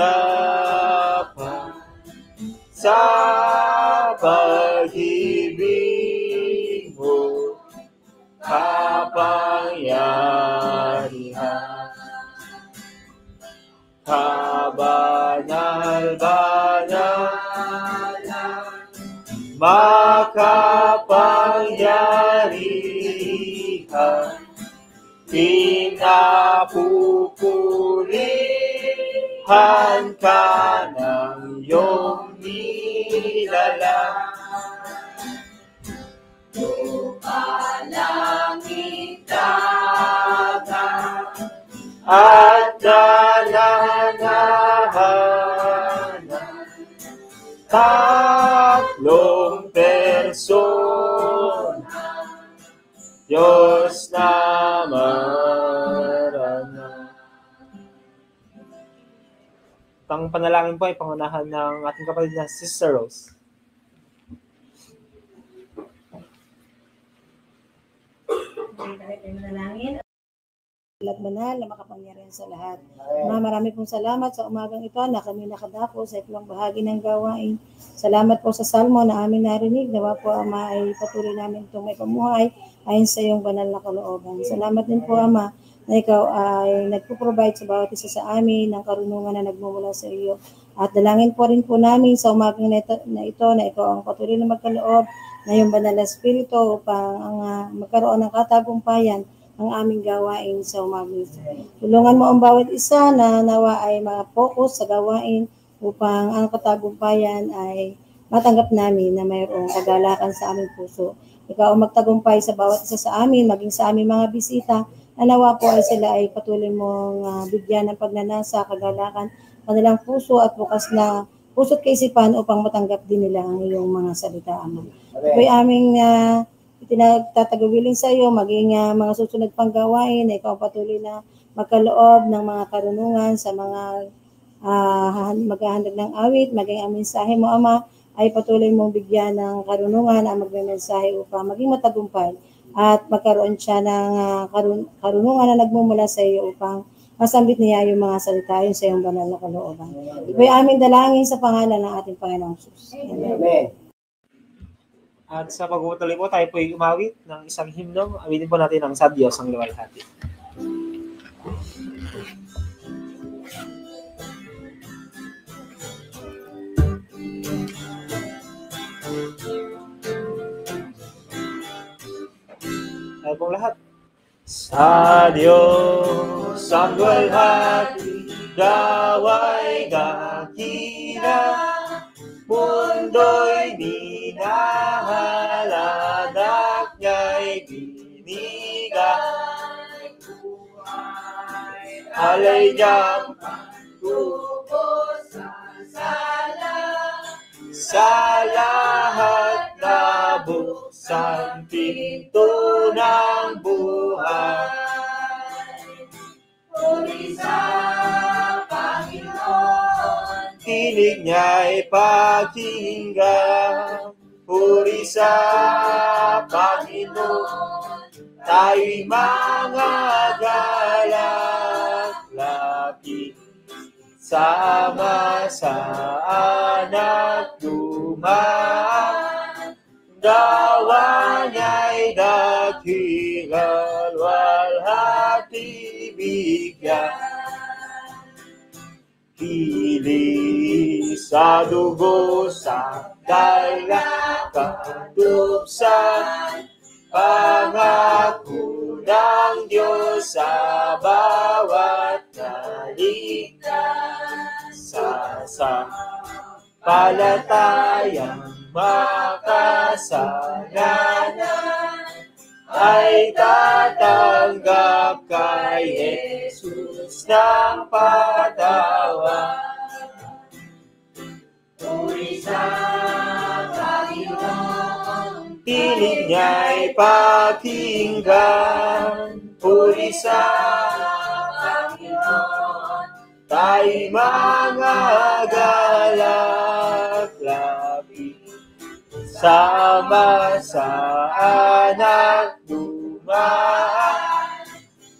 sa pag-ibig mo, kapangyarihan. Kabanal-banal, makapangyarihan, pinapupulihan ka ng iyong nilalang. lupa, langit, dagat, At nananahanan tatlong persona, Diyos na marana. Ang panalangin po ay pangunahan ng ating kapatid na Sister Rose. Banal na makapangyarihan sa lahat. Marami pong salamat sa umagang ito na kami nakadako sa ilang bahagi ng gawain. Salamat po sa salmo na amin narinig. Nawa po, Ama, ay patuloy namin itong may pamuhay ayon sa iyong banal na kalooban. Salamat din po, Ama, na ikaw ay nagpo-provide sa bawat isa sa amin ng karunungan na nagmumula sa iyo. At dalangin po rin po namin sa umagang na ito na ikaw ang patuloy na magkaloob na iyong banal na espiritu upang magkaroon ng katagumpayan ang aming gawain sa umagang ito. Tulungan mo ang bawat isa na nawa ay ma-focus sa gawain upang ang katagumpayan ay matanggap namin na mayroong kagalakan sa aming puso. Ikaw ang magtagumpay sa bawat isa sa amin, maging sa aming mga bisita, na nawa po ay sila ay patuloy mong bigyan ng pagnanasa, kagalakan, kanilang puso at bukas na puso at kaisipan upang matanggap din nila ang iyong mga salita, Ama. Ito ay aming itinagtatagubilin sa iyo, maging mga susunod pang gawain na ikaw patuloy na magkaloob ng mga karunungan sa mga maghahandog ng awit, maging ang mensahe mo, Ama, ay patuloy mong bigyan ng karunungan ang magme-mensahe upang maging matagumpay at magkaroon siya ng karunungan na nagmumula sa iyo upang masambit niya yung mga salita yun sa iyong banal na kalooban. Ito'y aming dalangin sa pangalan ng ating Panginoong Jesus. Amen. At sa pagpupatuloy po, tayo po ay umawit ng isang himno. Awitin po natin ang Sa Diyos ang luwalhati. Tayo pong lahat. Sa Diyos ang luwalhati, gawa'y dakila, mundo'y minahaladak niya'y binigay. Alay niyang tubos sa sala, sa lahat na buksan pinto ng buhay. puri sa Panginoon, Tinig niya'y pakinggan, puri sa Panginoon, tayo'y mga galak-lapit, sama sa anak dumaan, gawa niya'y dakilan, walhati bigyan. Pili sa dugo sa dagat katupsan, pangako ng Diyos sa bawat naligtas, sa palatayang makasalanan ay tatanggap kay Jesus ng patawa. puri sa Panginoon, Tinig niya'y pakinggan, puri sa Panginoon, tayo mga galak-lapit, sama sa anak dumaan,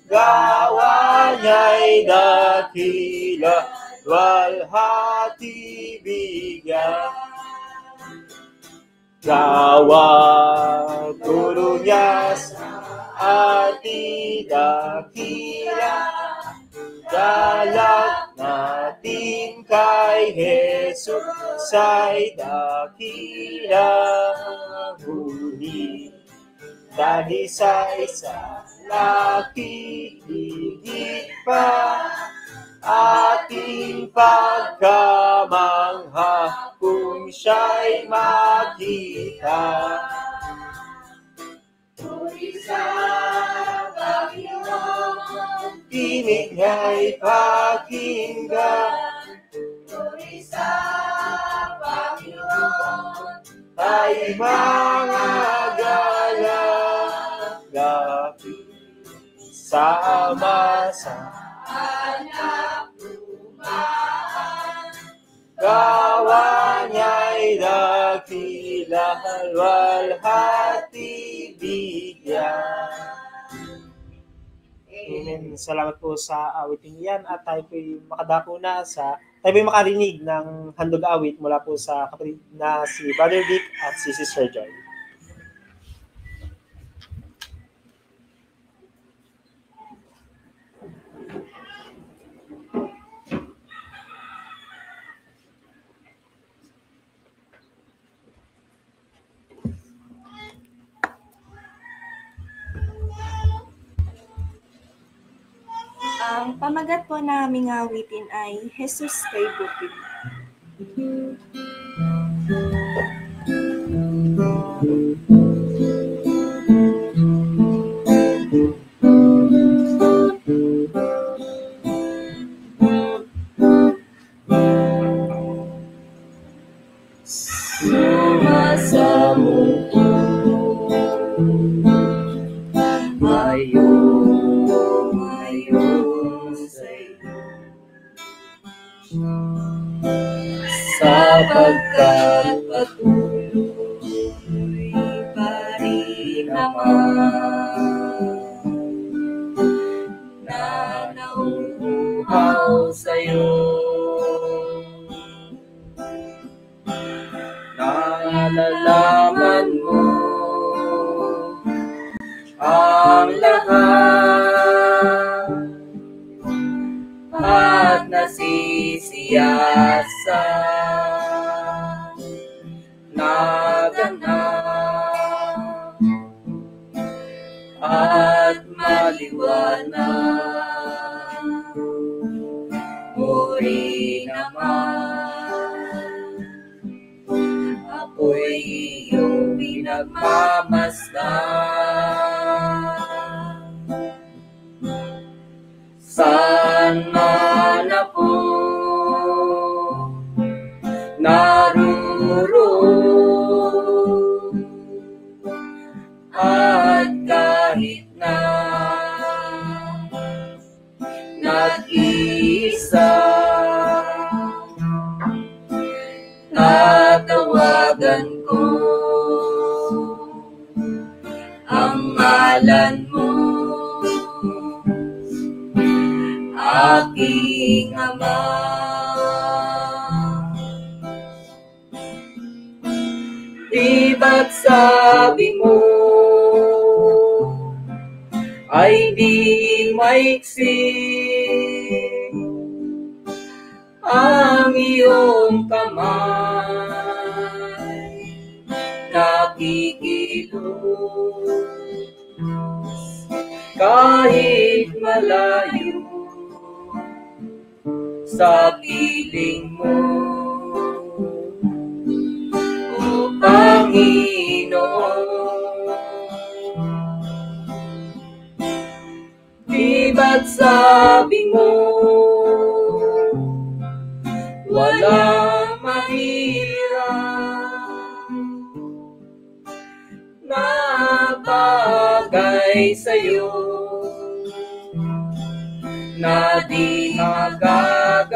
gawa niya'y dakila, walhati bigyan. Gawa turo niya sa ating dakila, galak natin kay Jesus ay dakila. Ngunit dahil sa isa laki higit pa ating pagkamangha kung siya'y makita. Puri sa Panginoon, Tinig niya'y pakinggan, puri sa Panginoon, tayo mga galak-lapit, sama sa anak dumaan, gawa niya'y dakila, walhati bigyan. Amen. Salamat po sa awiting yan at tayo po'y makadako na tayo po'y makarinig ng handog awit mula po sa kapatid na si Brother Vic at si Sister Joy. Ang pamagat po naming awitin ay Jesus kay Bukid. sumasamo ngayon sa'yo, sapagkat patuloy pa rin naman na nauuhaw sa'yo. Nalalaman mo ang lahat at nasisiyasa naganap at maliwanag mo rin naman. Ako'y iyong pinagmamasdan. Saan man ako naroon at kahit na nag-iisa, tatawagan ko ang ngalan mo, aking Ama. Di ba't sabi mo ay di maiksi ang iyong kamay, nakikilos kahit malayo sa piling mo, O Panginoon. Di ba't sabi mo walang mahirap na bagay sa'yo na di magagawa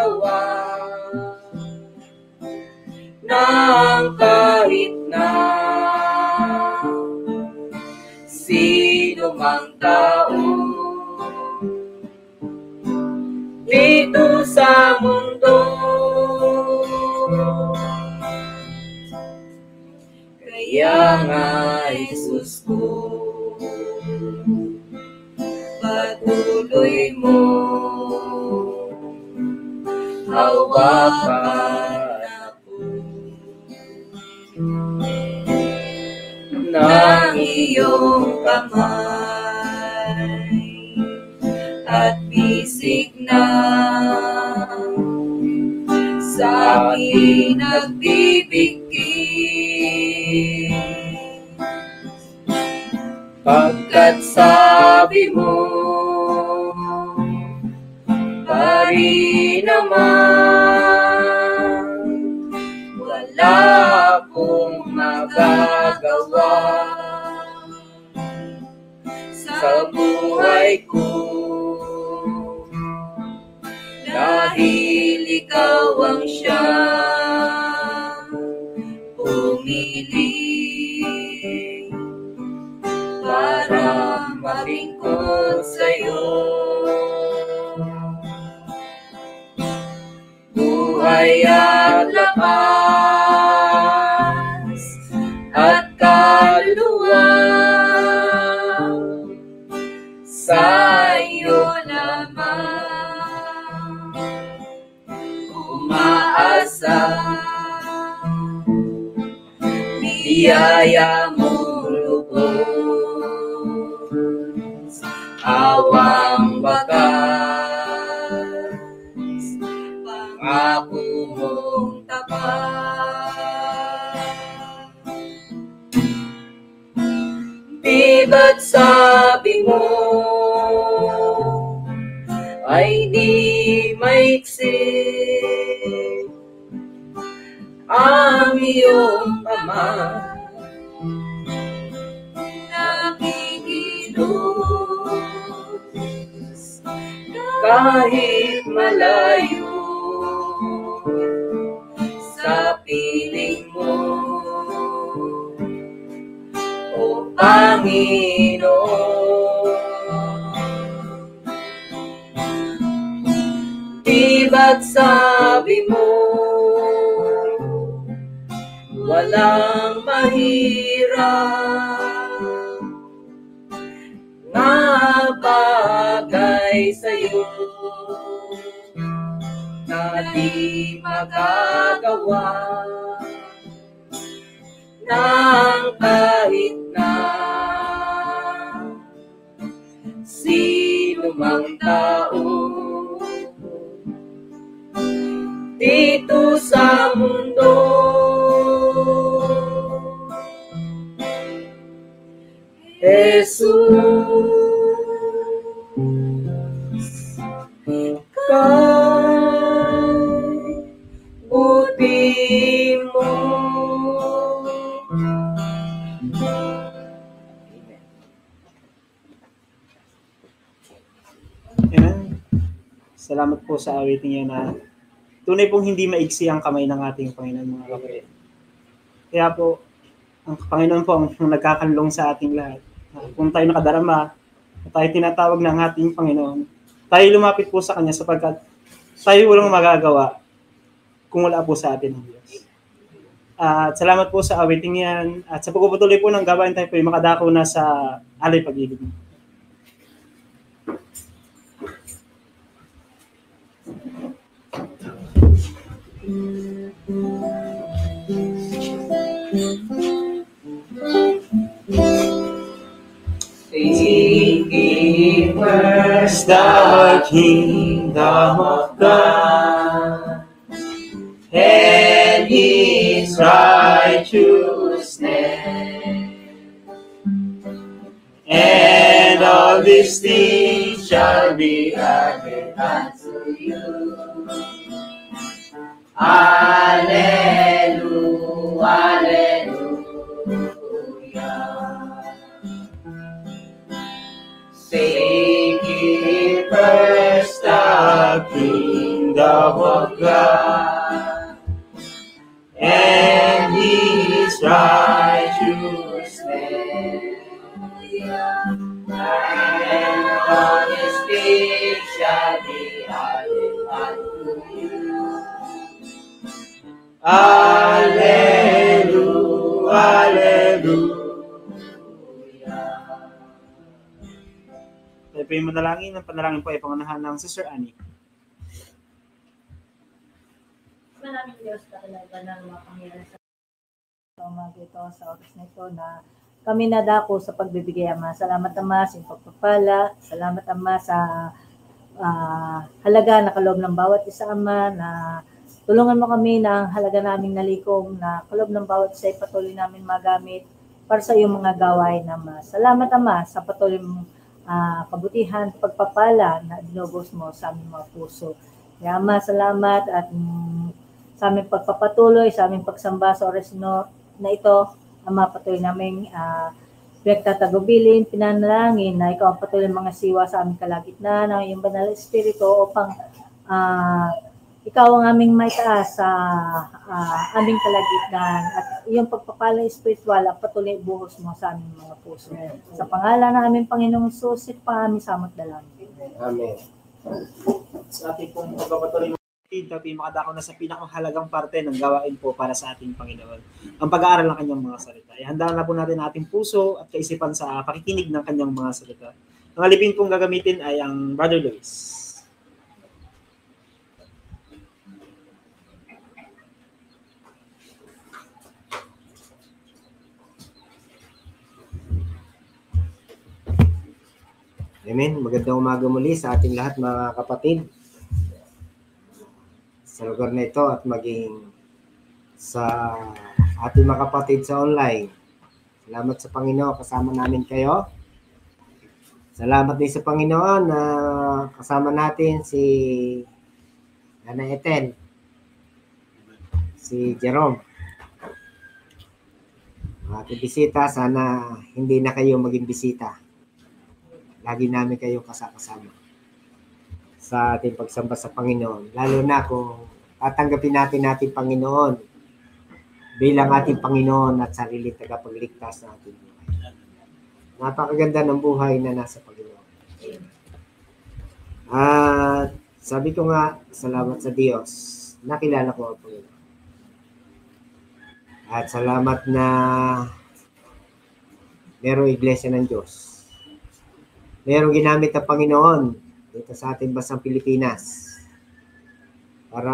ng kahit na sino mang tao dito sa mundo. Kaya nga, Jesus ko, patuloy mo hawakan ako ng iyong kamay at bisig na sa akin nagbibigay. Pagkat sabi mo, pari naman, wala akong magagawa sa buhay ko, dahil ikaw ang siyang pumili para malingkod sa'yo. Buhay at lakas at kaluluwa sa iyo lamang umaasa. Biyaya mo lubos, awang wakas, pangako mong tapat. Di ba't sabi mo ay di maiksi ang iyong ama, nakikilos kahit malayo sa piling mo, o Panginoon. Di ba't sabi mo walang mahirap na bagay sa'yo na di magagawa ng kahit na sino mang tao dito sa mundo. Jesus, kay buti mo. Amen. Salamat po sa awiting yan na tunay pong hindi maigsi ang kamay ng ating Panginoon, mga kapatid. Kaya po, ang Panginoon po ang nagkakanlong sa ating lahat. Kung tayo nakadarama, tayo tinatawag ng ating Panginoon, tayo lumapit po sa Kanya sapagkat tayo walang magagawa kung wala po sa atin ang Diyos. At salamat po sa awiting yan. At sa pagpuputuloy po ng gawain, tayo po ay makadako na sa alay pag-ibig. Seek ye first the kingdom of God and His righteousness, and all these things shall be added unto you. Alleluia, alleluia. Seek ye first the kingdom of God and and His righteousness. And all His peace shall be added unto you. Alleluia, alleluia. Tayo po yung manalangin. Ang panalangin po ay pangunahan ng Sister Annie. Maraming Diyos talaga ng mapangyari sa umaga ito sa oras na ito na kami nadako sa pagbibigay, Ama. Salamat, Ama, sa iyong pagpapala. Salamat, Ama, sa halaga na kaloob ng bawat isa, Ama, na tulungan mo kami na halaga naming nalikom na kaloob ng bawat isa ay patuloy namin magamit para sa iyong mga gawain, Ama. Salamat, Ama, sa patuloy mong kabutihan, pagpapala na dinubos mo sa aming mga puso. Kaya, Ama, salamat at sa aming pagpapatuloy, sa aming pagsamba sa oras na ito, Ama, patuloy namin pinagtatagubilin, pinanalangin na ikaw ang patuloy mga siwa sa aming kalagitnaan ng iyong banal na espiritu upang ikaw ang aming maitaas sa aming kalagitnaan at iyong pagpapala espiritual at patuloy buhos mo sa aming mga puso. Sa pangalan ng aming Panginoong Hesus, pa aming samot dalangin. Amen. Sa ating pong pagpapatuloy ng tayo makadako na sa pinakahalagang parte ng gawain po para sa ating Panginoon. Ang pag-aaral ng kanyang mga salita. Ihanda na po natin ang ating puso at kaisipan sa pakikinig ng kanyang mga salita. Ang alipin pong gagamitin ay ang Brother Luis. Amen. Magandang umaga muli sa ating lahat, mga kapatid. Sa lugar na ito at maging sa ating mga kapatid sa online. Salamat sa Panginoon, kasama namin kayo. Salamat din sa Panginoon na kasama natin si Ana Ethel, si Jerome. Ating bisita, sana hindi na kayo maging bisita. Lagi namin kayong kasama sa ating pagsamba sa Panginoon. Lalo na kung tatanggapin natin Panginoon bilang ating Panginoon at sarili tagapagligtas na ating buhay. Napakaganda ng buhay na nasa Panginoon. At sabi ko nga, salamat sa Diyos. Nakilala ko ang Panginoon. At salamat na merong iglesia ng Diyos. Merong ginamit ang Panginoon dito sa ating bansang Pilipinas para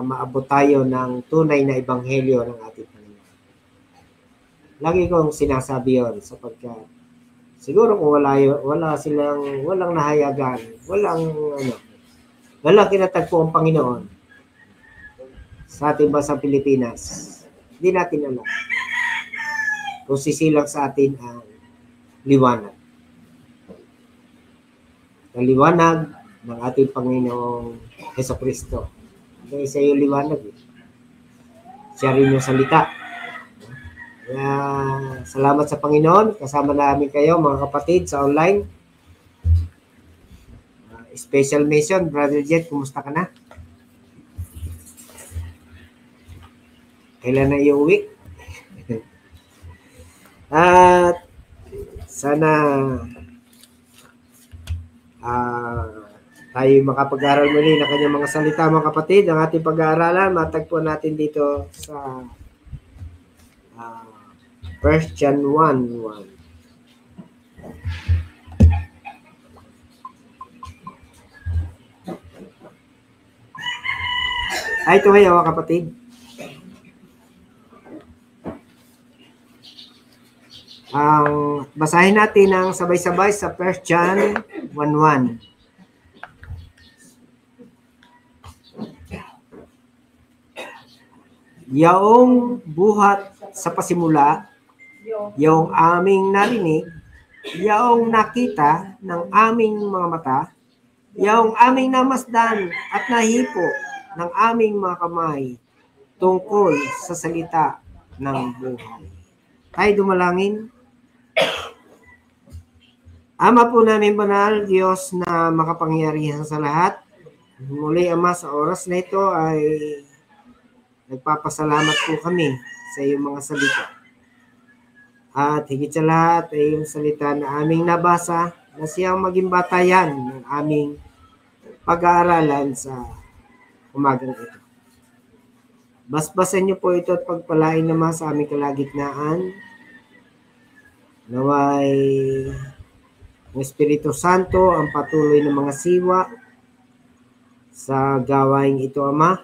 maabot tayo ng tunay na ebanghelyo ng ating Panginoon. Lagi kong sinasabi yun sapagkat siguro kung walang nahayagan, walang kinatagpo ang Panginoon sa ating bansang Pilipinas, hindi natin alam kung sisilang sa atin ang liwanag. Ang liwanag ng ating Panginoong Jesucristo. Kaya siya yung liwanag. Siya rin yung salita. Kaya salamat sa Panginoon. Kasama namin kayo mga kapatid sa online. Special mention, Brother Jet, kumusta ka na? Kailan na iuwi? At sana tayo makapag-aral muli ng kanyang mga salita, mga kapatid. Ang ating pag-aaralan, matagpuan natin dito sa 1 John 1:1. Ay, ito kayo, mga kapatid. Basahin natin ang sabay-sabay sa 1 John 1:1. Yaong buhat sa pasimula, yaong aming narinig, yaong nakita ng aming mga mata, yaong aming namasdan at nahipo ng aming mga kamay tungkol sa salita ng buhay. Tayo dumalangin. Ama po namin banal, Diyos na makapangyarihan sa lahat. Muli, Ama, sa oras na ito ay nagpapasalamat po kami sa iyong mga salita. At higit sa lahat ay yung salita na aming nabasa na siyang maging batayan ng aming pag-aaralan sa umagang ito. Basbasan niyo po ito at pagpalain naman sa aming kalagitnaan. Naway ang Espiritu Santo ang patuloy ng mga siwa sa gawaing ito, Ama.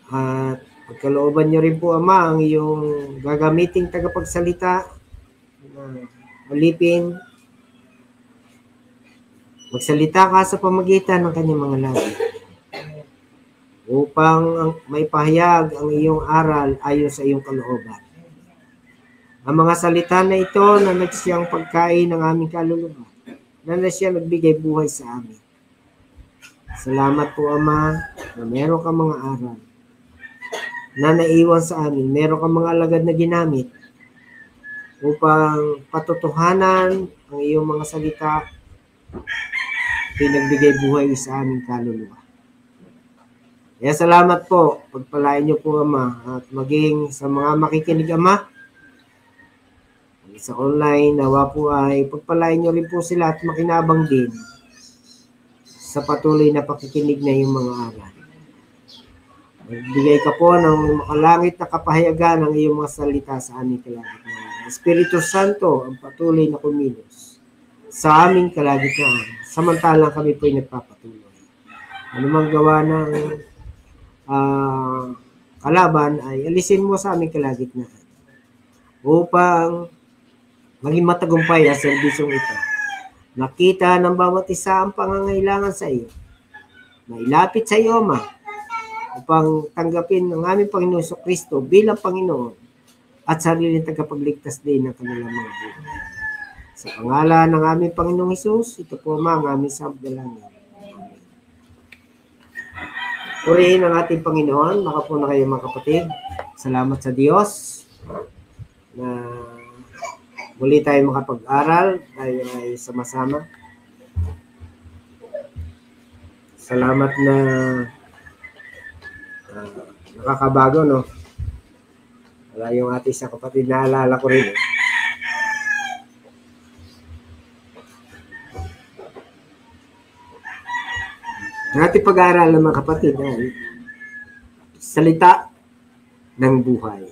At pagkalooban niyo rin po, Ama, ang iyong gagamiting tagapagsalita na alipin. Magsalita ka sa pamagitan ng kanyang mga labi upang may pahayag ang iyong aral ayon sa iyong kalooban. Ang mga salita na ito na nagsiyang pagkain ng aming kaluluwa, na siya nagbigay buhay sa amin. Salamat po, Ama, na meron ka mga aral na naiwan sa amin. Meron kang mga alagad na ginamit upang patutuhanan ang iyong mga salita, pinagbigay buhay sa aming kaluluwa. Kaya salamat po, pagpalain niyo po, Ama, at maging sa mga makikinig, Ama, sa online, nawa po ay pagpalain niyo rin po sila at makinabang din sa patuloy na pakikinig na yung mga aral. Magbigay ka po ng makalangit na kapahayagan ng iyong mga salita sa aming kalagitnaan. Espiritu Santo ang patuloy na kumilos sa aming kalagitnaan, samantalang kami po ay nagpapatuloy. Anumang gawa ng kalaban ay alisin mo sa aming kalagitnaan upang maging matagumpay ang serbisyong ito. Nakita ng bawat isa ang pangangailangan sa iyo. Mailapit sa iyo, Ama, upang tanggapin ng aming Panginoon Kristo bilang Panginoon at sariling tagapagligtas din ng kanilang mga buhay. Sa pangalan ng aming Panginoong Hesus, ito po, Ama, ang aming sabdalangin. Amen. Purihin ang ating Panginoon. Nakapo na kayo, mga kapatid. Salamat sa Diyos na muli tayo makapag-aral. Tayo ay sama-sama. Salamat na nakakabago, no? Wala yung ating sa kapatid, naalala ko rin. Ang ating pag-aaral ng mga kapatid ay salita ng buhay.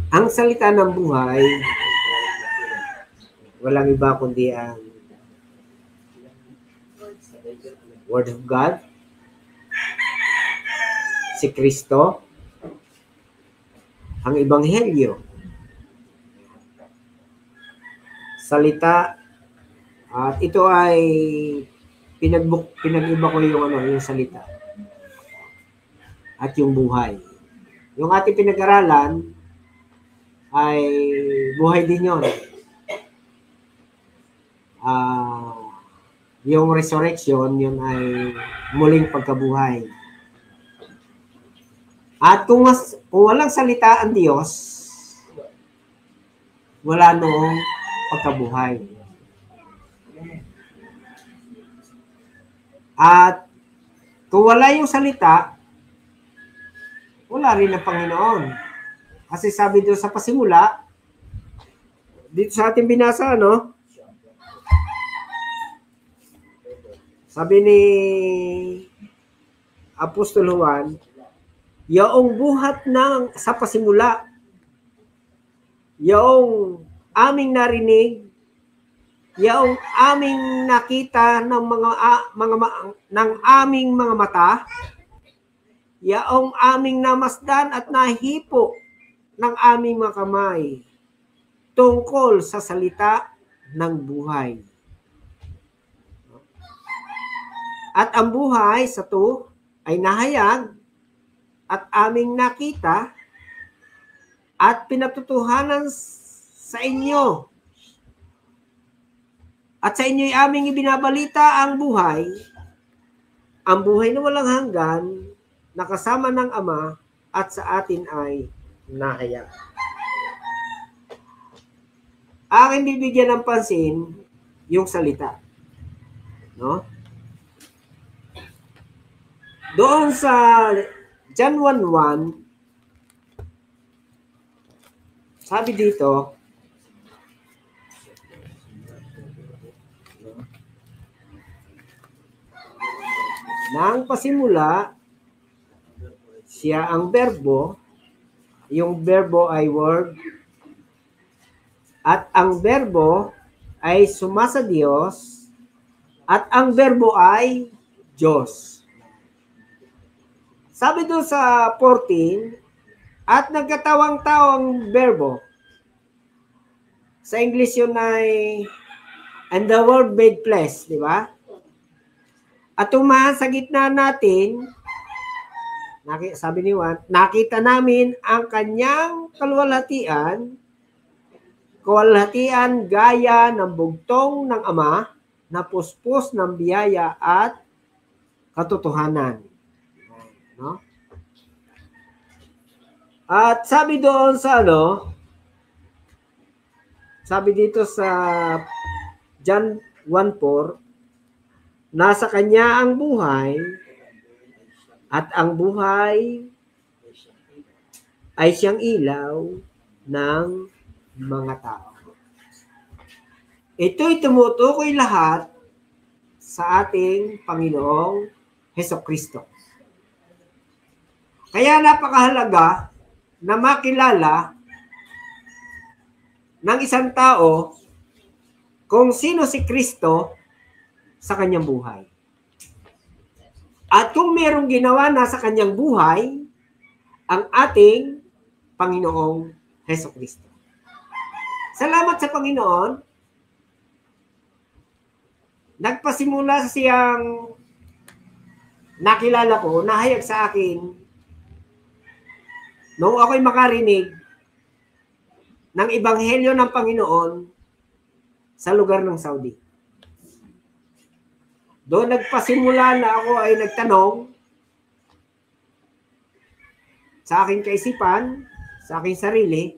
Ang salita ng buhay, walang iba kundi ang Word of God, si Kristo, ang Ebanghelyo, salita, at ito ay pinag-iba ko yung salita at yung buhay. Yung ating pinag-aralan ay buhay din yun. Yung resurrection, yun ay muling pagkabuhay. At kung walang salita ang Diyos, wala noong pagkabuhay. At kung wala yung salita, wala rin ang Panginoon. Kasi sabi doon sa pasimula, dito sa ating binasa, no? Sabi ni Apostol Juan, yaong buhat sa pasimula, yaong aming narinig, yaong aming nakita ng ng aming mga mata, yaong aming namasdan at nahipo ng aming mga kamay tungkol sa salita ng buhay. At ang buhay sa to ay nahayag at aming nakita at pinatutuhanan sa inyo. At sa inyo'y aming ibinabalita ang buhay na walang hanggan, nakasama ng Ama at sa atin ay nahayag. Aking bibigyan ng pansin yung salita. No? Doon sa John 1:1, sabi dito, nang pasimula, siya ang berbo, yung berbo ay word, at ang berbo ay sumasa Diyos, at ang berbo ay Diyos. Sabi doon sa 14, at nagkatawang-tao ang berbo. Sa English yun ay, and the word made flesh, di ba? At tumahan sa gitna natin, sabi ni Juan, nakita namin ang kanyang kaluwalhatian gaya ng bugtong ng Ama, na puspos ng biyaya at katotohanan. No? At sabi doon sa sabi dito sa John 1:4, nasa kanya ang buhay, at ang buhay ay siyang ilaw ng mga tao. Ito'y tumutukoy lahat sa ating Panginoong Hesukristo. Kaya napakahalaga na makilala ng isang tao kung sino si Kristo sa kanyang buhay. At kung mayroong ginawa na sa kanyang buhay, ang ating Panginoong Hesukristo. Salamat sa Panginoon. Nagpasimula siyang nakilala ko, nahayag sa akin, noong ako'y makarinig ng Ebanghelyo ng Panginoon sa lugar ng Saudi. Doon nagpasimula na ako ay nagtanong sa aking kaisipan, sa aking sarili,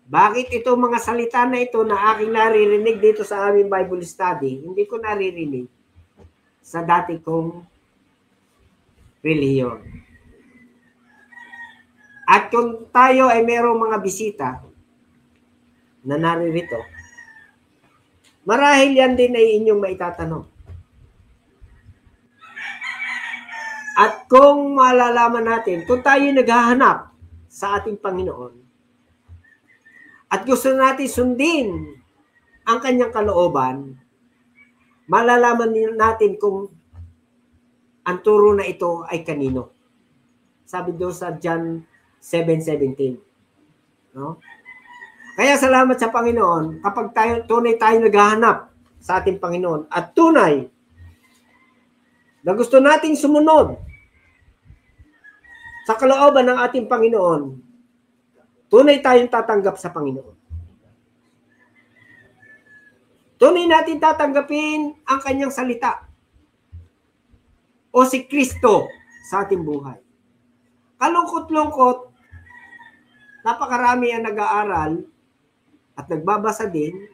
bakit itong mga salita na ito na aking naririnig dito sa aming Bible study, hindi ko naririnig sa dati kong relihiyon. At kung tayo ay mayroong mga bisita na naririto, marahil yan din ay inyong maitatanong. At kung malalaman natin, kung tayo naghahanap sa ating Panginoon, at gusto natin sundin ang kanyang kalooban, malalaman natin kung ang turo na ito ay kanino. Sabi doon sa John 7:17. No? Kaya salamat sa Panginoon kapag tunay tayo naghahanap sa ating Panginoon at tunay na gusto nating sumunod sa kalooban ng ating Panginoon, tunay tayong tatanggap sa Panginoon. Tunay natin tatanggapin ang kanyang salita o si Kristo sa ating buhay. Kalungkot-lungkot, napakarami ang nag-aaral at nagbabasa din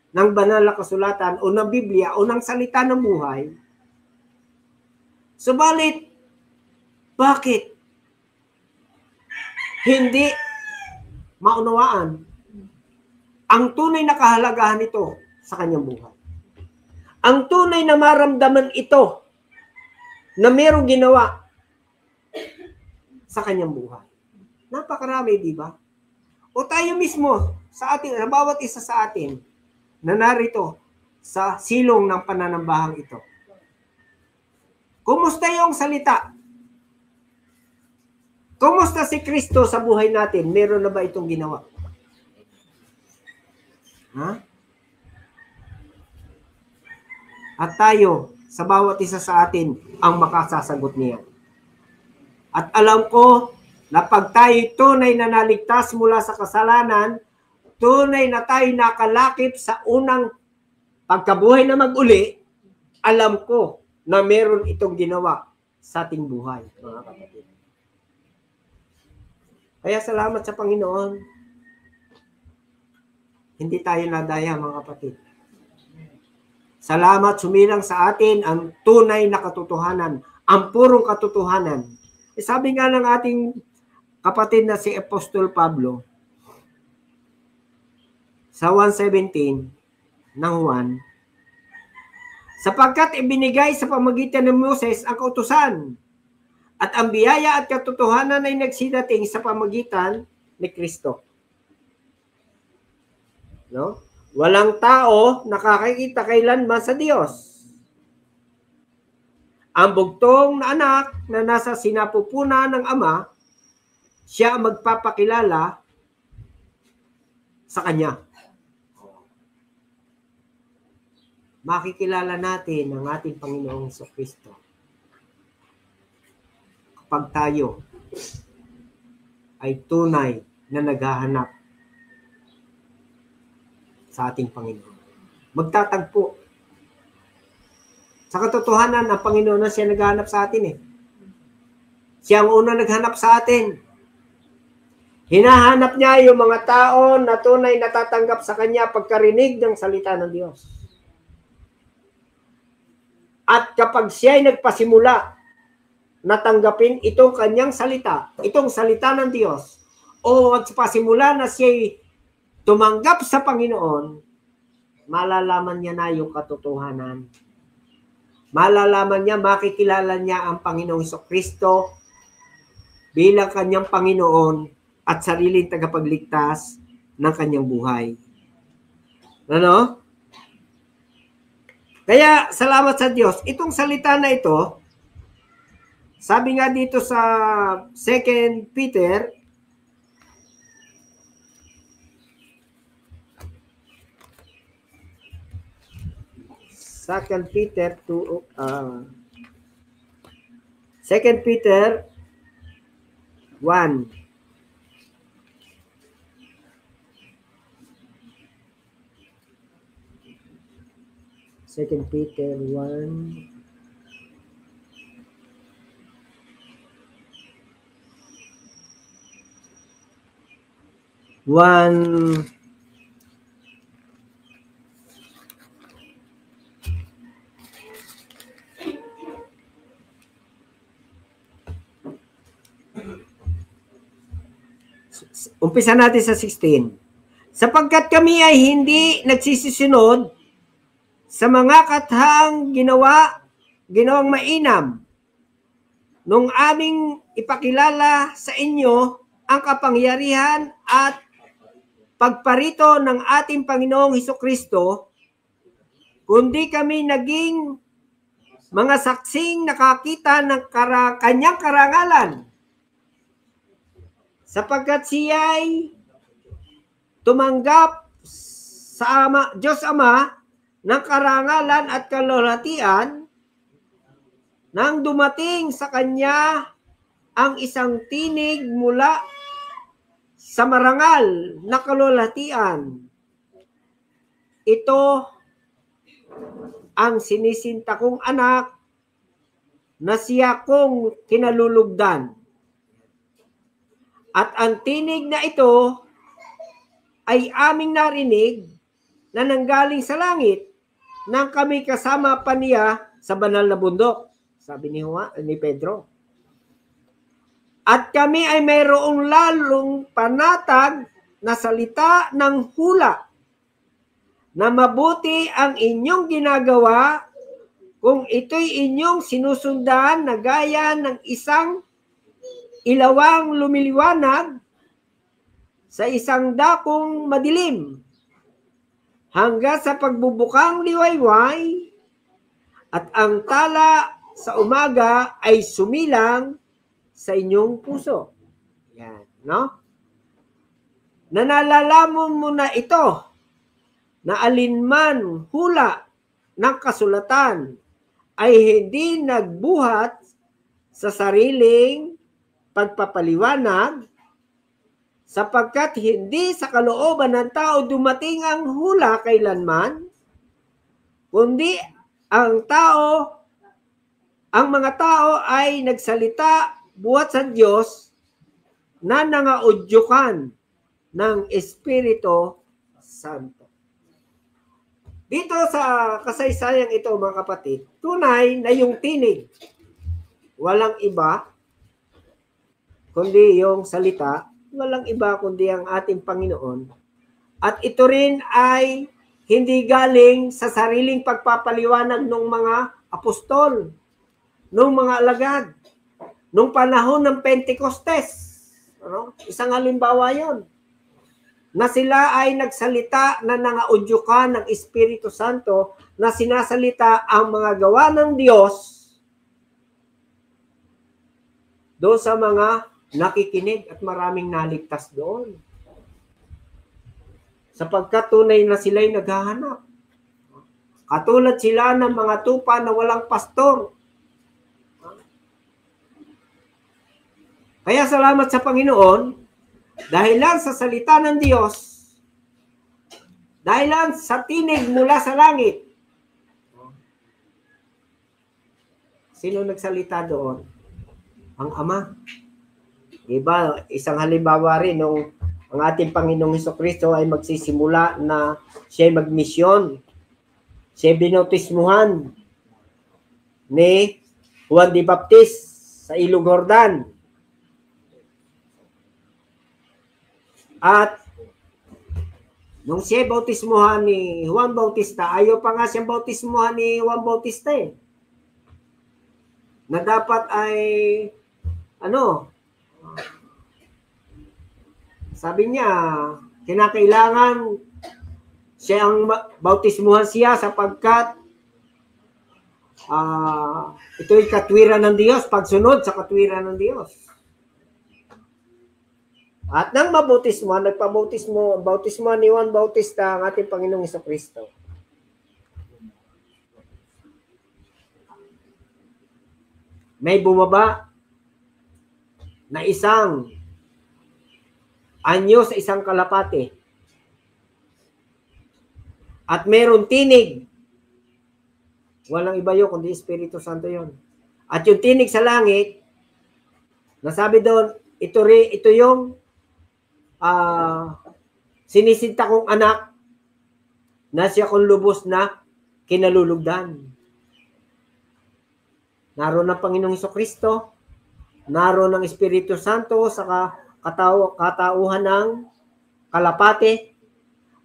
ng banal na kasulatan o ng Biblia o ng salita ng buhay. Subalit, bakit hindi maunawaan ang tunay na kahalagahan nito sa kanyang buhay? Ang tunay na maramdaman ito na mayroong ginawa sa kanyang buhay. Napakarami, di ba? O tayo mismo, sa bawat isa sa atin, na narito sa silong ng pananambahang ito. Kumusta yung salita? Kumusta si Kristo sa buhay natin? Meron na ba itong ginawa? Ha? At tayo, sa bawat isa sa atin, ang makasasagot niya. At alam ko na pag tayo tunay na naligtas mula sa kasalanan, tunay na tayo nakalakip sa unang pagkabuhay na mag-uli, alam ko na meron itong ginawa sa ating buhay, mga kapatid. Kaya salamat sa Panginoon. Hindi tayo nadaya, mga kapatid. Salamat sumilang sa atin ang tunay na katotohanan, ang purong katotohanan. Sabi nga ng ating kapatid na si Apostol Pablo sa 1:17 ng Juan, sapagkat ibinigay sa pamamagitan ng Moses ang kautusan at ang biyaya at katotohanan ay nagsidating sa pamamagitan ni Kristo. No? Walang tao nakakikita kailanman sa Diyos. Ang bugtong na anak na nasa sinapupunan ng Ama, siya ang magpapakilala sa Kanya. Makikilala natin ang ating Panginoong Jesucristo kapag tayo ay tunay na naghahanap sa ating Panginoon. Magtatagpo. Sa katotohanan, ang Panginoon na siya naghahanap sa atin eh. Siya ang una naghanap sa atin. Hinahanap niya yung mga tao na tunay natatanggap sa Kanya pagkarinig ng salita ng Diyos. At kapag siya ay nagpasimula natanggapin itong Kanyang salita, itong salita ng Diyos, o magpasimula na siya ay tumanggap sa Panginoon, malalaman niya na yung katotohanan. Malalaman niya, makikilala niya ang Panginoong Jesucristo bilang Kanyang Panginoon at sariling tagapagligtas ng Kanyang buhay. Ano? Kaya, salamat sa Diyos. Itong salita na ito, sabi nga dito sa 2 Peter, Second Peter 1. Second Peter 1. Umpisa natin sa 16. Sapagkat kami ay hindi nagsisisunod sa mga kathang ginawang mainam nung aming ipakilala sa inyo ang kapangyarihan at pagparito ng ating Panginoong Hesukristo, kundi kami naging mga saksing nakakita ng Kanyang karangalan, sapagkat siya'y tumanggap sa Diyos Ama ng karangalan at kalulatian nang dumating sa Kanya ang isang tinig mula sa marangal na kalulatian. Ito ang sinisinta kong anak na siya kong kinalulugdan. At ang tinig na ito ay aming narinig na nanggaling sa langit nang kami kasama pa niya sa banal na bundok. Sabi ni Pedro. At kami ay mayroong lalong panatag na salita ng hula na mabuti ang inyong ginagawa kung ito'y inyong sinusundan na gaya ng isang ilawang lumiliwanag sa isang dakong madilim hanggang sa pagbubukang liwayway at ang tala sa umaga ay sumilang sa inyong puso. Yan, no? Nanalalaman mo na ito na alinman hula ng kasulatan ay hindi nagbuhat sa sariling pagpapaliwanag, sapagkat hindi sa kalooban ng tao dumating ang hula kailanman, kundi ang mga tao ay nagsalita buhat sa Diyos na nangaudyukan ng Espiritu Santo. Dito sa kasaysayang ito, mga kapatid, tunay na yung tinig, walang iba kundi yung salita, walang iba kundi ang ating Panginoon. At ito rin ay hindi galing sa sariling pagpapaliwanag ng mga apostol, ng mga alagad, nung panahon ng Pentecostes. Ano? Isang halimbawa yon, na sila ay nagsalita na nangaudyukan ng Espiritu Santo na sinasalita ang mga gawa ng Diyos doon sa mga nakikinig at maraming naligtas doon. Sapagkat tunay na sila'y naghahanap. Katulad sila ng mga tupa na walang pastor. Kaya salamat sa Panginoon, dahilan sa salita ng Diyos, dahilan sa tinig mula sa langit. Sino nagsalita doon? Ang Ama. Diba, isang halimbawa rin nung ang ating Panginoong Hesukristo ay magsisimula na siya magmisyon. Siya binautismuhan ni Juan the Baptist sa Ilog Jordan. At nung siya bautismuhan ni Juan Bautista, ayaw pa nga siyang bautismuhan ni Juan Bautista eh. Na dapat ay sabi niya, kinakailangan siya ang bautismuhan siya sapagkat ito'y katwiran ng Diyos, pagsunod sa katwiran ng Diyos. At nang mabautismuhan, bautismuhan ni Juan Bautista ang ating Panginoong Hesukristo. May bumaba na isang anyo sa isang kalapate. At meron tinig. Walang iba yun, kundi Espiritu Santo yun. At yung tinig sa langit, nasabi doon, ito yung sinisinta kong anak na siya kong lubos na kinalulugdan. Naroon ang Panginoong Hesukristo, naroon ang Espiritu Santo sa katauhan ng kalapate,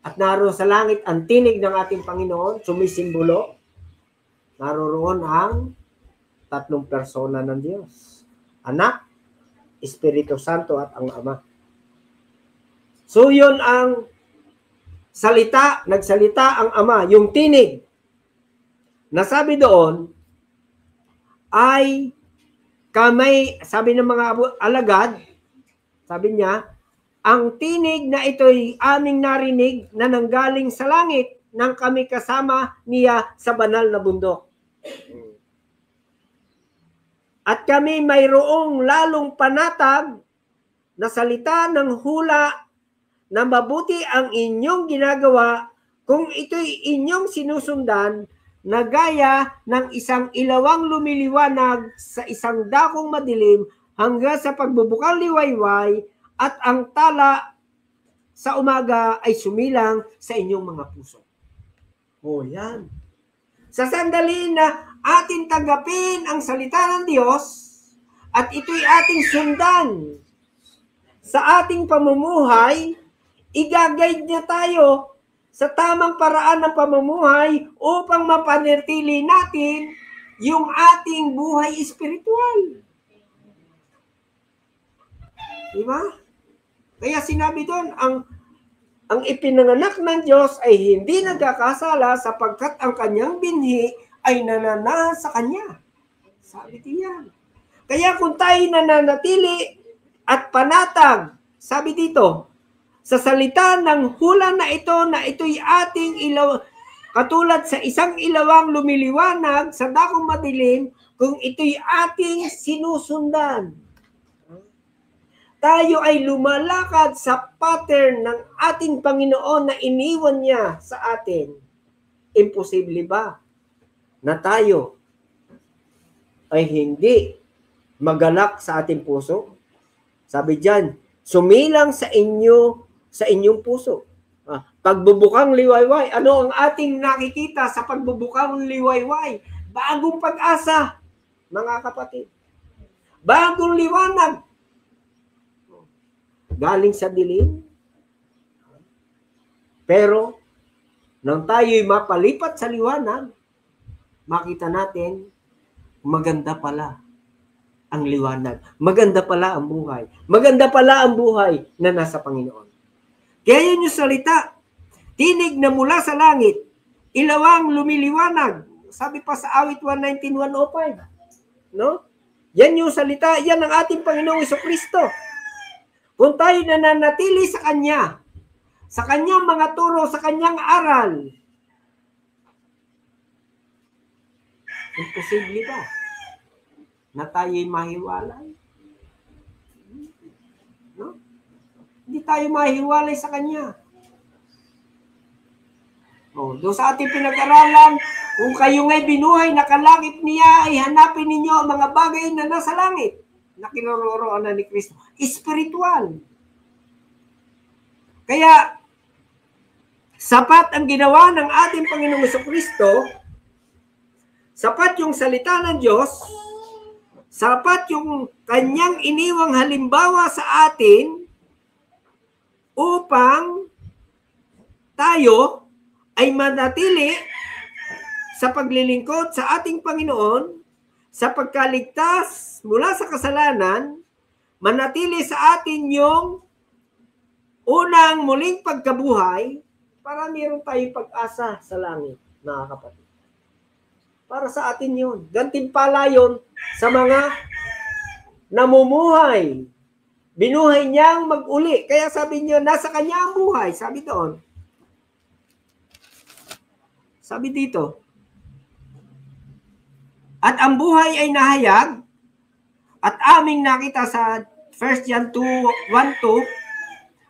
at naroon sa langit ang tinig ng ating Panginoon, sumisimbolo. Naroon ang tatlong persona ng Diyos. Anak, Espiritu Santo at ang Ama. So yun ang salita, nagsalita ang Ama, yung tinig. Nasabi doon ay kamay, sabi ng mga alagad, sabi niya, ang tinig na ito'y aming narinig na nanggaling sa langit nang kami kasama niya sa banal na bundok. At kami mayroong lalong panatag na salita ng hula na mabuti ang inyong ginagawa kung ito'y inyong sinusundan na gaya ng isang ilawang lumiliwanag sa isang dakong madilim hanggang sa pagbubukang liwayway at ang tala sa umaga ay sumilang sa inyong mga puso. O yan. Sa sandali na atin tanggapin ang salita ng Diyos at ito'y ating sundan sa ating pamumuhay, i-guide niya tayo sa tamang paraan ng pamumuhay upang mapanatili natin yung ating buhay espiritual. Diba? Kaya sinabi doon, ang ipinanganak ng Diyos ay hindi nagkakasala sapagkat ang kanyang binhi ay nananahan sa kanya. Sabi diyan. Kaya kung tayo nananatili at panatag, sabi dito, sa salita ng hula na ito'y ating ilaw, katulad sa isang ilawang lumiliwanag sa dakong madilim, kung ito'y ating sinusundan. Tayo ay lumalakad sa pattern ng ating Panginoon na iniwan niya sa atin. Imposible ba na tayo ay hindi magalak sa ating puso? Sabi diyan, sumilang sa inyong puso. Pagbubukang liwayway. Ano ang ating nakikita sa pagbubukang liwayway? Bagong pag-asa, mga kapatid. Bagong liwanag. galing sa dilim. Pero, nang tayo'y mapalipat sa liwanag, makita natin, maganda pala ang liwanag. Maganda pala ang buhay. Maganda pala ang buhay na nasa Panginoon. Kaya yun yung salita. Tinig na mula sa langit, ilawang lumiliwanag. Sabi pa sa awit 119:105. No? Yan yung salita, yan ang ating Panginoong Jesucristo. Kung tayo nananatili sa Kanya, sa Kanyang mga turo, sa Kanyang aral, imposible ba na tayo'y mahiwalay? No? Hindi tayo mahiwalay sa Kanya. Doon sa ating pinag-aralan, kung kayo nga'y binuhay, nakalangit niya, ay hanapin ninyo ang mga bagay na nasa langit, na kinaroroonan na ni Kristo. Spiritual. Kaya, sapat ang ginawa ng ating Panginoong Jesucristo, sapat yung salita ng Diyos, sapat yung kanyang iniwang halimbawa sa atin upang tayo ay manatili sa paglilingkod sa ating Panginoon, sa pagkaligtas mula sa kasalanan, manatili sa atin yung unang muling pagkabuhay para meron tayong pag-asa sa langit, mga kapatid. Para sa atin yun. Gantimpala yun sa mga namumuhay. Binuhay niyang mag-uli. Kaya sabi niyo, nasa kanya ang buhay. Sabi doon. Sabi dito, at ang buhay ay nahayag, at aming nakita sa 1 John 1:2,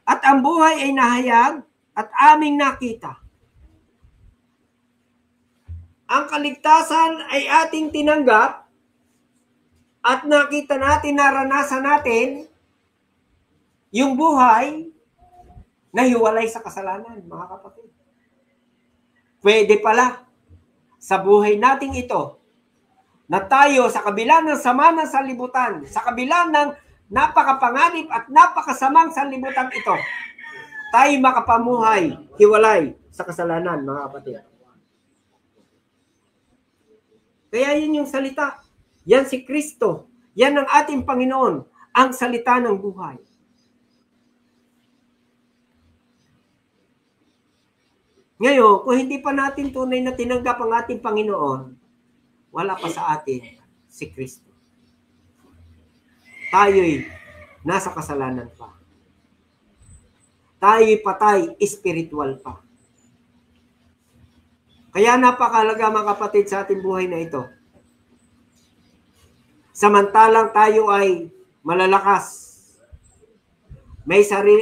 at ang buhay ay nahayag, at aming nakita. Ang kaligtasan ay ating tinanggap, at nakita natin, naranasan natin, yung buhay na hiwalay sa kasalanan, mga kapatid. Pwede pala sa buhay nating ito na tayo sa kabila ng sama ng sanlibutan, sa kabila ng napakapanganib at napakasamang sanlibutan ito, tayo makapamuhay, hiwalay sa kasalanan, mga kapatid. Kaya yun yung salita. Yan si Kristo. Yan ang ating Panginoon, ang salita ng buhay. Ngayon, kung hindi pa natin tunay na tinanggap ang ating Panginoon, wala pa sa atin si Kristo. Tayo'y nasa kasalanan pa. Tayo'y patay, spiritual pa. Kaya napakahalaga, mga kapatid, sa ating buhay na ito. Samantalang tayo ay malalakas,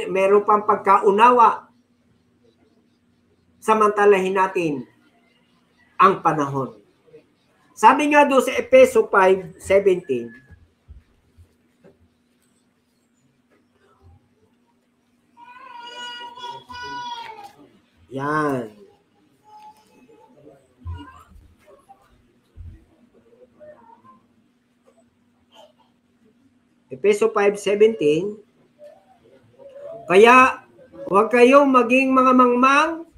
meron pang pagkaunawa, samantalahin natin ang panahon. Sabi nga doon sa Efeso 5:17, yan. Efeso 5:17, kaya huwag kayong maging mga mangmang,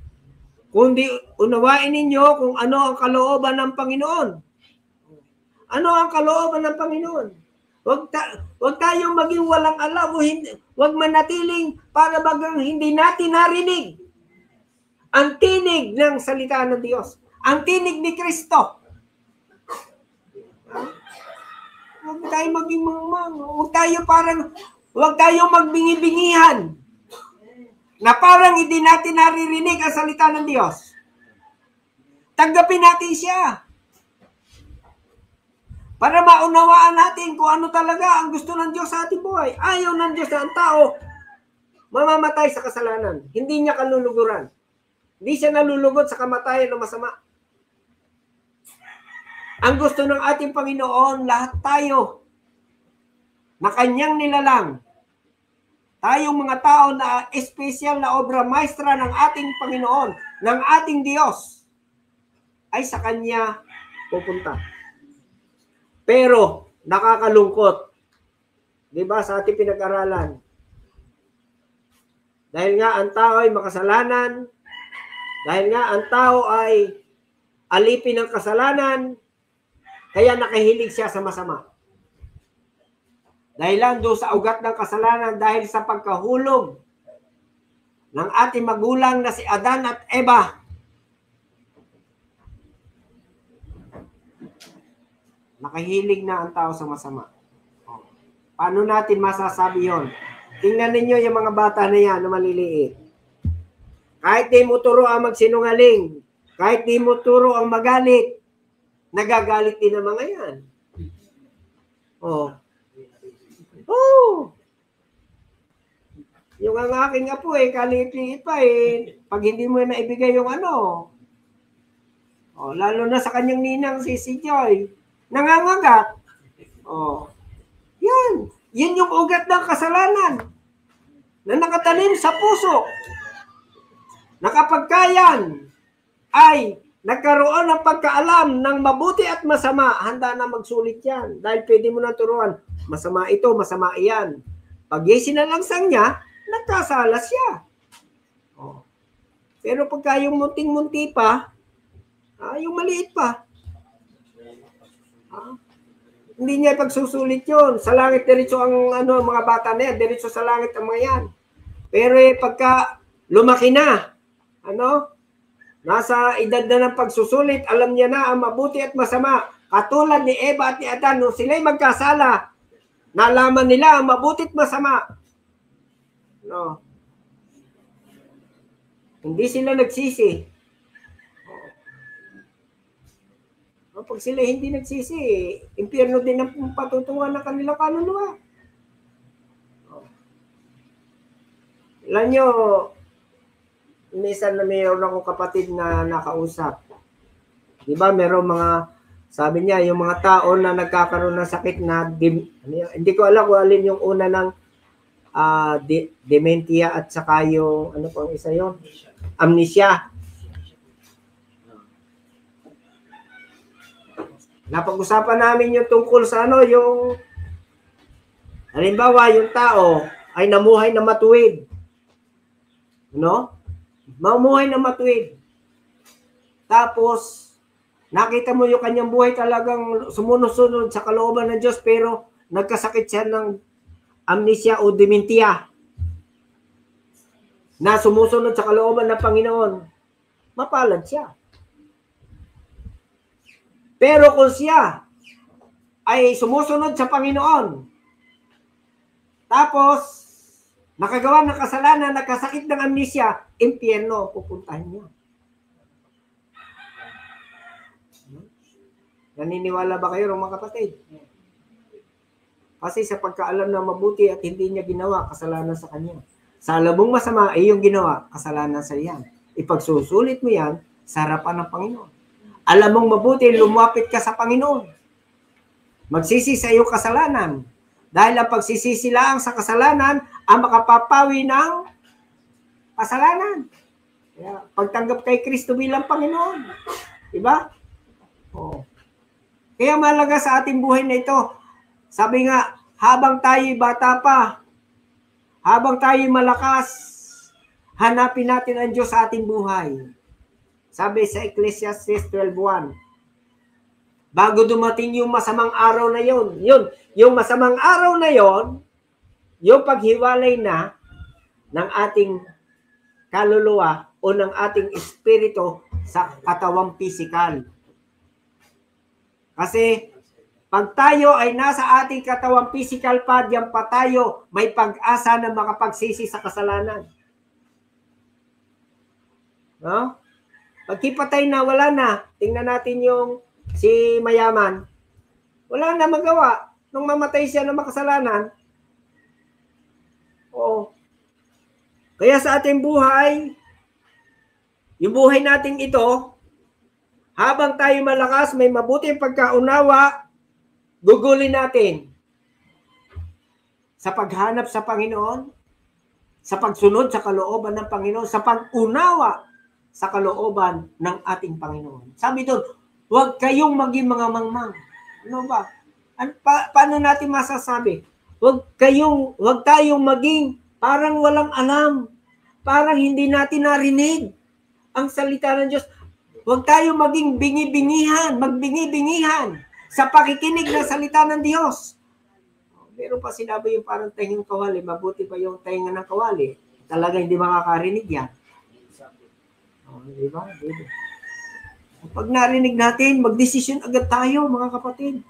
kundi unawain ninyo kung ano ang kalooban ng Panginoon. Ano ang kalooban ng Panginoon? Huwag tayong maging walang alam, huwag manatiling para bagang hindi natin narinig ang tinig ng salita ng Diyos, ang tinig ni Kristo. Huwag tayong maging mangmang, huwag tayong magbingi-bingihan na parang hindi natin naririnig ang salita ng Diyos. Tanggapin natin siya para maunawaan natin kung ano talaga ang gusto ng Diyos sa ating buhay. Ayaw ng Diyos na ang tao mamamatay sa kasalanan. Hindi niya kaluluguran. Hindi siya nalulugod sa kamatayan na masama. Ang gusto ng ating Panginoon, lahat tayo na kanyang nilalang, tayong mga tao na espesyal na obra maestra ng ating Panginoon, ng ating Diyos, ay sa Kanya pupunta. Pero, nakakalungkot. Diba sa ating pinag-aralan, Dahil nga ang tao ay makasalanan, dahil nga ang tao ay alipin ng kasalanan, kaya nakahilig siya sa masama. Dahil lang doon sa ugat ng kasalanan, dahil sa pagkahulog ng ating magulang na si Adan at Eva, nakahilig na ang tao sa masama. Paano natin masasabi yon? Tingnan ninyo yung mga bata na yan na maliliit. Kahit di mo turo ang magsinungaling, kahit di mo turo ang magalit, nagagalit din ang mga yan. Oh. Oh. Yung ang aking apo kaliit-liit pa pag hindi mo na ibigay yung ano. Oh, lalo na sa kanyang ninang si Joy, nangangagat. Oh. Yan. Yan yung ugat ng kasalanan na nakatanim sa puso. Na kapag kayan ay nagkaroon ng pagkaalam ng mabuti at masama, handa na magsulit yan. Dahil pwede mo na turuan, masama ito, masama iyan. Pag sinalangsang niya, nagkasala siya. Oh. Pero pagka yung munting-munti pa, yung maliit pa, hindi niya pagsusulit yun. Sa langit, diretso ang mga bata na yan. Diretso sa langit ang mga yan. Pero pagka lumaki na, nasa edad na ng pagsusulit, alam niya na ang mabuti at masama. Katulad ni Eva at ni Adan, nung sila'y magkasala, nalaman nila ang mabuti at masama. No. Hindi sila nagsisi. Pag sila hindi nagsisi, impyerno din ang patutungan ng kanilang kaluluwa. Ilan nyo, minsan na mayroon akong kapatid na nakausap. Diba, mayroon mga, sabi niya, yung mga tao na nagkakaroon ng sakit na, hindi ko alam kung alin yung una ng dementia at saka yung, ano pang isa yun? Amnesia. Napag-usapan namin yung tungkol sa yung halimbawa yung tao ay namuhay na matuwid. Mamuhay na matuwid. Tapos nakita mo yung kanyang buhay talagang sumusunod sa kalooban ng Diyos pero nagkasakit siya ng amnesia o dementia na sumusunod sa kalooban ng Panginoon. Mapalad siya. Pero kung siya ay sumusunod sa Panginoon, tapos nakagawa ng kasalanan, nagkasakit ng amnesia, impyerno, pupuntahin niya. Naniniwala ba kayo, mga kapatid? Kasi sa pagkaalam na mabuti at hindi niya ginawa, kasalanan sa kanya. Sa alabong masama ay yung ginawa, kasalanan sa iyan. Ipagsusulit mo yan sa harapan ng Panginoon. Alam mong mabuti, lumapit ka sa Panginoon. Magsisi sa iyong kasalanan. Dahil ang pagsisisi lang sa kasalanan ang makapapawi ng kasalanan. Kaya, pagtanggap kay Kristo bilang Panginoon. Diba? Oh. Kaya mahalaga sa ating buhay na ito. Sabi nga, habang tayo'y bata pa, habang tayo'y malakas, hanapin natin ang Diyos sa ating buhay. Sabi sa Ecclesiastes 12:1, bago dumating yung masamang araw na yon, yung masamang araw na yon, yung paghiwalay na ng ating kaluluwa o ng ating espiritu sa katawang pisikal. Kasi pag tayo ay nasa ating katawang pisikal pa, diyan pa tayo may pag-asa na makapagsisi sa kasalanan. No? Pagkipatay na, wala na. Tingnan natin yung si mayaman. Wala na magawa. Nung mamatay siya ng makasalanan. Oo. Kaya sa ating buhay, yung buhay natin ito, habang tayo malakas, may mabuting pagkaunawa, gugulin natin sa paghanap sa Panginoon, sa pagsunod sa kalooban ng Panginoon, sa pag-unawa sa kalooban ng ating Panginoon. Sabi doon, huwag kayong maging mga mangmang. Ano ba? Paano natin masasabi? Huwag tayong maging parang walang alam. parang hindi natin narinig ang salita ng Diyos. Huwag tayo maging bingi-bingihan, magbingi-bingihan sa pakikinig ng salita ng Diyos. Meron pa sinabi yung parang tahingang kawali, mabuti pa yung tahinga ng kawali. Talaga hindi makakarinig yan. Di ba? Pag narinig natin, magdesisyon agad tayo, mga kapatid.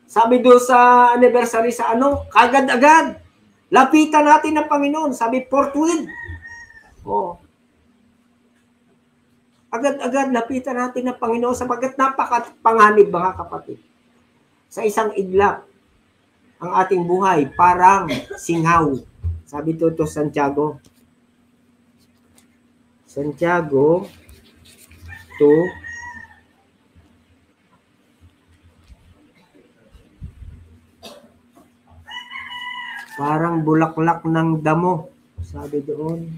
Sabi doon sa anniversary sa kagad-agad. Lapitan natin ng Panginoon. Sabi, forthwith. Agad-agad lapitan natin ng Panginoon sapagkat napakapanganib, mga kapatid. Sa isang iglap, ang ating buhay parang singaw. Sabi to Santiago. Santiago 2. Parang bulaklak ng damo. Sabi doon.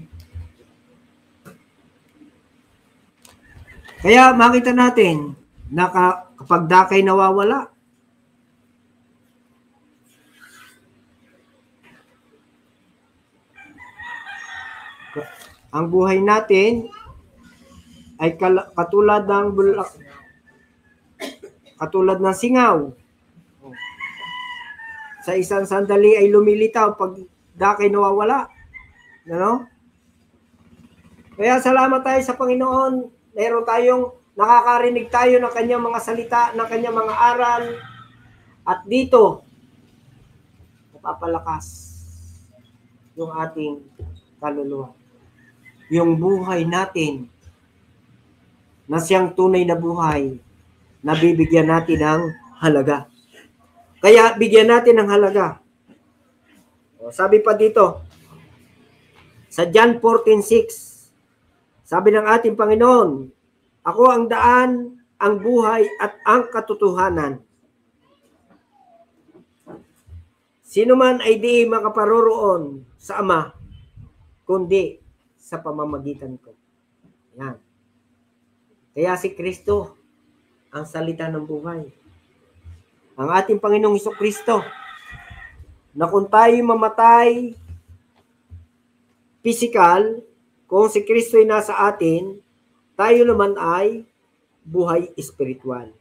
Kaya makita natin na kapag dakay nawawala, ang buhay natin ay katulad ng singaw. Sa isang sandali ay lumilitaw pag dakay nawawala. Ano? Kaya salamat tayo sa Panginoon. Meron tayong nakakarinig tayo ng kanyang mga salita, ng kanyang mga aral. At dito, napapalakas yung ating kaluluwa. Yung buhay natin na siyang tunay na buhay, nabibigyan natin ng halaga. Kaya bigyan natin ng halaga. Sabi pa dito, sa John 14:6, sabi ng ating Panginoon, ako ang daan, ang buhay, at ang katotohanan. Sino man ay di makaparoroon sa Ama, kundi sa pamamagitan ko. Yan. Kaya si Kristo, ang salita ng buhay. Ang ating Panginoong Hesukristo, na kung tayo mamatay physical, kung si Kristo ay nasa atin, tayo naman ay buhay espiritual.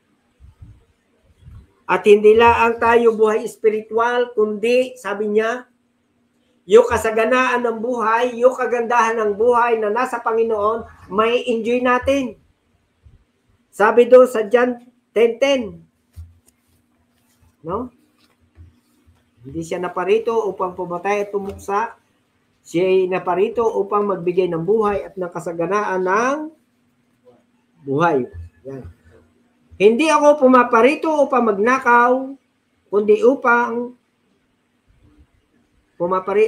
At hindi lang tayo buhay espiritual, kundi, sabi niya, yung kasaganaan ng buhay, yung kagandahan ng buhay na nasa Panginoon, may enjoy natin. Sabi doon sa John 10:10, no? Hindi siya naparito upang pumatay at tumuksa. Siya ay naparito upang magbigay ng buhay at ng kasaganaan ng buhay. Yan. Hindi ako pumaparito upang magnakaw, kundi upang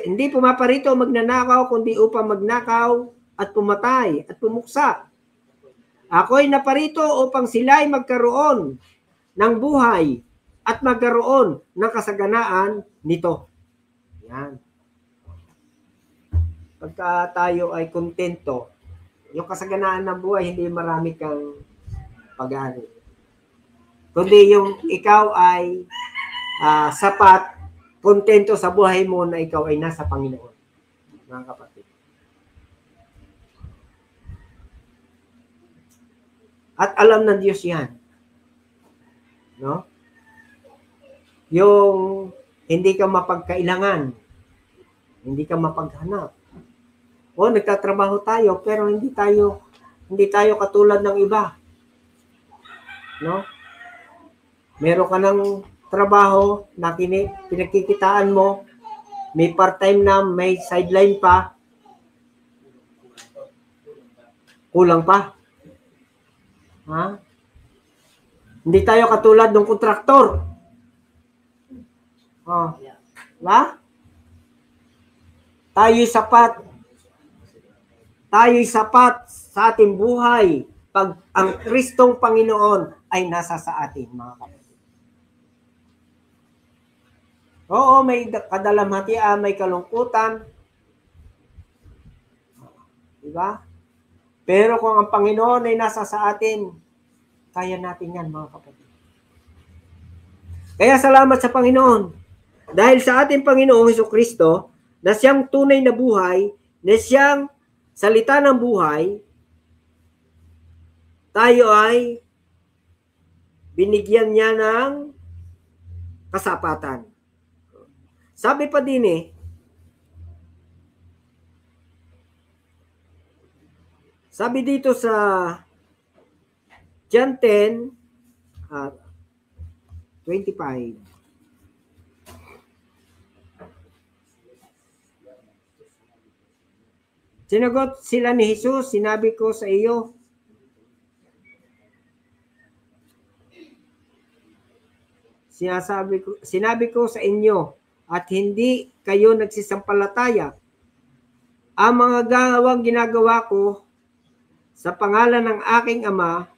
hindi pumaparito magnanakaw, kundi upang magnakaw at pumatay at pumuksa. Ako'y naparito upang sila'y magkaroon ng buhay at magkaroon ng kasaganaan nito. Yan. Pagka tayo ay kontento, yung kasaganaan ng buhay, hindi marami kang pag-ari. Kundi yung ikaw ay sapat, kontento sa buhay mo na ikaw ay nasa Panginoon. Mga kapatid. At alam ng Diyos yan. No? Yung hindi ka mapagkailangan, hindi ka mapaghanap. O nagtatrabaho tayo pero hindi tayo katulad ng iba. No? Meron ka ng trabaho na pinagkikitaan mo, may part-time na, may sideline pa, kulang pa. Ha? Hindi tayo katulad ng kontraktor. Ba? Tayo'y sapat sa ating buhay pag ang Kristong Panginoon ay nasa sa atin, mga kapatid. Oo, may kadalamhatian, may kalungkutan. Diba? Pero kung ang Panginoon ay nasa sa atin, kaya natin yan, mga kapatid. Kaya salamat sa Panginoon. Dahil sa ating Panginoong Hesukristo, na siyang tunay na buhay, na siyang salita ng buhay, tayo ay binigyan niya ng kasapatan. Sabi pa din sabi dito sa John 10, 25. Sinagot sila ni Jesus, sinabi ko sa iyo, sinabi ko sa inyo, at hindi kayo nagsisampalataya. Ang mga gawang ginagawa ko sa pangalan ng aking Ama,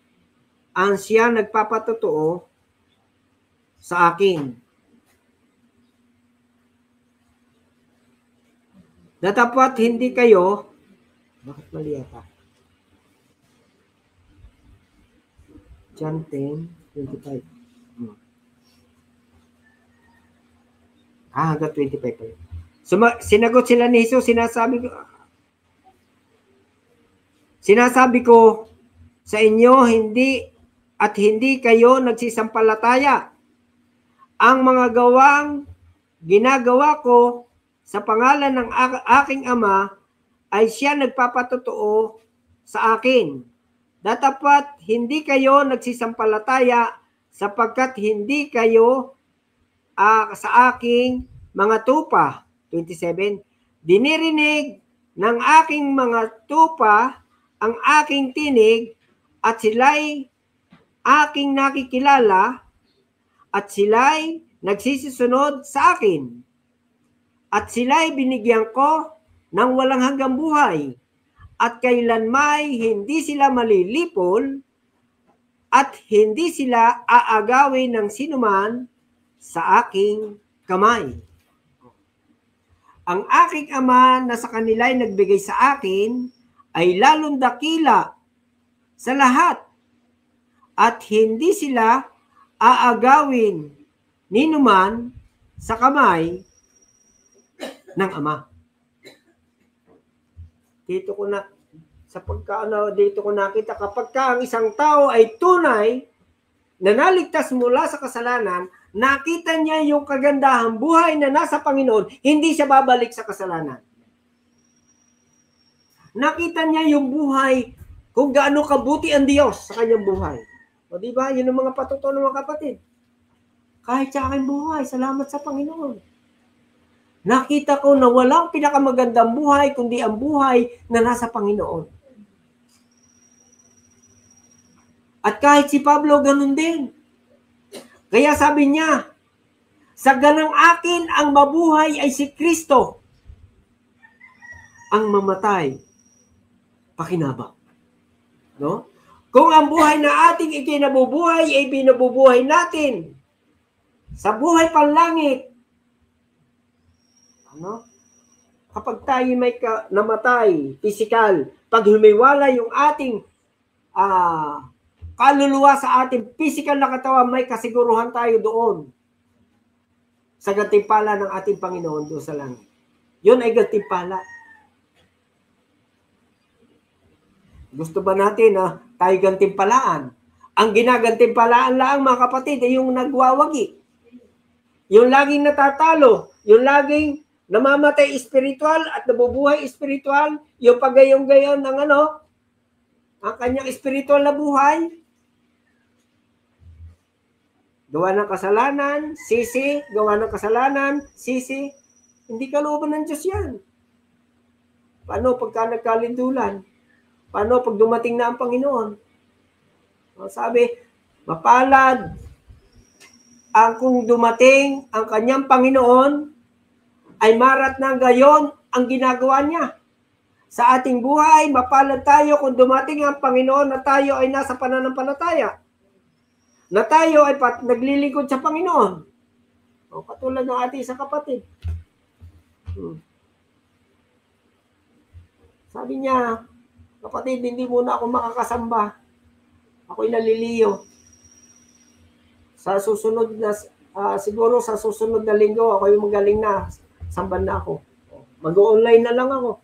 ang siya nagpapatotoo sa akin. Datapat hindi kayo, bakit mali yata? John 10:25. Hanggang 25 pa yun. Sinagot sila ni Jesus, sinasabi ko sa inyo, hindi kayo nagsisampalataya. Ang mga gawang ginagawa ko sa pangalan ng aking Ama ay siya nagpapatotoo sa akin. Datapat hindi kayo nagsisampalataya sapagkat hindi kayo sa aking mga tupa. 27. Dinirinig ng aking mga tupa ang aking tinig at sila'y aking nakikilala at sila'y nagsisisunod sa akin. At sila'y binigyan ko ng walang hanggang buhay at kailanmay hindi sila malilipol at hindi sila aagawin ng sinuman sa aking kamay. Ang aking Ama na sa kanila'y nagbigay sa akin ay lalong dakila sa lahat at hindi sila aagawin ninuman sa kamay ng Ama. Dito ko nakita kapag ang isang tao ay tunay na naligtas mula sa kasalanan, nakita niya yung kagandahang buhay na nasa Panginoon, hindi siya babalik sa kasalanan. Nakita niya yung buhay kung gaano kabuti ang Diyos sa kanyang buhay. O di ba? Yun ang mga patutuo ng mga kapatid. Kahit sa aking buhay, salamat sa Panginoon. Nakita ko na walang pinakamagandang buhay kundi ang buhay na nasa Panginoon. At kahit si Pablo, ganun din. Kaya sabi niya, sa ganang akin ang mabuhay ay si Kristo. Ang mamatay, pakinabang. No? Kung ang buhay na ating ikinabubuhay ay binabubuhay natin sa buhay panlangit, kapag tayo may namatay, physical, pag humiwala yung ating kaluluwa sa ating physical na katawan, may kasiguruhan tayo doon sa gantimpala ng ating Panginoon doon sa langit. Yun ay gantimpala. Gusto ba natin na tayo gantimpalaan? Ang ginagantimpalaan lang, mga kapatid, ay yung nagwawagi. Yung laging natatalo, yung laging namamatay espiritual at nabubuhay espiritual, yung pagayong-gayon ng ang kanyang espiritual na buhay, gawa ng kasalanan, sisi, gawa ng kasalanan, sisi, hindi kalooban ng Diyos yan. Paano pagka nagkalindulan? Paano pag dumating na ang Panginoon? Sabi, mapalad ang kung dumating ang kanyang Panginoon, ay marat na gayon ang ginagawa niya. Sa ating buhay, mapalad tayo kung dumating ang Panginoon na tayo ay nasa pananampalataya. Na tayo ay naglilingkod sa Panginoon. O, katulad ng ating isang kapatid. Sabi niya, kapatid, hindi muna ako makakasamba. Ako'y naliliyo. Sa susunod na, siguro sa susunod na linggo, ako'y magaling na. Samban na ako. Mag-online na lang ako.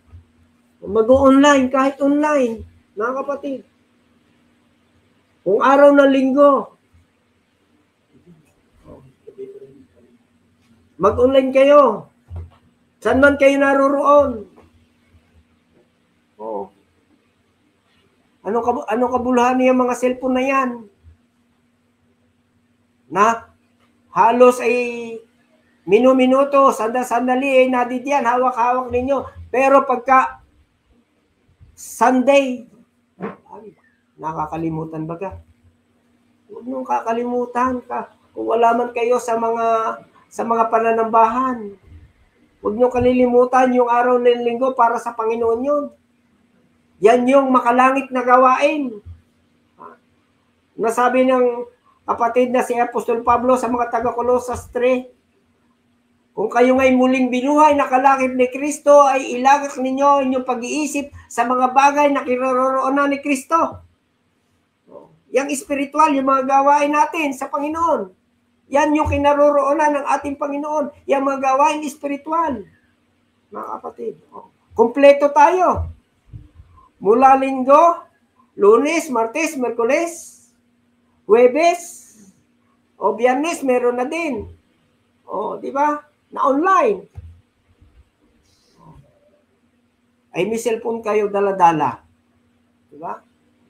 Mag-online, kahit online, mga kapatid. Kung araw ng linggo, mag-online kayo. Saan man kayo naroroon. Oo. Ano kabuluhan niya mga cellphone na yan? Na halos ay minuto, sandali, nadidiyan, hawak-hawak ninyo. Pero pagka Sunday, ay, nakakalimutan ba ka? Huwag niyong kakalimutan ka. Kung wala man kayo sa mga pananambahan, huwag niyong kalilimutan yung araw ng linggo para sa Panginoon yun. Yan yung makalangit na gawain. Nasabi ng kapatid na si Apostol Pablo sa mga taga-Colosas 3, kung kayo ngay muling binuhay na kalakip ni Kristo, ay ilagak ninyo inyong pag-iisip sa mga bagay na kinaroroonan ni Kristo. Yang espiritual, yung mga gawain natin sa Panginoon. Yan yung kinaroroonan ng ating Panginoon. Yung mga gawain espiritual. Mga kapatid, kompleto tayo. Mula linggo, Lunes, Martes, Merkules, Huwebes, o Biyernes, meron na din. O, di ba? Na online. Ay may cellphone kayo dala-dala. Di ba?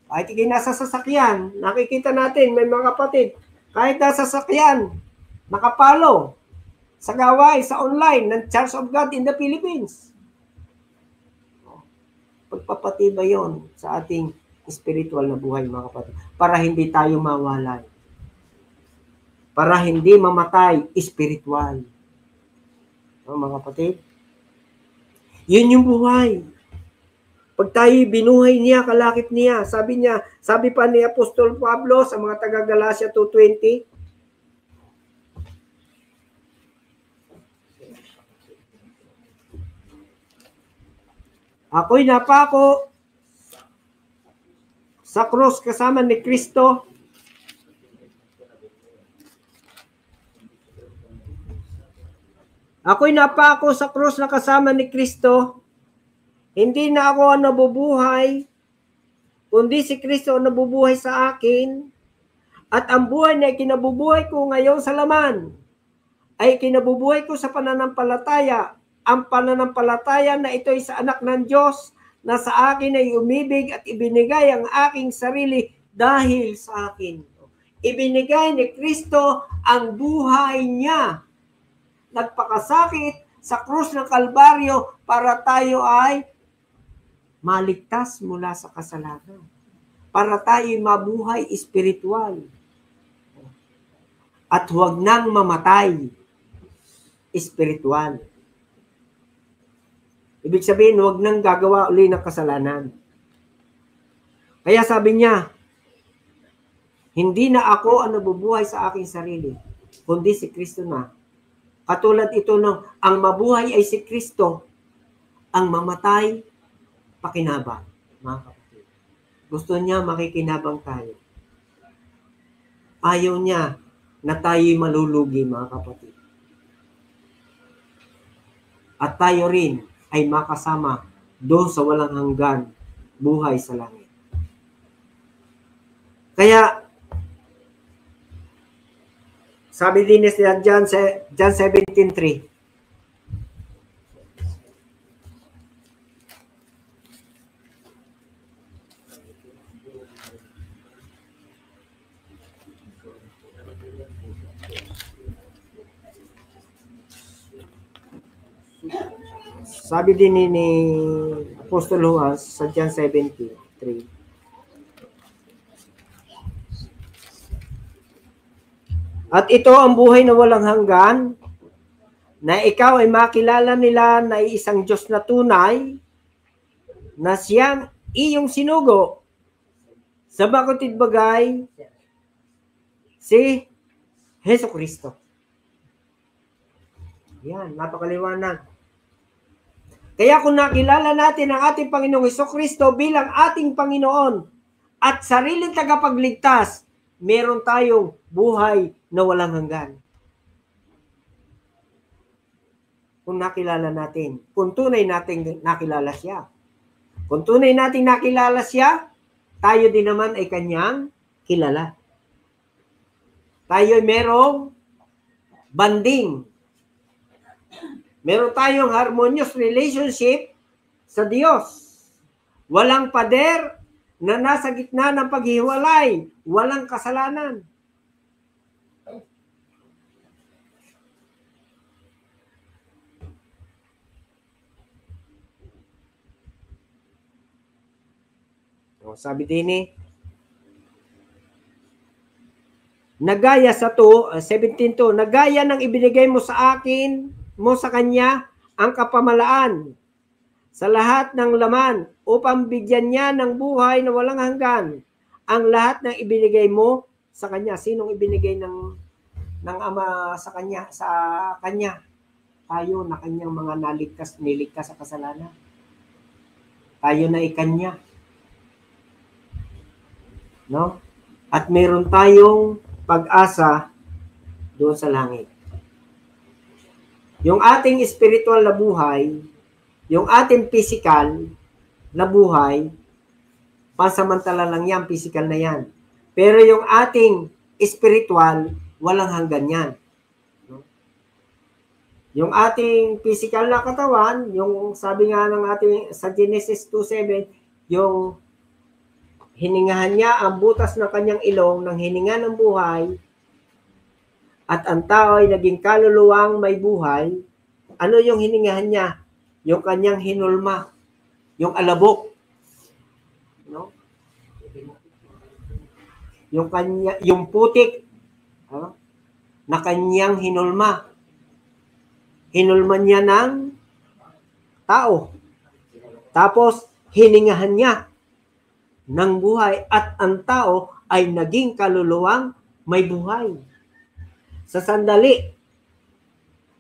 Kahit ikay nasa sasakyan, nakikita natin, may mga kapatid, kahit nasa sasakyan, nakapalo sa gawain, sa online ng Church of God in the Philippines. Pagpapatibay yon sa ating spiritual na buhay, mga kapatid, para hindi tayo mawalay. Para hindi mamatay spiritual. Mga kapatid, yun yung buhay. Pag tayo binuhay niya, kalakip niya, sabi pa ni Apostol Pablo sa mga taga-Galatia 2:20, ako'y napako sa krus kasama ni Kristo. Ako'y napako sa krus na kasama ni Kristo. Hindi na ako ang nabubuhay, kundi si Kristo ang nabubuhay sa akin. At ang buhay na kinabubuhay ko ngayon sa laman ay kinabubuhay ko sa pananampalataya. Ang pananampalataya na ito ay sa anak ng Diyos na sa akin ay umibig at ibinigay ang aking sarili dahil sa akin. Ibinigay ni Kristo ang buhay niya. Nagpakasakit sa krus ng Kalbaryo para tayo ay maligtas mula sa kasalanan. Para tayo mabuhay espiritual. At huwag nang mamatay espiritual. Ibig sabihin, huwag nang gagawa uli ng kasalanan. Kaya sabi niya, hindi na ako ang nabubuhay sa aking sarili, kundi si Kristo na. Katulad ito ng ang mabuhay ay si Kristo, ang mamatay, pakinabang. Mga kapatid. Gusto niya makikinabang tayo. Ayaw niya na tayo'y malulugi, mga kapatid. At tayo rin ay makasama doon sa walang hanggan buhay sa langit. Kaya, sabi din niya John 17:3, sabi din ni Apostol Juan sa John 17:3, at ito ang buhay na walang hanggan, na ikaw ay makilala nila na isang Diyos na tunay, na siyang iyong sinugo sa bakutid bagay, si Jesucristo. Yan, napakaliwanag. Kaya kung nakilala natin ang ating Panginoong Jesucristo bilang ating Panginoon at sariling tagapagligtas, meron tayong buhay na walang hanggan. Kung nakilala natin, kung tunay natin nakilala siya. Kung tunay nating nakilala siya, tayo din naman ay kanyang kilala. Tayo ay merong banding. Meron tayong harmonious relationship sa Diyos. Walang pader na nasa gitna ng paghiwalay. Walang kasalanan. Sabi din nagaya sa 17 to, nagaya ng ibinigay mo sa akin, mo sa kanya, ang kapamalaan sa lahat ng laman upang bigyan niya ng buhay na walang hanggan ang lahat ng ibinigay mo sa kanya. Sinong ibinigay ng Ama sa kanya? Sa kanya. Tayo na kanyang mga niligtas sa kasalanan. Tayo na ikanya. No? At meron tayong pag-asa doon sa langit. Yung ating spiritual na buhay, yung ating physical na buhay, pansamantala lang yan, physical na yan. Pero yung ating spiritual, walang hanggan yan. Yung ating physical na katawan, yung sabi nga ng ating sa Genesis 2:7, yung hiningahan niya ang butas ng kanyang ilong ng hininga ng buhay at ang tao ay naging kaluluwang may buhay. Ano yung hiningahan niya? Yung kanyang hinulma, yung alabok. No? Yung putik na kanyang hinulma. Hinulma niya ng tao. Tapos hiningahan niya ng buhay at ang tao ay naging kaluluwang may buhay. Sa sandali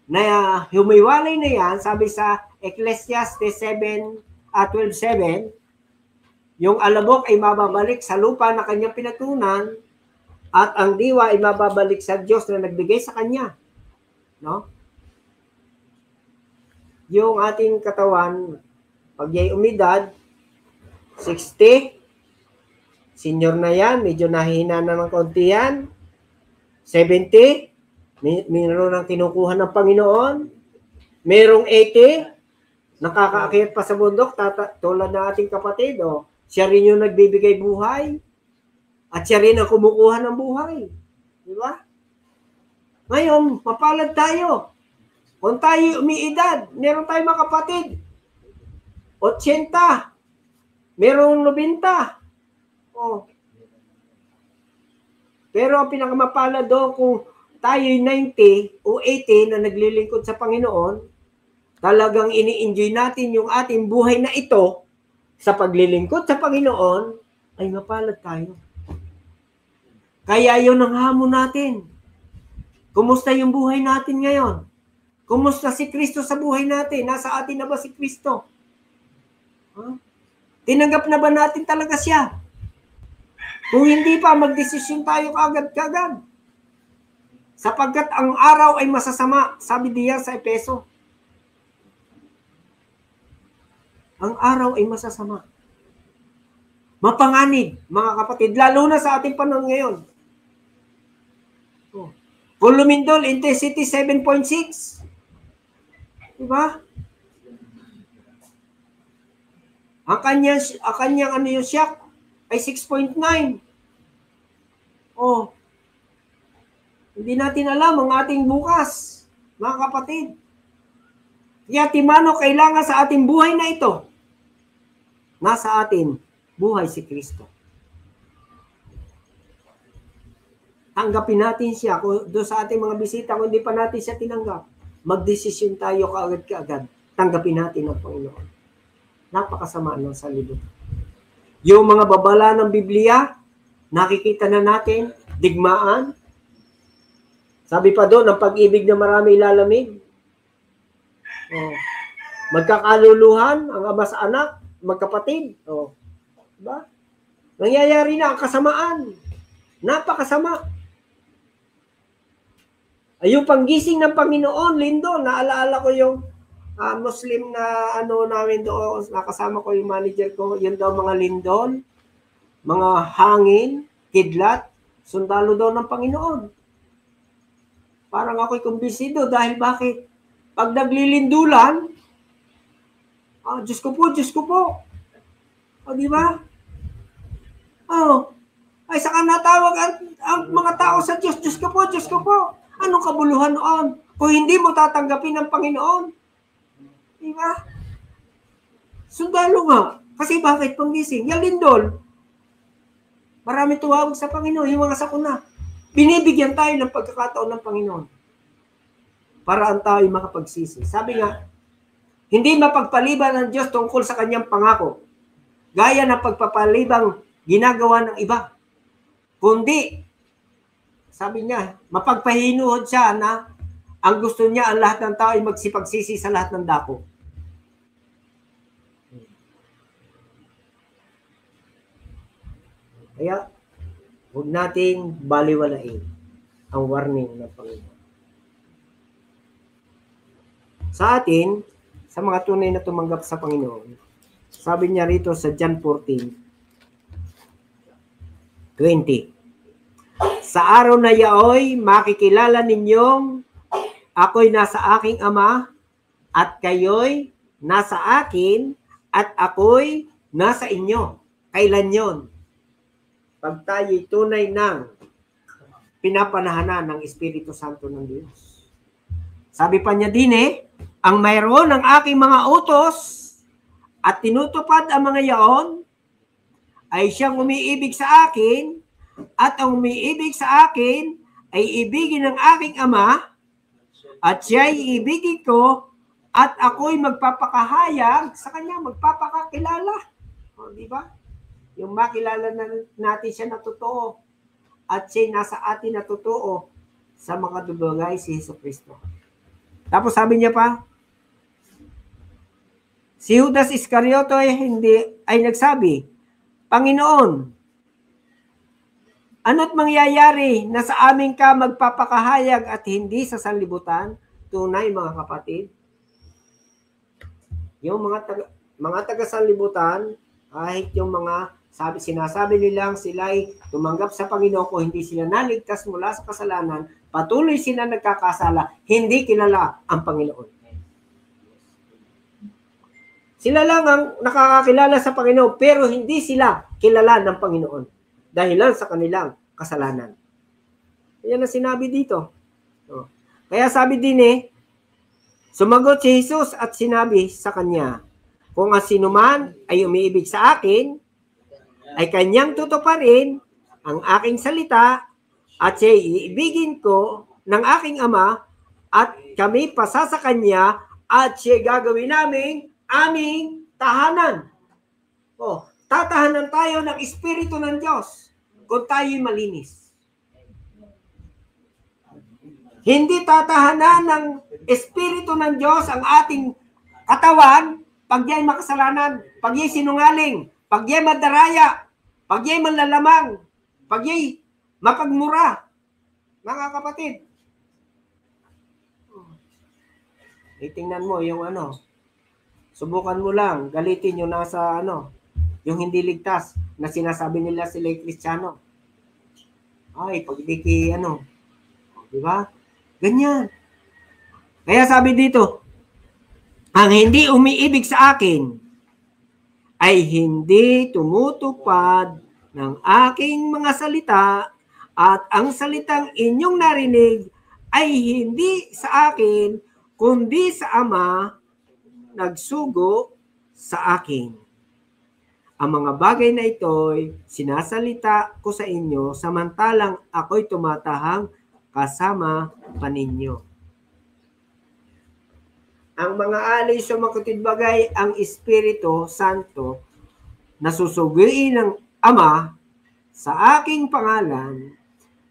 na humiwalay na yan, sabi sa Ecclesiastes 12:7, yung alabok ay mababalik sa lupa na kanyang pinatunan at ang diwa ay mababalik sa Diyos na nagbigay sa kanya. No? Yung ating katawan, pag yay umidad, 60, senior na yan, medyo nahihina na ng konti yan. 70, mayroon ng kinukuha ng Panginoon. Merong 80, nakakaakyat pa sa bundok, tulad ng ating kapatid. Siya rin yung nagbibigay buhay. At siya rin ang kumukuha ng buhay. Di ba? Ngayon, mapalad tayo. Kung tayo umiidad, meron tayong mga kapatid. 80, merong 90. Pero ang pinakamapalad doon, kung tayo'y 90 o 80 na naglilingkod sa Panginoon, talagang ini-enjoy natin yung ating buhay na ito sa paglilingkod sa Panginoon, ay mapalad tayo. Kaya yun ang hamon natin. Kumusta yung buhay natin ngayon? Kumusta si Kristo sa buhay natin? Nasa atin na ba si Kristo? Tinanggap na ba natin talaga siya? Kung hindi pa, magdesisyon tayo kaagad-kaagad. Sapagkat ang araw ay masasama, sabi diya sa Epeso. Ang araw ay masasama. Mapanganib, mga kapatid, lalo na sa ating panahon ngayon. Kung lumindol, intensity 7.6. Diba? Ang kanyang ano yung shock ay 6.9. Hindi natin alam ang ating bukas, mga kapatid. Kaya timano, kailangan sa ating buhay na ito, nasa atin, buhay si Kristo. Tanggapin natin siya. Kung doon sa ating mga bisita, kung hindi pa natin siya tinanggap, magdesisyon tayo kaagad-kaagad. Tanggapin natin ang Panginoon. Napakasama ng salibot. Yung mga babala ng Biblia, nakikita na natin, digmaan. Sabi pa doon, ang pag-ibig na marami ilalamig. Magkakaluluhan, ang ama sa anak, magkapatid. Diba? Nangyayari na ang kasamaan. Napakasama. Ay, yung panggising ng Panginoon, lindo, naalaala ko yung Muslim na ano namin doon, nakasama ko yung manager ko, yun daw mga lindol, mga hangin, kidlat, sundalo daw ng Panginoon. Parang ako'y kumbinsido dahil bakit? Pag naglilindulan, Diyos ko po, Diyos ko po. Di ba? Ay saka natawag ang mga tao sa Diyos, Diyos ko po, Diyos ko po. Anong kabuluhan noon? Kung hindi mo tatanggapin ng Panginoon. Di ba? Sundalo nga. Kasi bakit panggising? Yung lindol. Marami tuwawag sa Panginoon, yung mga sakuna. Binibigyan tayo ng pagkakataon ng Panginoon para ang tao ay makapagsisi. Sabi nga, hindi mapagpaliban ng Diyos tungkol sa kanyang pangako, gaya ng pagpapalibang ginagawa ng iba. Kundi, sabi niya, mapagpahinuhod siya na ang gusto niya ang lahat ng tao ay magsipagsisi sa lahat ng dako. Kaya, huwag nating baliwalain ang warning ng Panginoon. Sa atin, sa mga tunay na tumanggap sa Panginoon, sabi niya rito sa John 14:20, sa araw na yaoy, makikilala ninyong ako'y nasa aking Ama at kayo'y nasa akin at ako'y nasa inyo. Kailan yon? Pag tayo'y tunay ng pinapanahanan ng Espiritu Santo ng Diyos. Sabi pa niya din ang mayroon ng aking mga utos at tinutupad ang mga yaon ay siyang umiibig sa akin at ang umiibig sa akin ay ibigin ng aking Ama at siya'y ibigin ko at ako'y magpapakahayag sa kanya, magpapakakilala. Di ba? Yung makilala natin siya na totoo at siya nasa atin na totoo sa mga dudugay si Jesucristo. Tapos sabi niya pa, si Judas Iscariote ay nagsabi, Panginoon, ano't mangyayari na sa amin ka magpapakahayag at hindi sa sanlibutan? Tunay mga kapatid. Yung mga taga-sanlibutan, kahit yung mga sinasabi nilang sila'y tumanggap sa Panginoon ko, hindi sila naligtas mula sa kasalanan, patuloy sila nagkakasala, hindi kilala ang Panginoon. Sila lang ang nakakakilala sa Panginoon, pero hindi sila kilala ng Panginoon dahilan sa kanilang kasalanan. Yan ang sinabi dito. Kaya sabi din sumagot si Jesus at sinabi sa kanya, kung ang sinuman ay umiibig sa akin, ay kanyang tutuparin ang aking salita at siya iibigin ko ng aking Ama at kami pasasa kanya at siya gagawin aming tahanan. Tatahanan tayo ng Espiritu ng Diyos kung tayo'y malinis. Hindi tatahanan ng Espiritu ng Diyos ang ating katawan pag ya'y makasalanan, pag ya'y sinungaling, pag ya'y madaraya, pag ya'y manlalamang, pag ya'y mapagmura. Mga kapatid, itingnan mo yung subukan mo lang, galitin yung nasa yung hindi ligtas na sinasabi nila sila'y Kristiyano. Ay, pag di di ba? Ganyan. Kaya sabi dito, ang hindi umiibig sa akin ay hindi tumutupad ng aking mga salita at ang salitang inyong narinig ay hindi sa akin kundi sa Ama nagsugo sa akin. Ang mga bagay na ito'y sinasalita ko sa inyo samantalang ako'y tumatahang kasama pa ninyo. Ang mga alay sumakutid bagay ang Espiritu Santo na susuguin ng Ama sa aking pangalan,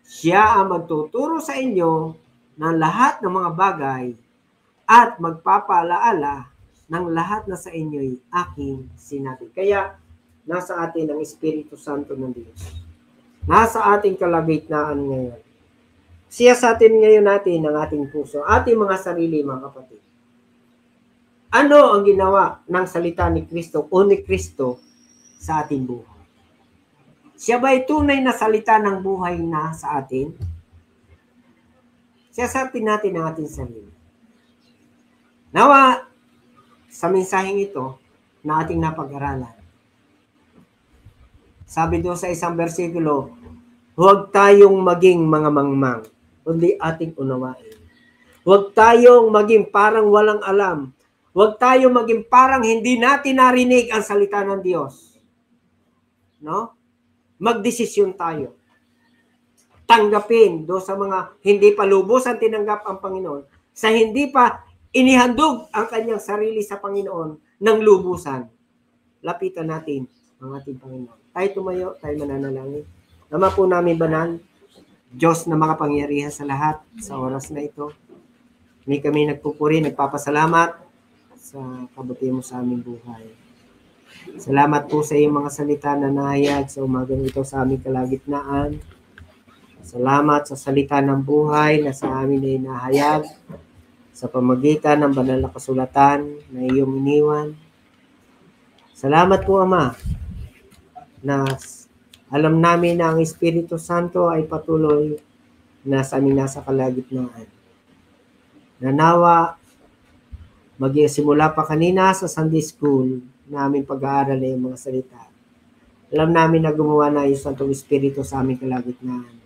siya ang magtuturo sa inyo ng lahat ng mga bagay at magpapalaala ng lahat na sa inyo'y aking sinabi. Kaya, nasa atin ang Espiritu Santo ng Diyos. Nasa ating kalagitnaan ngayon. Siya sa atin ngayon natin ang ating puso, ating mga sarili, mga kapatid. Ano ang ginawa ng salita ni Kristo o ni Kristo sa ating buhay? Siya ba'y tunay na salita ng buhay na sa atin? Siyasatin natin ang ating sarili. Nawa, sa mensaheng ito na ating napag-aralan, sabi doon sa isang bersikulo, huwag tayong maging mga mangmang, kundi ating unawain. Huwag tayong maging parang walang alam. Huwag tayong maging parang hindi natin narinig ang salita ng Diyos. No? Magdesisyon tayo. Tanggapin do sa mga hindi pa lubusan tinanggap ang Panginoon, sa hindi pa inihandog ang kanyang sarili sa Panginoon ng lubusan. Lapitan natin ang ating Panginoon. Tayo tumayo, tayo mananalangin. Ama po namin banal, Diyos na makapangyarihan sa lahat sa oras na ito. Kami nagpupuri, nagpapasalamat sa kabutihan mo sa aming buhay. Salamat po sa iyong mga salita na nahayag sa umagang ito sa aming kalagitnaan. Salamat sa salita ng buhay na sa amin ay nahayag sa pamagitan ng banal na kasulatan na iyong iniwan. Salamat po, Ama, na alam namin na ang Espiritu Santo ay patuloy na sa amin nasa kalagitnaan. Nanawa, magsimula pa kanina sa Sunday School namin pag-aaral na yung mga salita. Alam namin na gumawa na yung Santong Espiritu sa aming kalagitnaan.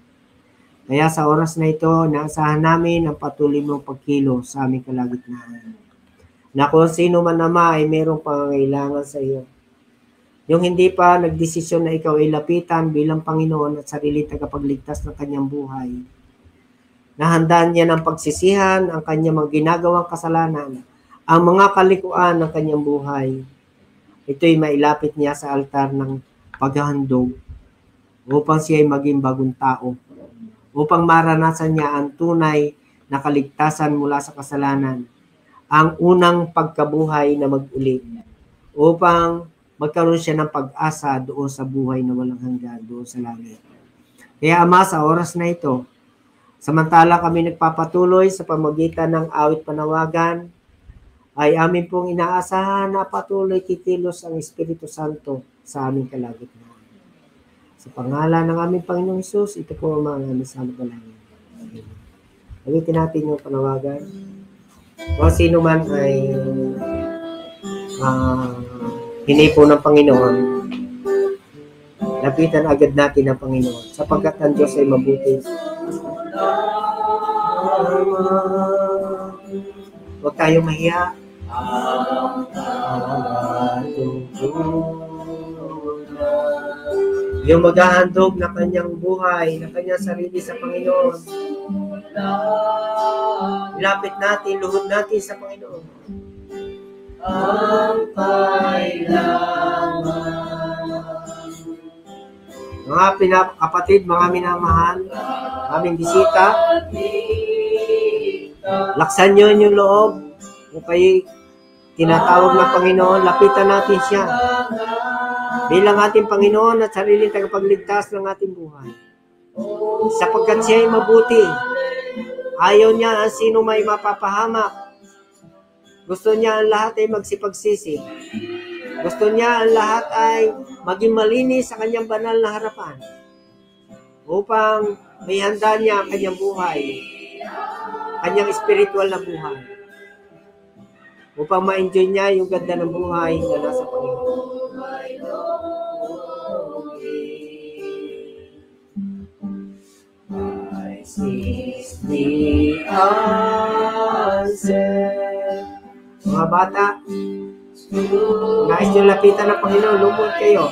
Kaya sa oras na ito, naasahan namin ang patuloy mong pagkilo sa aming kalagitnaan. Na kung sino man Ama ay mayroong pangangailangan sa iyo. Yung hindi pa nagdesisyon na ikaw ay lapitan bilang Panginoon at sarili tagapagligtas ng kanyang buhay. Nahandaan niya ng pagsisihan ang kanyang mga ginagawang kasalanan, ang mga kalikuan ng kanyang buhay. Ito'y mailapit niya sa altar ng paghahandog upang siya ay maging bagong tao, upang maranasan niya ang tunay na kaligtasan mula sa kasalanan, ang unang pagkabuhay na mag-uli, upang magkaroon siya ng pag-asa doon sa buhay na walang hanggan, doon sa langit. Kaya Ama, sa oras na ito, samantala kami nagpapatuloy sa pamagitan ng awit panawagan, ay amin pong inaasahan na patuloy kikilos ang Espiritu Santo sa aming kalagitnaan. Sa pangalan ng aming Panginoong Hesus, ito po ang mga aming salamalangin. Ulitin natin yung panawagan. Kung sino man ay hinipo ng Panginoon, lapitan agad natin ang Panginoon sapagkat ang Diyos ay mabuti. Huwag tayong mahiya. Yung maghahandog na kanyang buhay, na kanyang sarili sa Panginoon. Ilapit natin, luhod natin sa Panginoon. Ang kailangan. Mga kapatid, mga minamahal, aming bisita, laksan nyo yung loob. Kung kayo tinatawag ng Panginoon, lapitan natin siya bilang ating Panginoon at sariling tagapagligtas ng ating buhay. Sapagkat siya ay mabuti. Ayaw niya ang sino may mapapahamak. Gusto niya ang lahat ay magsipagsisi. Gusto niya ang lahat ay maging malinis sa kanyang banal na harapan upang may handa niya ang kanyang buhay, kanyang spiritual na buhay, upang ma-enjoy niya yung ganda ng buhay na nasa Panginoon. This is the answer. Mga bata, nais nyo lapitan ng Panginoon, lumod kayo.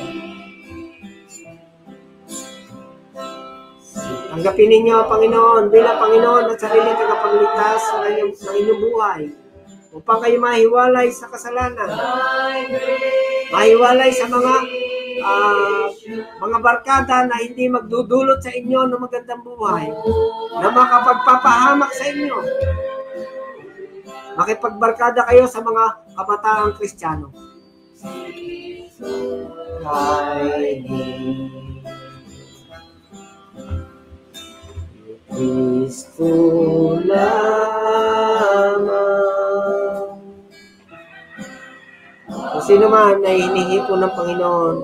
Tanggapin ninyo ang Panginoon bilang Panginoon at sarili tagapagligtas sa inyong buhay upang kayo mahiwalay sa kasalanan, mahiwalay sa mga barkada na hindi magdudulot sa inyo ng magandang buhay, na makapagpapahamak sa inyo. Makipagbarkada kayo sa mga kabataang Kristiyano. Kristo lamang sino man ay hinihipon ng Panginoon.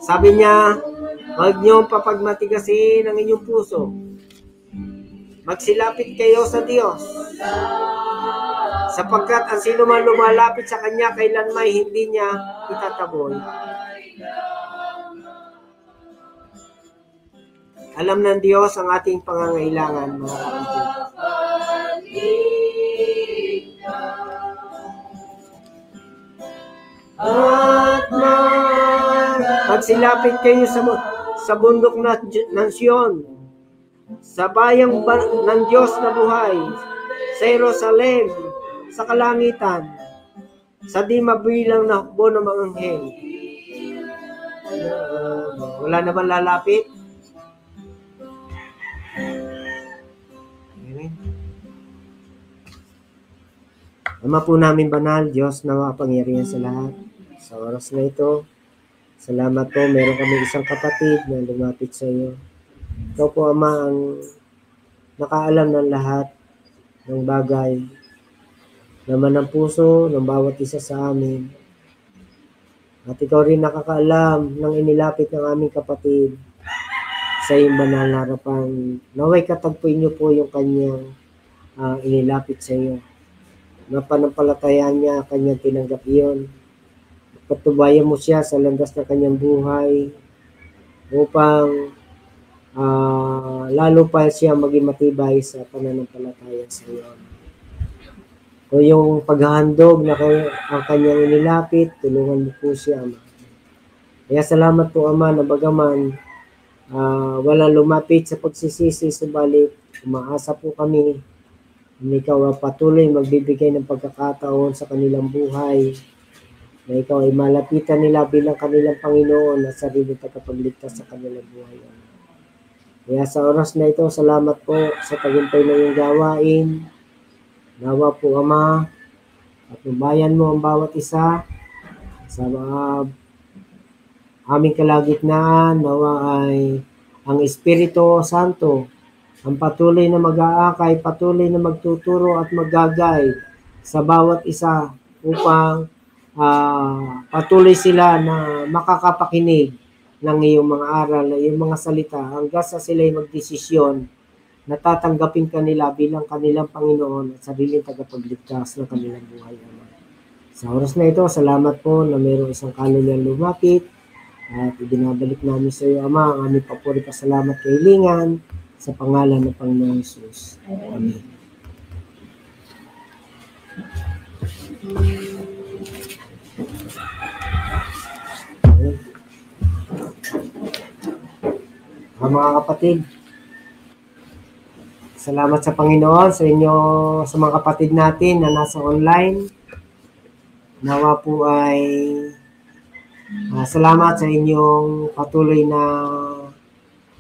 Sabi niya, huwag niyong papagmatigasin ang inyong puso. Magsilapit kayo sa Diyos. Sapagkat ang sino man lumalapit sa Kanya, kailanman hindi niya itataboy. Alam ng Diyos ang ating pangangailangan, mga kapatid. At magsilapit kayo sa bundok ng Sion, sa bayang ng Diyos na buhay, sa Jerusalem, sa kalangitan, sa di mabilang na hukbo ng mga anghel. Wala naman lalapit. Ama po namin banal, Diyos na makapangyarihan sa lahat. Sa oras na ito, salamat po, meron kami isang kapatid na lumapit sa iyo. Ikaw po, Ama, ang nakaalam ng lahat ng bagay, naman ng puso ng bawat isa sa amin. At ikaw rin nakakaalam ng inilapit ng aming kapatid sa iyong banal na harapan. Naway katagpuin niyo po yung kanyang inilapit sa iyo. Napanampalatayaan niya, kanyang tinanggap iyon. Patubayan mo siya sa landas ng kanyang buhay upang lalo pa siya maging matibay sa pananampalataya sa iyo. O yung paghahandog na ang kanyang inilapit, tulungan mo po siya, Ama. Kaya salamat po, Ama, na bagaman wala lumapit sa pagsisisi, subalit umaasa po kami na ikaw patuloy magbibigay ng pagkakataon sa kanilang buhay, na ikaw ay malapitan nila bilang kanilang Panginoon at sarili tagapagligtas sa kanilang buhay. Kaya sa oras na ito, salamat po sa tagumpay ng iyong gawain. Nawa po, Ama, at nubayan mo ang bawat isa sa aming kalagitnaan. Nawa ay ang Espiritu Santo ang patuloy na mag-aakay, patuloy na magtuturo at mag-guide sa bawat isa upang patuloy sila na makakapakinig ng iyong mga aral, ng iyong mga salita hanggang sa sila'y magdesisyon na tatanggapin kanila bilang kanilang Panginoon at sariling tagapagligtas ng kanilang buhay. Sa oras na ito, salamat po na mayroong isang kaluluwang lumapit at ibinabalik namin sa iyo, Ama, ang aming papuri pasalamat kahilingan sa pangalan ng Panginoong Jesus. Amen. Mga kapatid, salamat sa Panginoon sa inyo, sa mga kapatid natin na nasa online. Nawa po ay salamat sa inyong patuloy na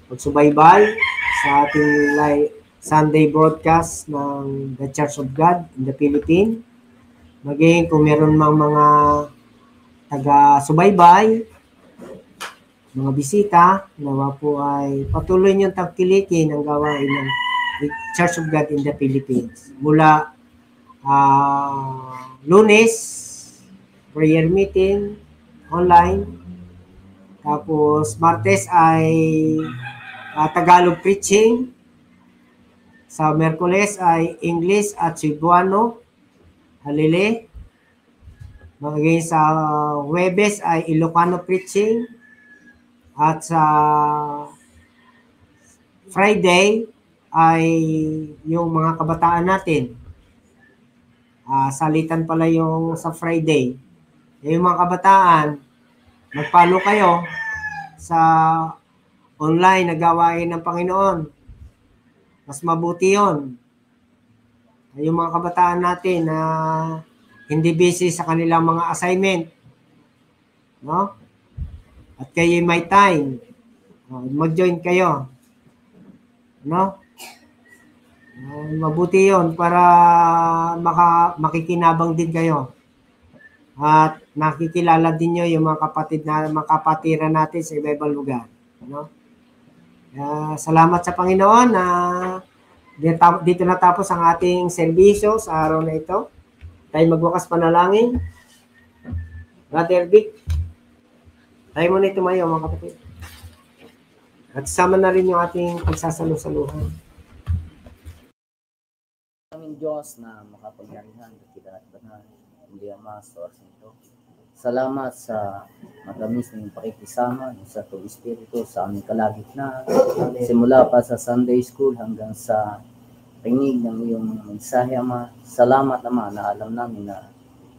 pagsubaybay sa ating Sunday broadcast ng The Church of God in the Philippines. Maging kung meron mang mga taga-subaybay, mga bisita, nawa po ay patuloy niyong tangkilikin ang gawain ng The Church of God in the Philippines. Mula Lunes, prayer meeting online. Tapos Martes ay Tagalog preaching. Sa Miyerkules ay English at Cebuano, Halili. Magiging sa Huwebes ay Ilocano preaching. At sa Friday ay yung mga kabataan natin. Salitan pala yung sa Friday. Yung mga kabataan, mag-follow kayo sa online na gawain ng Panginoon. Mas mabuti yun. Yung mga kabataan natin na hindi busy sa kanilang mga assignment. No? At kayo may time. Mag-join kayo. No? Mabuti yun para makikinabang din kayo. At nakikilala din nyo yung mga kapatid na makapatiran natin sa iba-ibang lugar. No? Salamat sa Panginoon na dito natapos ang ating serbisyo sa araw na ito. Tayo magwakas panalangin. Brother Vic, tayo muna tumayo mga kapatid. At sama na rin yung ating pagsasalo-saluhan. Aming Diyos na makapangyarihan at kinabanal, hindi ang mga source nito. Salamat sa matamis na yung pakikisama sa Holy Espiritu sa aming kalagitnaan. Simula pa sa Sunday School hanggang sa tingnig ng iyong mensahe, Ama. Salamat, Ama, na alam namin na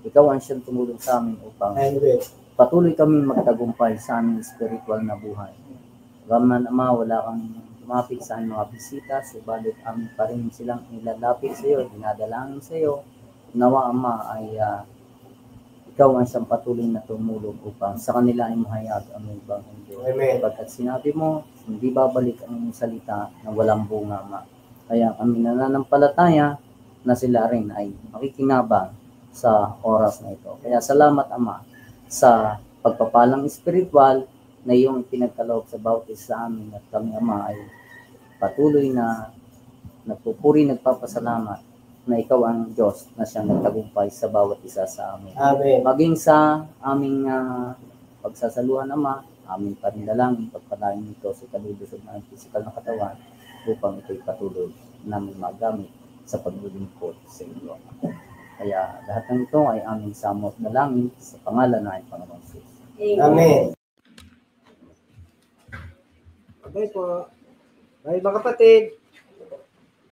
ikaw ang siyang tumulong sa amin upang patuloy kami magtagumpay sa aming spiritual na buhay. Gaman, Ama, wala kang lumapit sa aming mga bisita, subalit amin pa rin silang nilalapit sa iyo, dinadalangin sa iyo. Nawa, Ama, ay ikaw ang siyang patuloy na tumulong upang sa kanila ay mahayag ang Ebanghelyo. Pagkat sinabi mo, hindi babalik ang iyong salita na walang bunga, Ama. Kaya kami nananampalataya na sila rin ay makikinabang sa oras na ito. Kaya salamat, Ama, sa pagpapalang espiritual na iyong pinagkaloob sa bawat isa sa amin at kami, Ama, ay patuloy na nagpupuri, nagpapasalamat na ikaw ang Diyos na siyang nagtagumpay sa bawat isa sa amin. Amen. Maging sa aming pagsasaluhan, Ama, aming panalangin, pagpalain nito sa kalulusog na physical na katawan upang ito'y patuloy namin magamit sa paglilingkod sa iyo. Kaya lahat ng ito ay aming samot na langin sa pangalan ng Panginoon Jesus. Amen. Okay po. Bye mga kapatid.